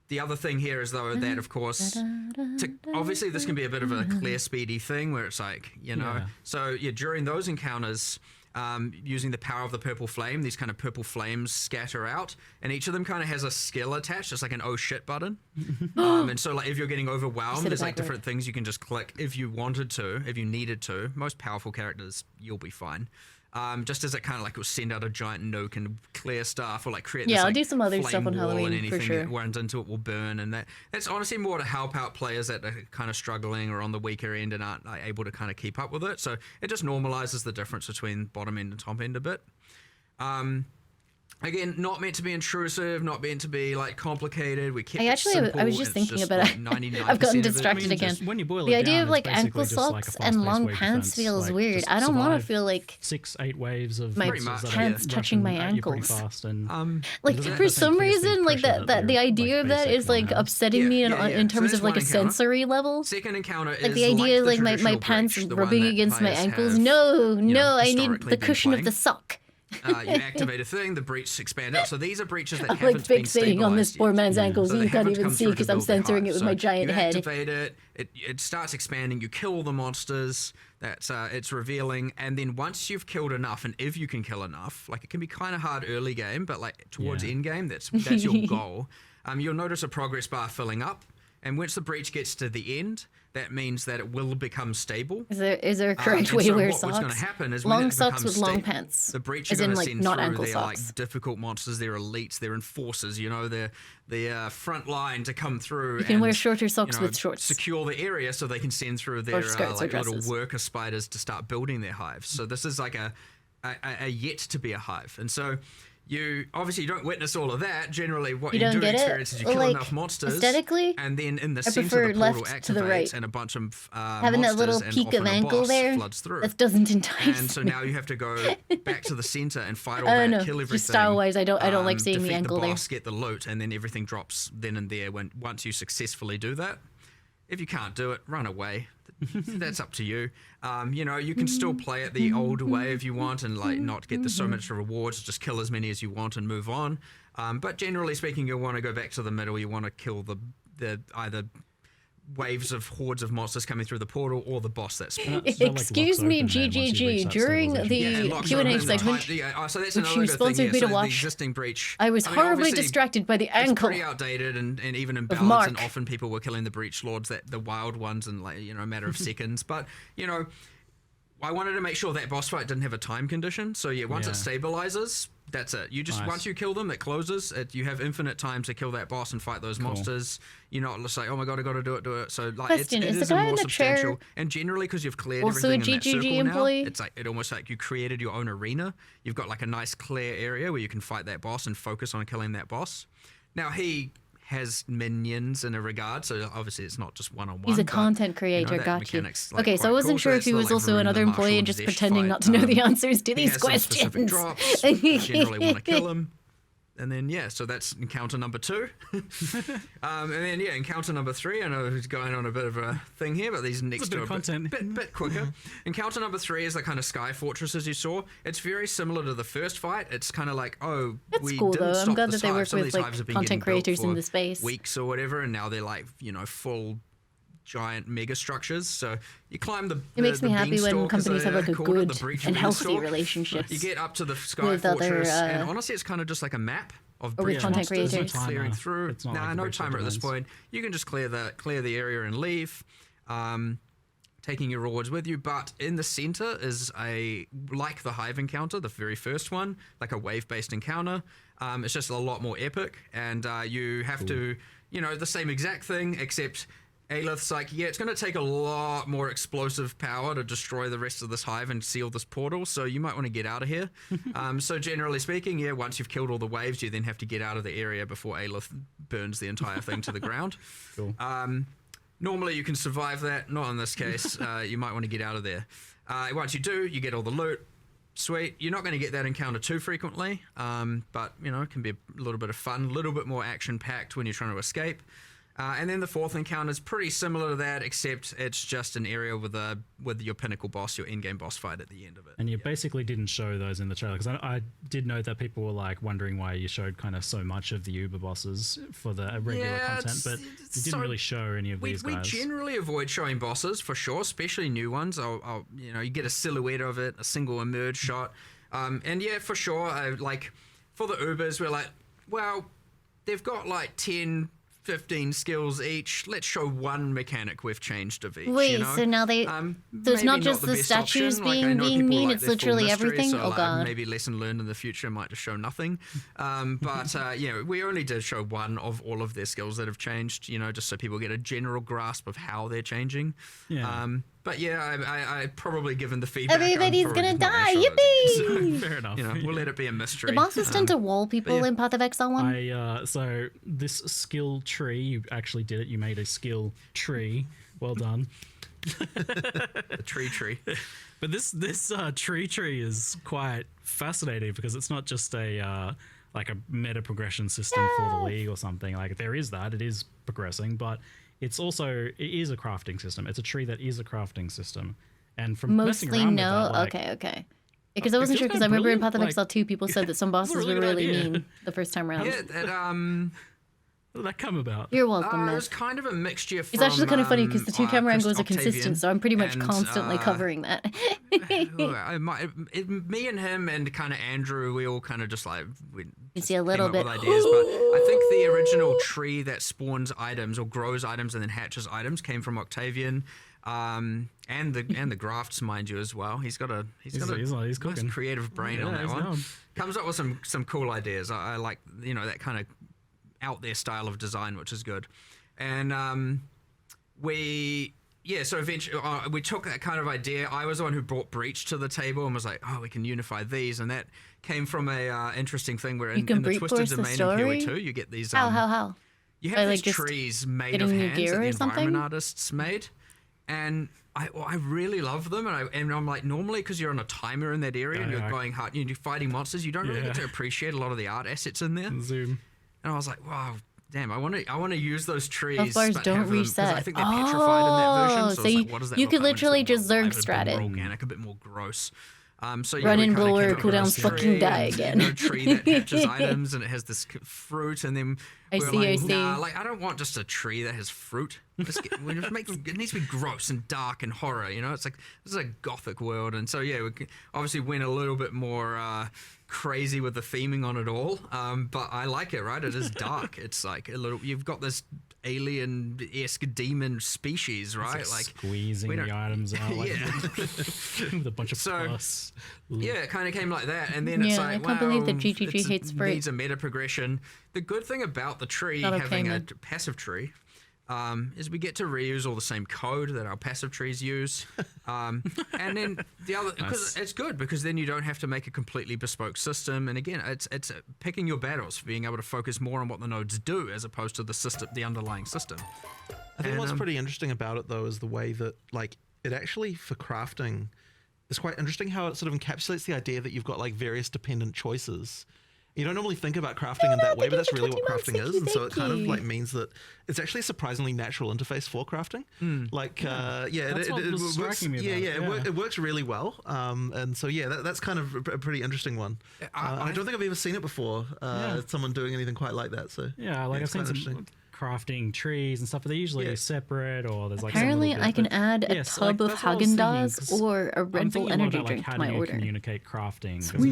E: The other thing here is though that of course, obviously this can be a bit of a clear speedy thing where it's like
F: Yeah.
E: So during those encounters. Using the power of the purple flame, these kind of purple flames scatter out, and each of them kind of has a skill attached, just like an oh shit button. And so like if you're getting overwhelmed,
A: Said a
E: there's
A: bad
E: like different things you can just click if you wanted to, if you needed to. Most powerful characters, you'll be fine. Just as it kind of like will send out a giant nuke and clear stuff, or like create
A: Yeah,
E: this,
A: I'll
E: like,
A: do some other
E: flame
A: stuff on
E: wall, and
A: Halloween, for
E: anything
A: sure.
E: that runs into it will burn, and that's honestly more to help out players that are kind of struggling or on the weaker end and aren't like, able to kind of keep up with it. So it just normalizes the difference between bottom end and top end a bit. Again, not meant to be intrusive, not meant to be like complicated. We kept
A: I
E: it
A: actually,
E: simple.
A: I was just
E: It's
A: thinking about
E: like
A: it.
E: 99%
A: I've gotten
E: of it.
A: distracted again.
F: Just when you boil
A: The
F: it
A: idea
F: down,
A: of like
F: it's
A: ankle
F: basically just like a
A: socks and
F: fast-paced
A: long
F: wave
A: pants
F: defense,
A: feels
F: like,
A: weird.
F: just
A: I don't want to
F: survive
A: feel like
F: 6-8 waves of
A: my
F: monsters that are
A: pants touching my
F: rushing at you pretty
A: ankles.
F: fast, and
A: like
F: there's
A: for
F: that
A: some
F: continuously
A: reason like
F: pressure
A: that the
F: your,
A: idea
F: like,
A: of that
F: basic
A: is like
F: one has.
A: upsetting me in
E: So
A: terms
E: that's
A: of like
E: one
A: a
E: encounter.
A: sensory level.
E: Second encounter
A: Like
E: is
A: the idea
E: the
A: like my
E: traditional
A: pants
E: breach, the
A: rubbing
E: one that
A: against my
E: players
A: ankles.
E: have,
A: No,
E: you know,
A: I need
E: historically
A: the
E: been
A: cushion of
E: playing.
A: the sock.
E: You activate a thing, the breach expand out. So these are breaches that
A: I'm
E: haven't
A: like
E: been
A: fixating on this
E: stabilized
A: poor
E: yet.
A: man's ankles
E: So
A: that
E: they
A: you can't
E: haven't
A: even
E: come
A: see
E: through to
A: because I'm
E: build their
A: censoring
E: hive.
A: it with
E: So
A: my giant
E: you
A: head.
E: activate it starts expanding, you kill the monsters, it's revealing, and then once you've killed enough, and if you can kill enough, like it can be kind of hard early game, but like towards end game, that's your goal. You'll notice a progress bar filling up, and once the breach gets to the end, that means that it will become stable.
A: Is there a correct
E: And
A: way
E: so
A: to wear
E: what's
A: socks?
E: going to happen is
A: Long
E: when it
A: socks
E: becomes
A: with long
E: stable,
A: pants.
E: the breach
A: As
E: are
A: in,
E: going to
A: like,
E: send
A: not
E: through
A: ankle
E: their
A: socks.
E: like difficult monsters, their elites, their enforcers. You know, their front line to come through.
A: You can wear
E: and,
A: shorter socks
E: you know,
A: with shorts.
E: Secure the area so they can send through their
A: skirts or
E: like little
A: dresses.
E: worker spiders to start building their hives. So this is like a yet to be a hive, and so. You obviously don't witness all of that. Generally, what
A: You
E: you
A: don't
E: do
A: get it?
E: experience is you kill
A: Like,
E: enough monsters,
A: aesthetically,
E: and then in the
A: I
E: center
A: prefer
E: the portal
A: left to the
E: activates,
A: right.
E: and a bunch of
A: Having that little
E: monsters
A: peak
E: and
A: of
E: often a
A: ankle
E: boss
A: there,
E: floods through.
A: that doesn't entice
E: And so
A: me.
E: now you have to go back to the center and fight all
A: I
E: that,
A: don't know.
E: kill everything.
A: Just style-wise, I don't like seeing the
E: defeat
A: ankle
E: the
A: there.
E: boss, get the loot, and then everything drops then and there. Once you successfully do that, if you can't do it, run away. That's up to you. You know, you can still play it the old way if you want, and like not get so much rewards. Just kill as many as you want and move on. But generally speaking, you'll want to go back to the middle. You want to kill the either waves of hordes of monsters coming through the portal or the boss that's spawned.
A: Excuse me, GGG. During the Q&A segment,
E: so that's
A: which
E: another
A: you
E: good
A: sponsored
E: thing
A: me
E: here.
A: to
E: So
A: watch,
E: the existing breach.
A: I was
E: mean,
A: horribly
E: obviously,
A: distracted by the
E: It's
A: ankle.
E: pretty outdated and even imbalanced,
A: Mark.
E: and often people were killing the breach lords, the wild ones, in like a matter of seconds. But I wanted to make sure that boss fight didn't have a time condition. So once it stabilizes, that's it. You just once you kill them, it closes. You have infinite time to kill that boss and fight those monsters. You're not just like, oh my god, I got to do it. So like,
A: Question,
E: it
A: is the
E: is a
A: guy
E: more
A: in the chair
E: substantial. And generally, because you've cleared
A: also a
E: everything in that
A: GGG
E: circle
A: employee?
E: now, it's like almost like you created your own arena. You've got like a nice clear area where you can fight that boss and focus on killing that boss. Now he has minions in a regard, so obviously it's not just one-on-one.
A: He's a
E: but,
A: content creator,
E: that
A: got you.
E: mechanic's, like,
A: Okay, so
E: quite
A: I wasn't
E: cool.
A: sure if
E: That's
A: he
E: the,
A: was
E: like,
A: also
E: Varun
A: another
E: the
A: employee and
E: Marshal
A: just
E: Zesh
A: pretending
E: fight.
A: not to know the answers to
E: He
A: these
E: has some specific
A: questions.
E: drops. You generally want to kill him. And then, so that's encounter number 2. And then, encounter number 3. I know who's going on a bit of a thing here, but these next
F: a bit
E: two
F: of
E: are
F: content.
E: bit quicker. Encounter number 3 is the kind of sky fortresses you saw. It's very similar to the first fight. It's kind of like,
A: That's
E: we
A: cool,
E: didn't
A: though. I'm
E: stop
A: glad
E: this
A: that they
E: hive.
A: work
E: Some of
A: with,
E: these
A: like,
E: hives have been
A: content
E: getting built
A: creators in
E: for
A: the space.
E: weeks or whatever, and now they're like, full giant mega structures. So you climb the
A: It makes me happy when
E: beanstalk, as
A: companies
E: they,
A: have like a
E: called it,
A: good
E: the breach
A: and healthy
E: beanstalk.
A: relationships.
E: You get up to the sky
A: with other,
E: fortress, and honestly, it's kind of just like a map of
A: or with
E: breach
A: content
E: monsters
A: creators.
E: clearing through.
F: It's not
E: Nah,
F: like the
E: no
F: breach
E: timer at this
F: domains.
E: point. You can just clear the area and leave, taking your rewards with you. But in the center is like the hive encounter, the very first one, like a wave-based encounter. It's just a lot more epic, and you have to, the same exact thing, except Aelith's like, it's going to take a lot more explosive power to destroy the rest of this hive and seal this portal, so you might want to get out of here. So generally speaking, once you've killed all the waves, you then have to get out of the area before Aelith burns the entire thing to the ground.
F: Cool.
E: Normally you can survive that, not in this case. You might want to get out of there. Once you do, you get all the loot. Sweet. You're not going to get that encounter too frequently, but, it can be a little bit of fun, a little bit more action-packed when you're trying to escape. And then the fourth encounter is pretty similar to that, except it's just an area with your pinnacle boss, your in-game boss fight at the end of it.
F: And you basically didn't show those in the trailer, because I did know that people were like wondering why you showed kind of so much of the Uber bosses for the regular content, but you didn't really show any of these guys.
E: We generally avoid showing bosses for sure, especially new ones. You get a silhouette of it, a single emerge shot, and for sure, like for the Ubers, we're like, well, they've got like 10. 15 skills each. Let's show one mechanic we've changed of each.
A: Wait, so now they... so it's not just the
E: best
A: statues
E: option. Like, I know
A: being
E: people
A: mean,
E: like
A: it's
E: their full
A: literally
E: mystery,
A: everything?
E: So,
A: Oh,
E: like,
A: God.
E: maybe lesson learned in the future might just show nothing. But we only did show one of all of their skills that have changed, just so people get a general grasp of how they're changing.
F: Yeah.
E: But yeah, I probably given the feedback.
A: Everybody's
E: I'm probably
A: gonna
E: just not
A: die.
E: really sure those
F: So,
E: things.
F: fair enough.
E: You know, we'll let it be a mystery.
A: The bosses tend to wall people
E: yeah.
A: in Path of Exile 1.
F: So this skill tree, you actually did it. You made a skill tree. Well done.
E: The tree.
F: But this tree is quite fascinating because it's not just a like a meta progression system for the league or something. Like there is that, it is progressing, but it is a crafting system. It's a tree that is a crafting system. And from messing
A: Mostly
F: around
A: no.
F: with that, like,
A: okay. Because I wasn't sure,
F: feels
A: because I
F: kinda
A: remember in
F: brilliant,
A: Path of
F: like,
A: Exile 2, people said that some bosses
F: really
A: were
F: good
A: really
F: idea.
A: mean the first time around.
E: Yeah, that,
F: how did that come about?
A: You're welcome,
E: it
A: Miss.
E: was kind of a mixture.
A: It's actually kind of funny because the two camera
E: Chris
A: angles are
E: Octavian
A: consistent, so I'm pretty much
E: and,
A: constantly covering that.
E: Me and him and kind of Andrew, we all kind of just like we
A: You see a little
E: came up
A: bit.
E: with ideas, but I think the original tree that spawns items or grows items and then hatches items came from Octavian, and the grafts, mind you, as well. He's got a
F: He's cooking.
E: nice creative brain on that
F: he's
E: one.
F: down.
E: Comes up with some cool ideas. I like that kind of out there style of design, which is good. And so eventually we took that kind of idea. I was the one who brought Breach to the table and was like, oh, we can unify these, and that came from a interesting thing where in the
A: brute
E: Twisted
A: force the
E: Domain in
A: story?
E: PoE2 you get these
A: How?
E: you
A: By,
E: have
A: like,
E: these
A: just
E: trees made of
A: getting new
E: hands
A: gear
E: that the
A: or something?
E: environment artists made, and I really love them, and I'm like, normally because you're on a timer in that area and you're going hard, you're fighting monsters, you don't really get to appreciate a lot of the art assets in there.
F: Zoom.
E: And I was like, wow, damn, I want to use those trees.
A: Health bars
E: but
A: don't
E: have them, 'cause
A: reset.
E: I think they're petrified in that version. So,
A: so
E: it's like, what does that
A: you
E: look
A: could
E: like when it's a
A: literally
E: bit more
A: just Zerg
E: alive, a bit
A: strat
E: more
A: it.
E: organic, a bit more gross. So
A: Run
E: we
A: and
E: kinda
A: blower,
E: came up with
A: cooldowns,
E: this
A: fucking
E: tree
A: die
E: and,
A: again.
E: tree that hatches items and it has this fruit, and then
A: I
E: we're
A: see,
E: like,
A: I see.
E: nah, like I don't want just a tree that has fruit. It needs to be gross and dark and horror. It's like this is a gothic world, and so yeah, we obviously went a little bit more crazy with the theming on it all. But I like it, right? It is dark. It's like a little. You've got this alien-esque demon species, right?
F: It's like
E: Like
F: squeezing
E: we
F: the
E: don't-
F: items out like
E: Yeah.
F: with a bunch of pus.
E: Yeah, it kind of came like that, and then it's
A: Yeah,
E: like,
A: I can't believe that
E: wow,
A: GGG
E: it's-
A: hates fruit.
E: needs a meta progression. The good thing about the tree
A: Not okay,
E: having a
A: man.
E: passive tree is we get to reuse all the same code that our passive trees use, and then the other because it's good because then you don't have to make a completely bespoke system. And again, it's picking your battles, being able to focus more on what the nodes do as opposed to the underlying system.
B: I think
E: And,
B: what's pretty interesting about it though is the way that like it actually for crafting is quite interesting how it sort of encapsulates the idea that you've got like various dependent choices. You don't normally think about crafting in that way, but that's really what crafting is, and so it kind of like means that it's actually a surprisingly natural interface for crafting. Like,
F: That's what was
B: works.
F: striking me about it,
B: It works really well. And so that's kind of a pretty interesting one. I don't think I've ever seen it before. Someone doing anything quite like that. So
F: Yeah, like I've
B: it's
F: seen
B: quite
F: some
B: interesting.
F: crafting trees and stuff, but they're usually separate or there's like some
A: Apparently,
F: little bit,
A: I can
F: but
A: add a
F: yes,
A: tub
F: like,
A: of
F: that's what I was thinking,
A: Haagen-Dazs
F: 'cause
A: or a
F: I'm
A: Red Bull
F: thinking more
A: energy
F: about, like,
A: drink
F: how
A: to
F: do
A: my
F: you
A: order.
F: communicate crafting? 'Cause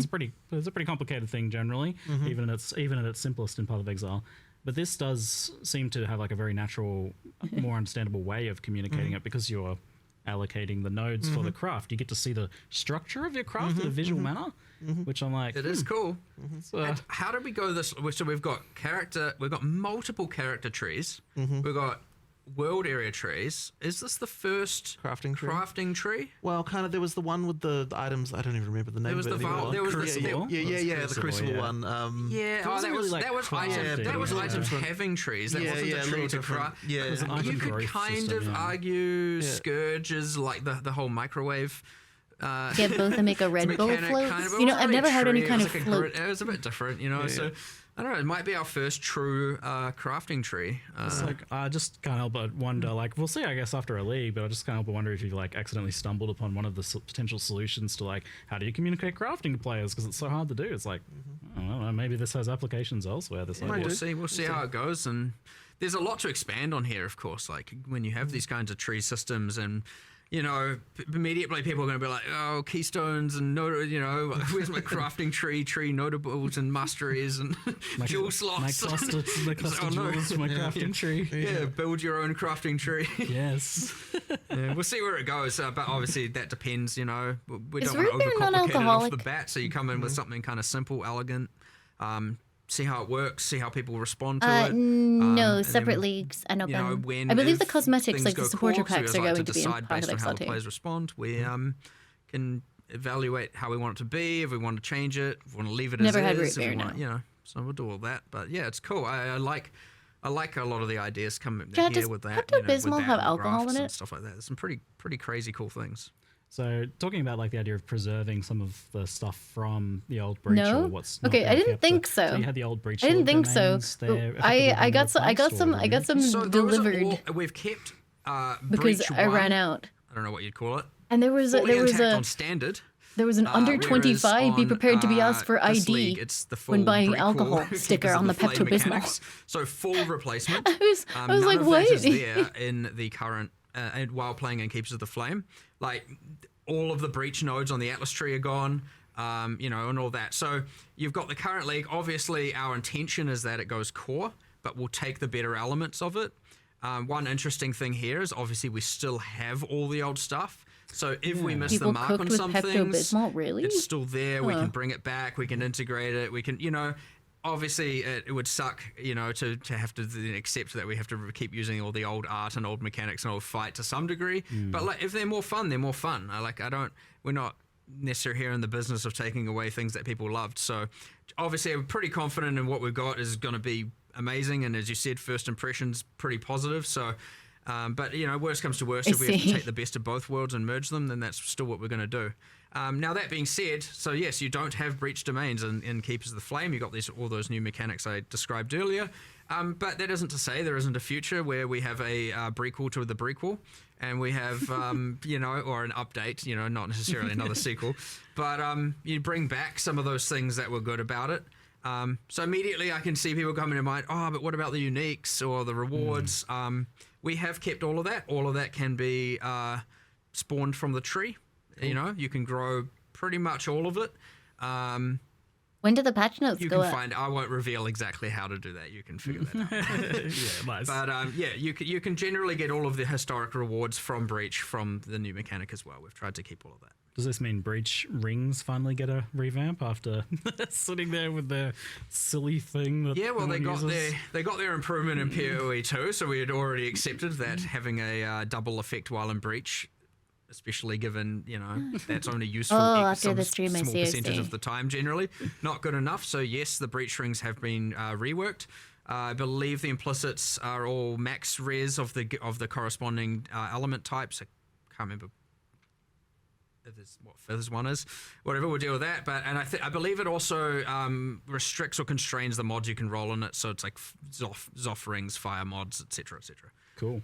F: it's a pretty complicated thing generally, even in its simplest in Path of Exile. But this does seem to have like a very natural, more understandable way of communicating it because you're allocating the nodes for the craft. You get to see the structure of your craft in a visual manner, which I'm like,
E: It is cool.
F: So,
E: And how did we go this? So we've got multiple character trees. We've got world area trees. Is this the first
B: Crafting tree?
E: tree?
B: Well, kind of. There was the one with the items. I don't even remember the name.
E: There was
B: of it
E: the
B: anymore.
E: there was
F: Crucible?
E: the
B: The Crucible
F: yeah.
B: one.
E: yeah.
F: It
E: Oh,
F: wasn't really like
E: that was
F: crafting.
E: that was
B: It was
E: items
B: different.
E: having trees. That
B: Yeah,
E: wasn't
B: yeah,
E: a
B: a
E: tree
B: little
E: to
B: different.
E: craft.
B: Yeah.
F: It was an
E: You
F: item
E: could
F: growth
E: kind
F: system,
E: of
F: yeah.
E: argue Scourge is like the whole microwave.
A: Get both and make a Red Bull
E: mechanic
A: float.
E: kind of. It
A: You know,
E: wasn't
A: I've
E: really
A: never heard any
E: tree,
A: kind
E: it
A: of
E: was like
A: float.
E: It was a bit different, So I don't know. It might be our first true crafting tree.
F: It's like I just can't help but wonder. Like we'll see, I guess, after a league. But I just can't help but wonder if you like accidentally stumbled upon one of the potential solutions to like how do you communicate crafting to players because it's so hard to do. It's like I don't know, maybe this has applications elswer. This idea.
E: We'll see how it goes, and there's a lot to expand on here, of course. Like when you have these kinds of tree systems, and immediately people are going to be like, oh, keystones and where's my crafting tree notables and masteries and jewel slots.
F: My cluster jewels for my crafting tree.
E: Yeah, build your own crafting tree.
F: Yes.
E: Yeah, we'll see where it goes, but obviously that depends. We
A: Is
E: don't want
A: root
E: to
A: beer
E: overcomplicate it off
A: non-alcoholic?
E: the bat, so you come in with something kind of simple, elegant. see how it works, see how people respond to it.
A: No,
E: and
A: separate
E: then,
A: leagues and open.
E: You know, when
A: I believe the
E: if
A: cosmetics,
E: things
A: like the
E: go
A: supporter
E: core, so we
A: packs, are
E: like
A: going
E: to
A: to be in
E: decide
A: Path
E: based
A: of
E: on how
A: Exile
E: the
A: 2.
E: players respond. We can evaluate how we want it to be, if we want to change it, if we want to leave it
A: Never
E: as
A: had
E: is,
A: root
E: if we
A: beer,
E: want,
A: no.
E: you know. So we'll do all that. But yeah, it's cool. I like a lot of the ideas coming
A: Chad,
E: here
A: does
E: with that.
A: Pepto
E: You know, with
A: Bismol
E: that
A: have
E: and
A: alcohol
E: graphs
A: in
E: and
A: it?
E: stuff like that. There's some pretty crazy cool things.
F: So talking about like the idea of preserving some of the stuff from the old breach
A: No?
F: or what's not
A: Okay, I
F: been
A: didn't
F: kept,
A: think
F: so
A: so.
F: you had the old breach.
A: I didn't think so.
F: domains there,
A: I got some. I got some. I got some
E: So those are
A: delivered
E: all, we've kept
A: because
E: Breach
A: I
E: 1.
A: ran out.
E: I don't know what you'd call it.
A: And there was
E: Fully intact
A: a
E: on standard.
A: there was an under
E: Whereas
A: 25. Be
E: on,
A: prepared to be asked for
E: this
A: ID
E: league, it's the full
A: when buying
E: prequel
A: alcohol
E: Keepers
A: sticker
E: of
A: on the
E: Flame
A: Pepto Bismol.
E: mechanics. So full replacement.
A: I was
E: None
A: like,
E: of
A: what?
E: that is there in the current and while playing in Keepers of the Flame. Like all of the breach nodes on the Atlas tree are gone. You know, and all that. So you've got the current league. Obviously, our intention is that it goes core, but we'll take the better elements of it. One interesting thing here is obviously we still have all the old stuff. So if we miss
A: People
E: the mark
A: cooked
E: on
A: with
E: some
A: Pepto
E: things,
A: Bismol, really?
E: it's still there. We can bring it back. We can integrate it. We can, you know, obviously it would suck, you know, to have to then accept that we have to keep using all the old art and old mechanics and old fight to some degree. But like, if they're more fun, they're more fun. We're not necessarily here in the business of taking away things that people loved. So obviously I'm pretty confident in what we've got is going to be amazing. And as you said, first impressions pretty positive. So, but you know, worst comes to worst, if we have to take the best of both worlds and merge them, then that's still what we're going to do. Now that being said, so yes, you don't have breach domains in Keepers of the Flame. You got all those new mechanics I described earlier. But that isn't to say there isn't a future where we have a prequel to the prequel, and we have you know, or an update. You know, not necessarily another sequel, but you bring back some of those things that were good about it. So immediately I can see people coming to mind. Oh, but what about the uniques or the rewards? We have kept all of that. All of that can be spawned from the tree. You know, you can grow pretty much all of it.
A: When did the patch notes
E: You
A: go
E: can
A: up?
E: find. I won't reveal exactly how to do that. You can figure that out.
F: Yeah, nice.
E: But yeah, you can generally get all of the historic rewards from Breach from the new mechanic as well. We've tried to keep all of that.
F: Does this mean breach rings finally get a revamp after sitting there with their silly thing? That
E: Yeah, well,
F: no
E: they
F: one
E: got
F: uses?
E: their improvement in PoE 2, so we had already accepted that having a double effect while in Breach, especially given, you know, that's only useful
A: after
E: some
A: the stream I
E: small
A: see, I
E: percentage
A: see.
E: of the time generally. Not good enough. So yes, the breach rings have been reworked. I believe the implicits are all max res of the corresponding element types. I can't remember if what Fizz one is. Whatever, we'll deal with that. But I believe it also restricts or constrains the mods you can roll in it. So it's like Zoff rings, fire mods, etc., etc.
F: Cool.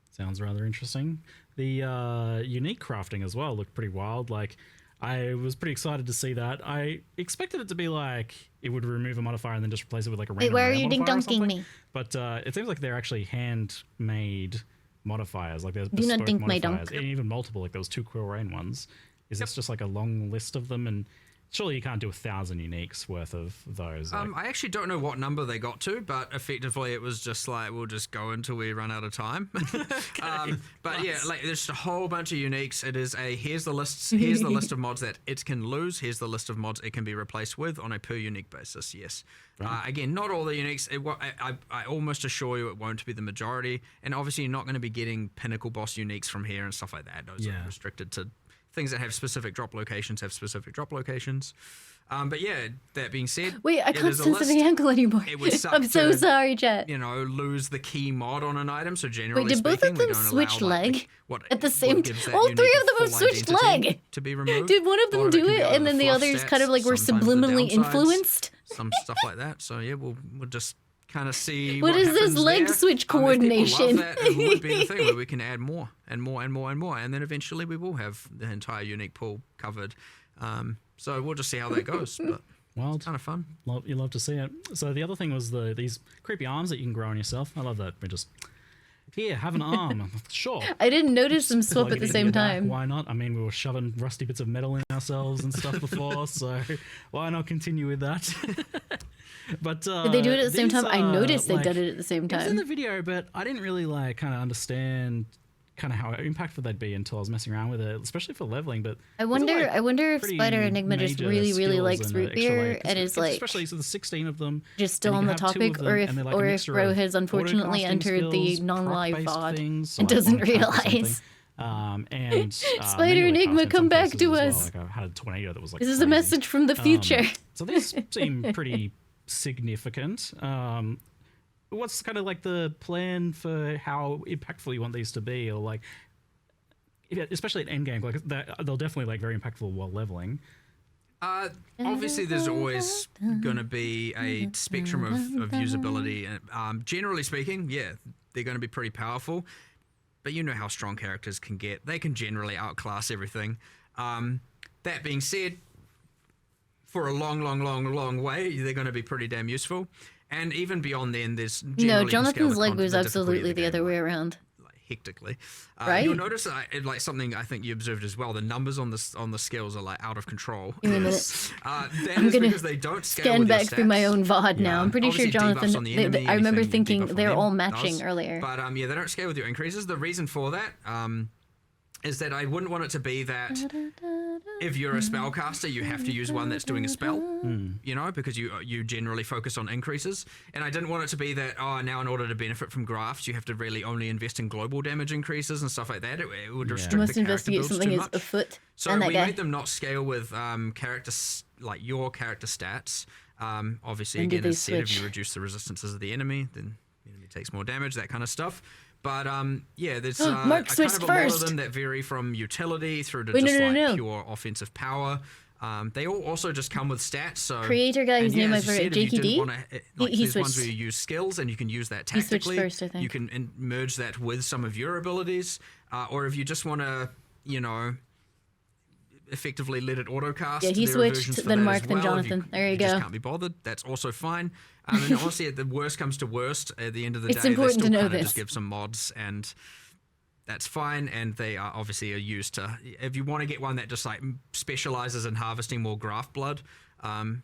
F: Sounds rather interesting. The unique crafting as well looked pretty wild. Like, I was pretty excited to see that. I expected it to be like it would remove a modifier and then just replace it with like a random
A: Wait, why are
F: rare
A: you
F: modifier or
A: dink-donking
F: something.
A: me?
F: But it seems like they're actually handmade modifiers. Like there's
A: Do not
F: bespoke
A: dink my
F: modifiers,
A: dunk.
F: and even multiple. Like those 2 Quill Rain ones. Is this just like a long list of them? And surely you can't do 1,000 uniques worth of those. Like,
E: I actually don't know what number they got to, but effectively it was just like, we'll just go until we run out of time. But yeah, like there's a whole bunch of uniques. It is here's the list of mods that it can lose. Here's the list of mods it can be replaced with on a per unique basis. Yes. Again, not all the uniques. I almost assure you it won't be the majority. And obviously you're not going to be getting pinnacle boss uniques from here and stuff like that. Those are restricted to things that have specific drop locations But yeah, that being said,
A: Wait, I
E: it
A: can't
E: is a
A: sense
E: list.
A: any ankle anymore.
E: It would suck
A: I'm so
E: to,
A: sorry, chat.
E: You know, lose the key mod on an item. So generally
A: Wait, did both
E: speaking,
A: of them
E: we don't
A: switch
E: allow, like,
A: leg
E: what
A: at the
E: what
A: same
E: gives
A: time?
E: that
A: All
E: unique
A: three of them
E: full
A: have switched
E: identity
A: leg.
E: to be removed.
A: Did one of
E: A
A: them
E: lot it
A: do
E: can
A: it,
E: be
A: and
E: either
A: then the
E: fluff
A: others
E: stats,
A: kind of like were
E: sometimes the
A: subliminally
E: downsides,
A: influenced?
E: Some stuff like that. So yeah, we'll just kind of see
A: What is this
E: happens
A: leg
E: there.
A: switch
E: If people love
A: coordination?
E: that, it would be the thing where we can add more and more and more and more, and then eventually we will have the entire unique pool covered. So we'll just see how that goes. But
F: wild.
E: kind of fun.
F: You love to see it. So the other thing was these creepy arms that you can grow on yourself. I love that. We just, here, have an arm. Sure.
A: I didn't notice them swap
F: Plug
A: at the
F: it
A: same
F: into your back,
A: time.
F: Why not? I mean, we were shoving rusty bits of metal in ourselves and stuff before, so why not continue with that? But
A: Did they do it at the same
F: these
A: time? I
F: are,
A: noticed they
F: like,
A: did it at the same
F: It was in the
A: time.
F: video, but I didn't really like kind of understand kind of how impactful they'd be until I was messing around with it, especially for leveling. But
A: I wonder if
F: pretty
A: Spider Enigma just
F: major
A: really
F: skills
A: likes
F: and
A: root
F: extra
A: beer
F: layer, 'cause
A: and is like
F: especially so there's 16 of them.
A: just still
F: and
A: on
F: you
A: the
F: can have two
A: topic,
F: of them,
A: or
F: and they're like a
A: if
F: mixture
A: Bro
F: of
A: has unfortunately
F: autocasting
A: entered the
F: skills,
A: non-live
F: proc-based
A: VOD
F: things, so
A: and
F: like
A: doesn't
F: one attack or something.
A: realize.
F: And
A: Spider
F: melee
A: Enigma,
F: cast in
A: come
F: some
A: back
F: cases
A: to
F: as well.
A: us.
F: Like I had a tornado that was like
A: This is a
F: crazy.
A: message from the future.
F: So these seem pretty significant. What's kind of like the plan for how impactful you want these to be, or like, especially at endgame, like they'll definitely like very impactful while leveling.
E: Obviously, there's always going to be a spectrum of usability. Generally speaking, yeah, they're going to be pretty powerful. But you know how strong characters can get. They can generally outclass everything. That being said, for a long way, they're going to be pretty damn useful. And even beyond then, there's generally
A: No,
E: you can scale
A: Jonathan's
E: the
A: leg
E: con-
A: was
E: the difficulty
A: absolutely
E: of
A: the
E: game,
A: other way around.
E: like hectically.
A: Right?
E: You'll notice like something I think you observed as well. The numbers on the scales are like out of control.
A: Give me a minute.
E: That
A: I'm
E: is
A: gonna
E: because they don't scale
A: Scan
E: with your
A: back through my
E: stats.
A: own VOD now. I'm pretty sure
E: Obviously, debuffs
A: Jonathan.
E: on the enemy,
A: I remember
E: anything
A: thinking
E: debuff on
A: they're
E: them
A: all matching
E: does.
A: earlier.
E: But yeah, they don't scale with your increases. The reason for that is that I wouldn't want it to be that if you're a spellcaster, you have to use one that's doing a spell, you know, because you generally focus on increases. And I didn't want it to be that, now in order to benefit from grafts, you have to really only invest in global damage increases and stuff like that. It would
A: You
E: restrict
A: must
E: the character
A: investigate
E: builds
A: something
E: too
A: as
E: much.
A: afoot.
E: So
A: and that
E: we
A: guy.
E: made them not scale with like your character stats. Obviously,
A: When did
E: again,
A: they
E: as said, if
A: switch?
E: you reduce the resistances of the enemy, then the enemy takes more damage, that kind of stuff. But yeah, there's
A: Mark
E: a
A: switched
E: kind of a lot
A: first.
E: of them that vary from utility through to
A: Wait,
E: just
A: no.
E: pure offensive power. They all also just come with stats. So
A: Creator guy,
E: and
A: his
E: yeah,
A: name
E: as
A: I
E: you
A: forgot,
E: said, if you
A: JKD?
E: didn't wanna, like,
A: He
E: there's ones
A: switched.
E: where you use skills and you can use that
A: He switched
E: tactically.
A: first, I think.
E: You can merge that with some of your abilities, or if you just want to, you know, effectively let it autocast.
A: Yeah, he
E: there are
A: switched,
E: versions for
A: then
E: that
A: Mark,
E: as
A: then
E: well. If
A: Jonathan. There you
E: just
A: go.
E: can't be bothered. That's also fine. And honestly, at the worst comes to worst, at the end of the
A: It's
E: day,
A: important
E: they
A: to
E: still
A: know
E: kind of
A: this.
E: just give some mods, and that's fine. And they are obviously used to. If you want to get one that just like specializes in harvesting more graft blood.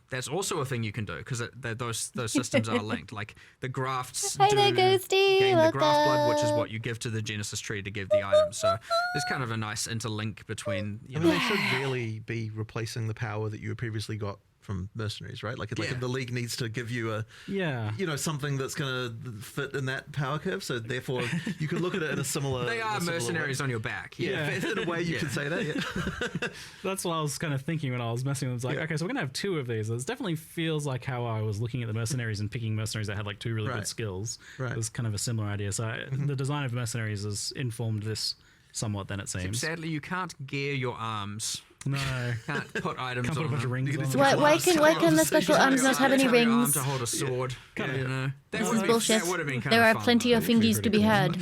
E: That's also a thing you can do because those systems are linked. Like the grafts
A: Hi
E: do
A: there, Ghosty.
E: gain the
A: What's
E: graft blood, which is
A: up?
E: what you give to the Genesis tree to give the item. So there's kind of a nice interlink between. You
B: I
E: know,
B: mean, they should really be replacing the power that you previously got from mercenaries, right? Like
E: Yeah.
B: if the league needs to give you a, something that's going to fit in that power curve. So therefore, you can look at it in a similar.
E: they are
B: a similar
E: mercenaries
B: way.
E: on your back.
B: Yeah, in a way you
E: Yeah.
B: could say that. Yeah.
F: That's what I was kind of thinking when I was messing with it. It's like, okay, so we're going to have two of these. It definitely feels like how I was looking at the mercenaries and picking mercenaries that had like two really
B: Right.
F: good skills.
B: Right.
F: It was kind of a similar idea. So the design of mercenaries has informed this somewhat, then it seems.
E: Sadly, you can't gear your arms.
F: No.
E: Can't put items
F: Can't put a
E: on
F: bunch of
E: them.
F: rings
B: You
F: on.
B: can
A: Why
B: just-
A: can the special
E: You
A: arms
E: can't
A: not have any
E: have your arm
A: rings?
E: to hold a sword. You know.
A: This is
E: That
A: bullshit.
E: would have been kind
A: There
E: of
A: are
E: fun,
A: plenty of
E: though.
A: fingies to be had.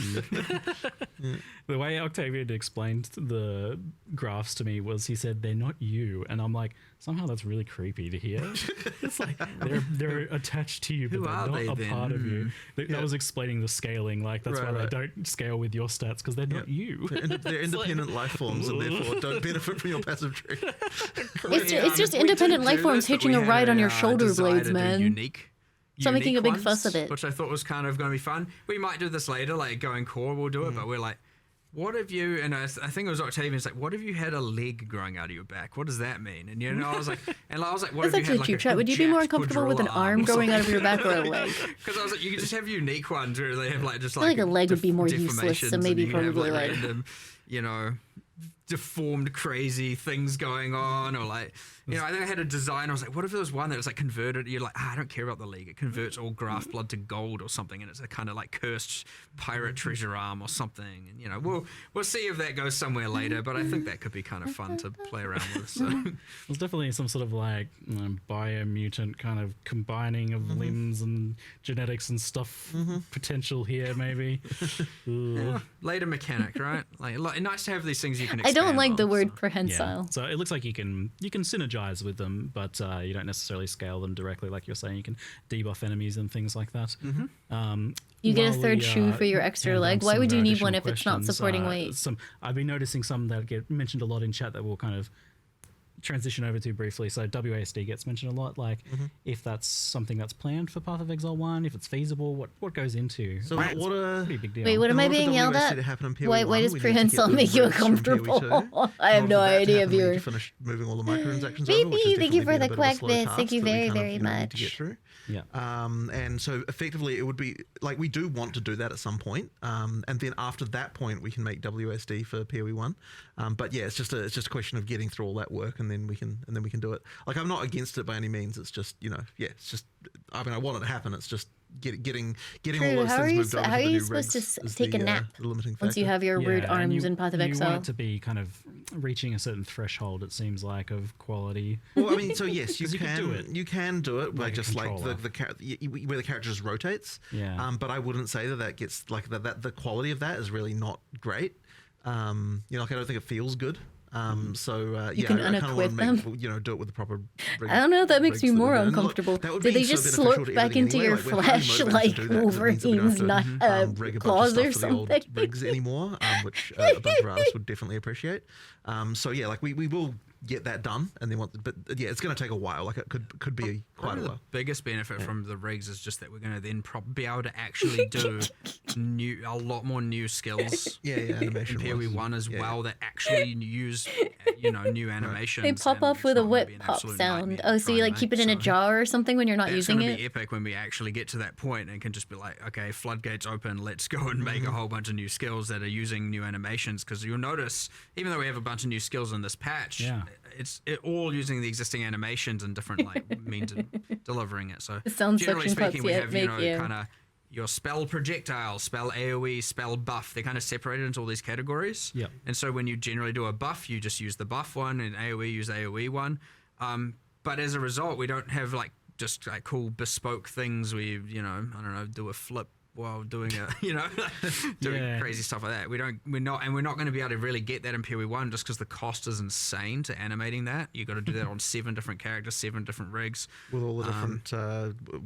F: The way Octavian explained the graphs to me was he said they're not you, and I'm like, somehow that's really creepy to hear. It's like they're attached to you, but
E: Who
F: they're
E: are
F: not
E: they
F: a
E: then?
F: part of you. That was explaining the scaling. Like that's
B: Right,
F: why
B: right.
F: they don't scale with your stats because they're not you.
B: They're independent life forms and therefore don't benefit from your passive tree.
A: It's just
E: We
A: independent
E: didn't
A: life
E: do
A: forms
E: this, but
A: hitching
E: we
A: a
E: had
A: ride on your
E: a,
A: shoulder
E: desire
A: blades,
E: to do
A: man.
E: Unique
A: making a big
E: ones,
A: fuss of it.
E: which I thought was kind of going to be fun. We might do this later, like going core, we'll do it, but we're like, what if you, and I think it was Octavian's like, what if you had a leg growing out of your back? What does that mean? And you know, I was like, what
A: That's
E: if you had
A: actually
E: like
A: true,
E: a
A: chat. Would you be more
E: jacked
A: comfortable with an
E: quadrilla
A: arm
E: or
A: growing out of
E: something?
A: your back or a leg?
E: Because I was like, you could just have unique ones where they have like just
A: I feel
E: like
A: like a leg would be more useless,
E: deformations
A: so
E: and
A: maybe
E: you can have,
A: probably
E: like
A: like-
E: random, you know, deformed crazy things going on, or like, you know, I think I had a design. I was like, what if there was one that was like converted? You're like, I don't care about the league. It converts all graft blood to gold or something, and it's a kind of like cursed pirate treasure arm or something. And you know, we'll see if that goes somewhere later. But I think that could be kind of fun to play around with. So
F: There's definitely some sort of like biomutant kind of combining of limbs and genetics and stuff potential here, maybe.
E: yeah, later mechanic, right? Like nice to have these things you can.
A: I don't
E: expand
A: like
E: on,
A: the word
E: so.
A: prehensile.
F: So it looks like you can synergize with them, but you don't necessarily scale them directly, like you're saying. You can debuff enemies and things like that.
A: You get a
F: While
A: third
F: we,
A: shoe for your extra
F: hand
A: leg.
F: down
A: Why
F: some
A: would you
F: of our
A: need one
F: additional
A: if it's not
F: questions,
A: supporting weight?
F: I've been noticing some that get mentioned a lot in chat that will kind of transition over to briefly, so WASD gets mentioned a lot. Like, if that's something that's planned for Path of Exile 1, if it's feasible, what goes into?
B: So
F: It's
B: what
F: a pretty big deal.
A: Wait, what am I being yelled at? Why does prehensile make you uncomfortable? I have no idea, viewer.
B: To finish moving all the microtransactions
A: Baby,
B: over, which has
A: thank you
B: definitely
A: for
B: been a
A: the
B: bit of a
A: quack
B: slow
A: bits.
B: task
A: Thank you
B: that we
A: very,
B: kind of,
A: very
B: need to
A: much.
B: get through.
F: Yeah.
B: And so effectively it would be like we do want to do that at some point. And then after that point we can make WSD for PoE 1. But yeah, it's just a question of getting through all that work and then we can do it. Like I'm not against it by any means. It's just, it's just I mean I want it to happen. It's just getting all those
A: How are
B: things
A: you
B: moved over
A: how
B: to
A: are
B: the
A: you
B: new
A: supposed
B: rigs
A: to
B: is
A: take a
B: the,
A: nap
B: the limiting factor.
A: once you have your rude arms
F: and
A: in Path of Exile?
F: You want it to be kind of reaching a certain threshold, it seems like, of quality.
B: Well, I mean, so yes, you can
F: do it.
B: You can do it by
F: Like a
B: just like
F: controller.
B: where the character just rotates.
F: Yeah.
B: But I wouldn't say that gets like that the quality of that is really not great. Like I don't think it feels good. So
A: You
B: yeah,
A: can
B: I kind of want
A: unequip
B: to make
A: them.
B: do it with the proper.
A: I don't know. That makes
B: rigs
A: me
B: that
A: more
B: we're doing. Look,
A: uncomfortable.
B: that would
A: Do
B: be
A: they
B: so
A: just
B: beneficial
A: slurp
B: to
A: back
B: everything
A: into
B: anyway.
A: your
B: Like, we're highly
A: flesh
B: motivated
A: like
B: to do that 'cause it means that we don't
A: Wolverine's
B: have to,
A: not
B: rig a bunch of
A: claws
B: stuff
A: or
B: for the old
A: something?
B: rigs anymore, which a bunch of our artists would definitely appreciate. So yeah, like we will get that done, and then but yeah, it's going to take a while. Like it could be quite a
E: Probably
B: while.
E: the biggest benefit from the rigs is just that we're going to then be able to actually do a lot more new skills.
B: Yeah, animation
E: in PoE 1 as well that actually use new animations.
A: They pop
E: and
A: off
E: it's
A: with a
E: not gonna
A: whip
E: be an
A: pop
E: absolute
A: sound.
E: nightmare
A: Oh,
E: to
A: so
E: try
A: you
E: and
A: like keep
E: make,
A: it in a
E: so
A: jar or something when you're not
E: That's
A: using
E: going to
A: it?
E: be epic when we actually get to that point and can just be like, okay, floodgates open, let's go and make a whole bunch of new skills that are using new animations. Because you'll notice, even though we have a bunch of new skills in this patch, it's all using the existing animations and different means of delivering it. So
A: The sound
E: generally
A: section
E: speaking,
A: cuts
E: we
A: yet
E: have
A: make you.
E: kind of your spell projectile, spell AoE, spell buff. They're kind of separated into all these categories.
F: Yep.
E: And so when you generally do a buff, you just use the buff one, and AoE use AoE one. But as a result, we don't have just cool bespoke things where you I don't know, do a flip while doing doing crazy stuff like that. We're not going to be able to really get that in PoE 1 just because the cost is insane to animating that. You got to do that on 7 different characters, 7 different rigs
B: With all the different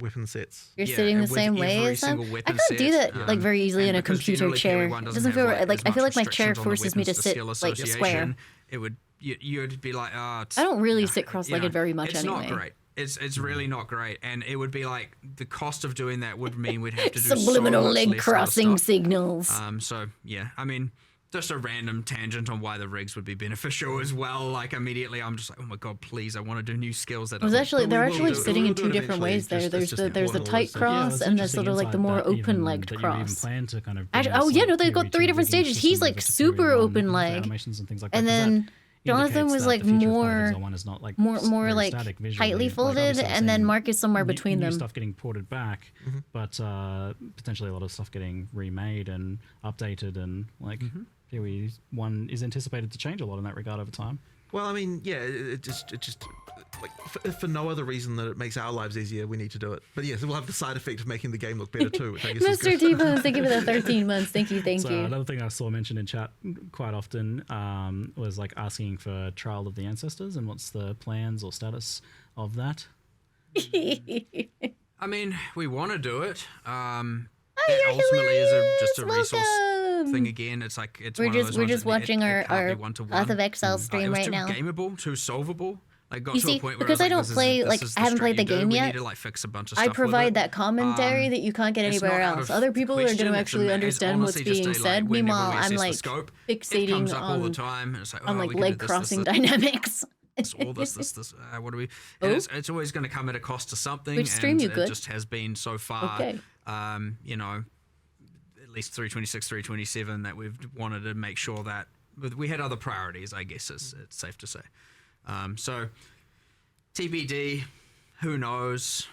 B: weapon sets.
A: You're sitting the
E: with
A: same way
E: every
A: as them.
E: single
A: I
E: weapon
A: can't do
E: set,
A: that very easily in
E: and
A: a
E: because
A: computer
E: generally
A: chair.
E: PoE 1
A: It
E: doesn't
A: doesn't feel
E: have,
A: right. Like
E: as
A: I feel
E: much
A: like my chair
E: restrictions on the
A: forces me to
E: weapons
A: sit
E: skill
A: like square.
E: association. It would you'd be like, I
A: don't really sit cross-legged very much
E: it's
A: anyway.
E: It's not great. It's really not great, and it would be like the cost of doing that would mean we'd have to do
A: Subliminal
E: so much
A: leg
E: less other
A: crossing
E: stuff.
A: signals.
E: So yeah, I mean, just a random tangent on why the rigs would be beneficial as well. Like immediately, I'm just like, oh my god, please, I want to do new skills that.
A: They're actually sitting in
B: do
A: two
B: it
A: different ways there.
B: eventually.
A: There's the
B: Just
A: tight
B: important all
A: cross
B: those
A: and there's sort of like the more open-legged cross.
F: You even plan to kind of
A: they've got 3 different stages. He's like super open leg,
F: animations and things like
A: and
F: that. 'Cause
A: then
F: that
A: Jonathan
F: indicates
A: was
F: that
A: like
F: the future of Path of
A: more
F: Exile 1 is not, like,
A: more
F: very
A: like
F: static visually.
A: tightly
F: Like,
A: folded,
F: obviously I'm
A: and then
F: seeing
A: Mark is somewhere between
F: new
A: them.
F: stuff getting ported back, but potentially a lot of stuff getting remade and updated, and PoE 1 is anticipated to change a lot in that regard over time.
B: Well, I mean, yeah, it just like if for no other reason that it makes our lives easier, we need to do it. But yes, it will have the side effect of making the game look better too, which I guess is
A: Mr.
B: good.
A: T-Bones, thank you for the 13 months. Thank you.
F: So another thing I saw mentioned in chat quite often was like asking for Trial of the Ancestors and what's the plans or status of that.
E: I mean, we want to do it. That ultimately is just a resource thing again. It's like
A: we're
E: one of those
A: we're
E: ones
A: just
E: that
A: watching
E: it can't
A: our
E: be one-to-one.
A: Path of Exile stream
E: it was
A: right
E: too
A: now.
E: gameable, too solvable. Like got
A: You
E: to
A: see,
E: a point where
A: because
E: I
A: I don't
E: was like,
A: play
E: this is
A: I haven't played the
E: strat you do.
A: game
E: We
A: yet.
E: need to like fix a bunch of
A: I
E: stuff with
A: provide
E: it.
A: that commentary that you can't get
E: It's
A: anywhere
E: not out
A: else.
E: of
A: Other people are going
E: question.
A: to
E: It's
A: actually
E: it's
A: understand what's
E: honestly just
A: being
E: a,
A: said.
E: whenever
A: Meanwhile,
E: we
A: I'm
E: assess the
A: like
E: scope, it
A: fixating
E: comes up all the
A: on
E: time. And it's like,
A: on
E: oh,
A: like
E: we can
A: leg
E: do this,
A: crossing
E: this,
A: dynamics.
E: It's all this. What do we?
A: Oh.
E: And it's always going to come at a cost to something.
A: Which stream
E: and
A: you good?
E: It just has been so far.
A: Okay.
E: At least 326, 327 that we've wanted to make sure that we had other priorities. I guess it's safe to say. So TBD. Who knows?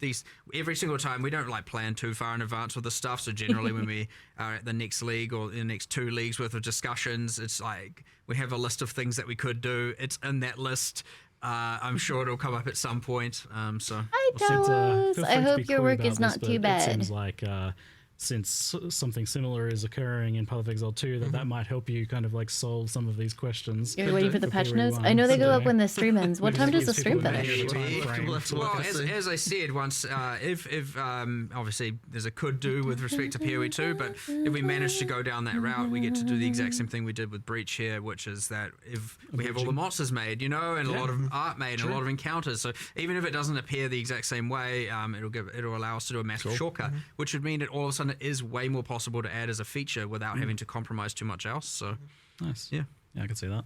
E: These every single time we don't like plan too far in advance with this stuff. So generally, when we are at the next league or the next 2 leagues worth of discussions, it's like we have a list of things that we could do. It's in that list. I'm sure it'll come up at some point. So
A: Hi, Dallas. I hope your work is not too
F: It
A: bad.
F: seems like since something similar is occurring in Path of Exile 2, that might help you kind of like solve some of these questions.
A: You're waiting for the patch
F: PoE
A: notes?
F: 1.
A: I know they go
F: So-
A: up when the stream ends. What time does the stream
F: People
A: finish?
F: maybe time frame.
E: Well, as I said once, if obviously there's a could do with respect to PoE 2, but if we manage to go down that route, we get to do the exact same thing we did with Breach here, which is that if we have all the monsters made, and a lot of art made, and a lot of encounters, so even if it doesn't appear the exact same way, it'll allow us to do a massive shortcut, which would mean that all of a sudden it is way more possible to add as a feature without having to compromise too much else. So
F: Nice.
E: yeah,
F: I can see that.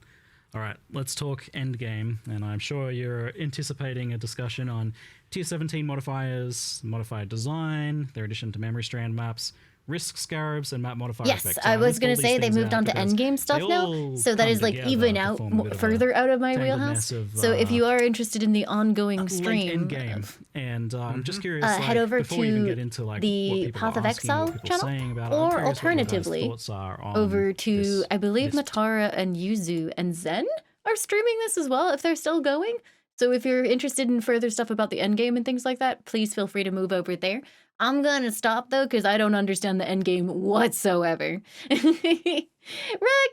F: All right, let's talk endgame, and I'm sure you're anticipating a discussion on Tier 17 modifiers, modifier design, their addition to memory strand maps, risk scarabs, and map modifier
A: Yes,
F: effects.
A: I
F: I'll
A: was
F: list
A: going
F: all
A: to
F: these
A: say they
F: things
A: moved
F: out
A: on to
F: because
A: endgame
F: they
A: stuff now,
F: all
A: so that
F: come
A: is like
F: together
A: even
F: to
A: out
F: form a bit of a
A: further out of my
F: tangled
A: wheelhouse.
F: mess of,
A: So if you are interested in the ongoing
F: late
A: stream,
F: endgame, and I'm just curious,
A: head over
F: before we even
A: to
F: get into like
A: the
F: what people
A: Path
F: are
A: of
F: asking,
A: Exile
F: what people are
A: channel,
F: saying about it,
A: or
F: I'm curious what your guys'
A: alternatively,
F: thoughts are on
A: over to
F: this-
A: I believe
F: this
A: Matara and Yuzu and Zen are streaming this as well if they're still going. So if you're interested in further stuff about the endgame and things like that, please feel free to move over there. I'm gonna stop though because I don't understand the endgame whatsoever. Rex,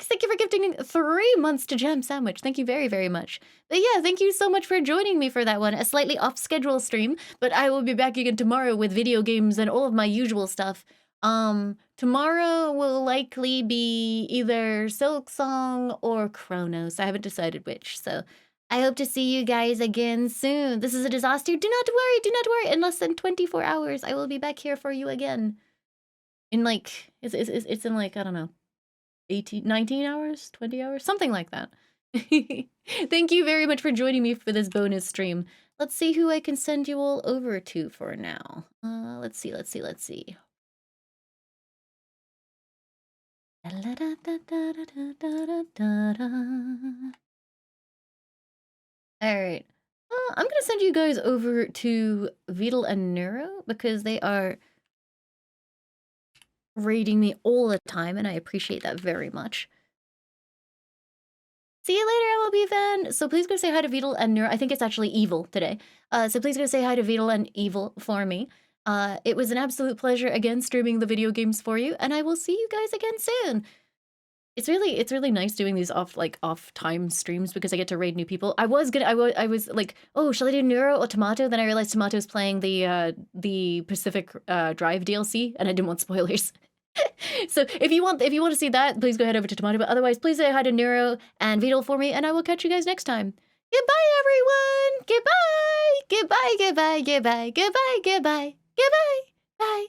A: thank you for gifting 3 months to Jam Sandwich. Thank you very, very much. But yeah, thank you so much for joining me for that one. A slightly off-schedule stream, but I will be back again tomorrow with video games and all of my usual stuff. Tomorrow will likely be either Silk Song or Chronos. I haven't decided which, so I hope to see you guys again soon. This is a disaster. Do not worry. In less than 24 hours, I will be back here for you again. In like, it's in like, I don't know, 18, 19 hours, 20 hours, something like that. Thank you very much for joining me for this bonus stream. Let's see who I can send you all over to for now. Let's see. All right. I'm going to send you guys over to Vidal and Neuro because they are raiding me all the time, and I appreciate that very much. See you later, MLB fan. So please go say hi to Vidal and Neuro. I think it's actually Evil today. So please go say hi to Vidal and Evil for me. It was an absolute pleasure again streaming the video games for you, and I will see you guys again soon. It's really nice doing these off time streams because I get to raid new people. I was like, oh, shall I do Neuro or Tomato? Then I realized Tomato's playing the Pacific Drive DLC, and I didn't want spoilers. So if you want to see that, please go head over to Tomato. But otherwise, please say hi to Neuro and Vidal for me, and I will catch you guys next time. Goodbye, everyone. Goodbye. Bye.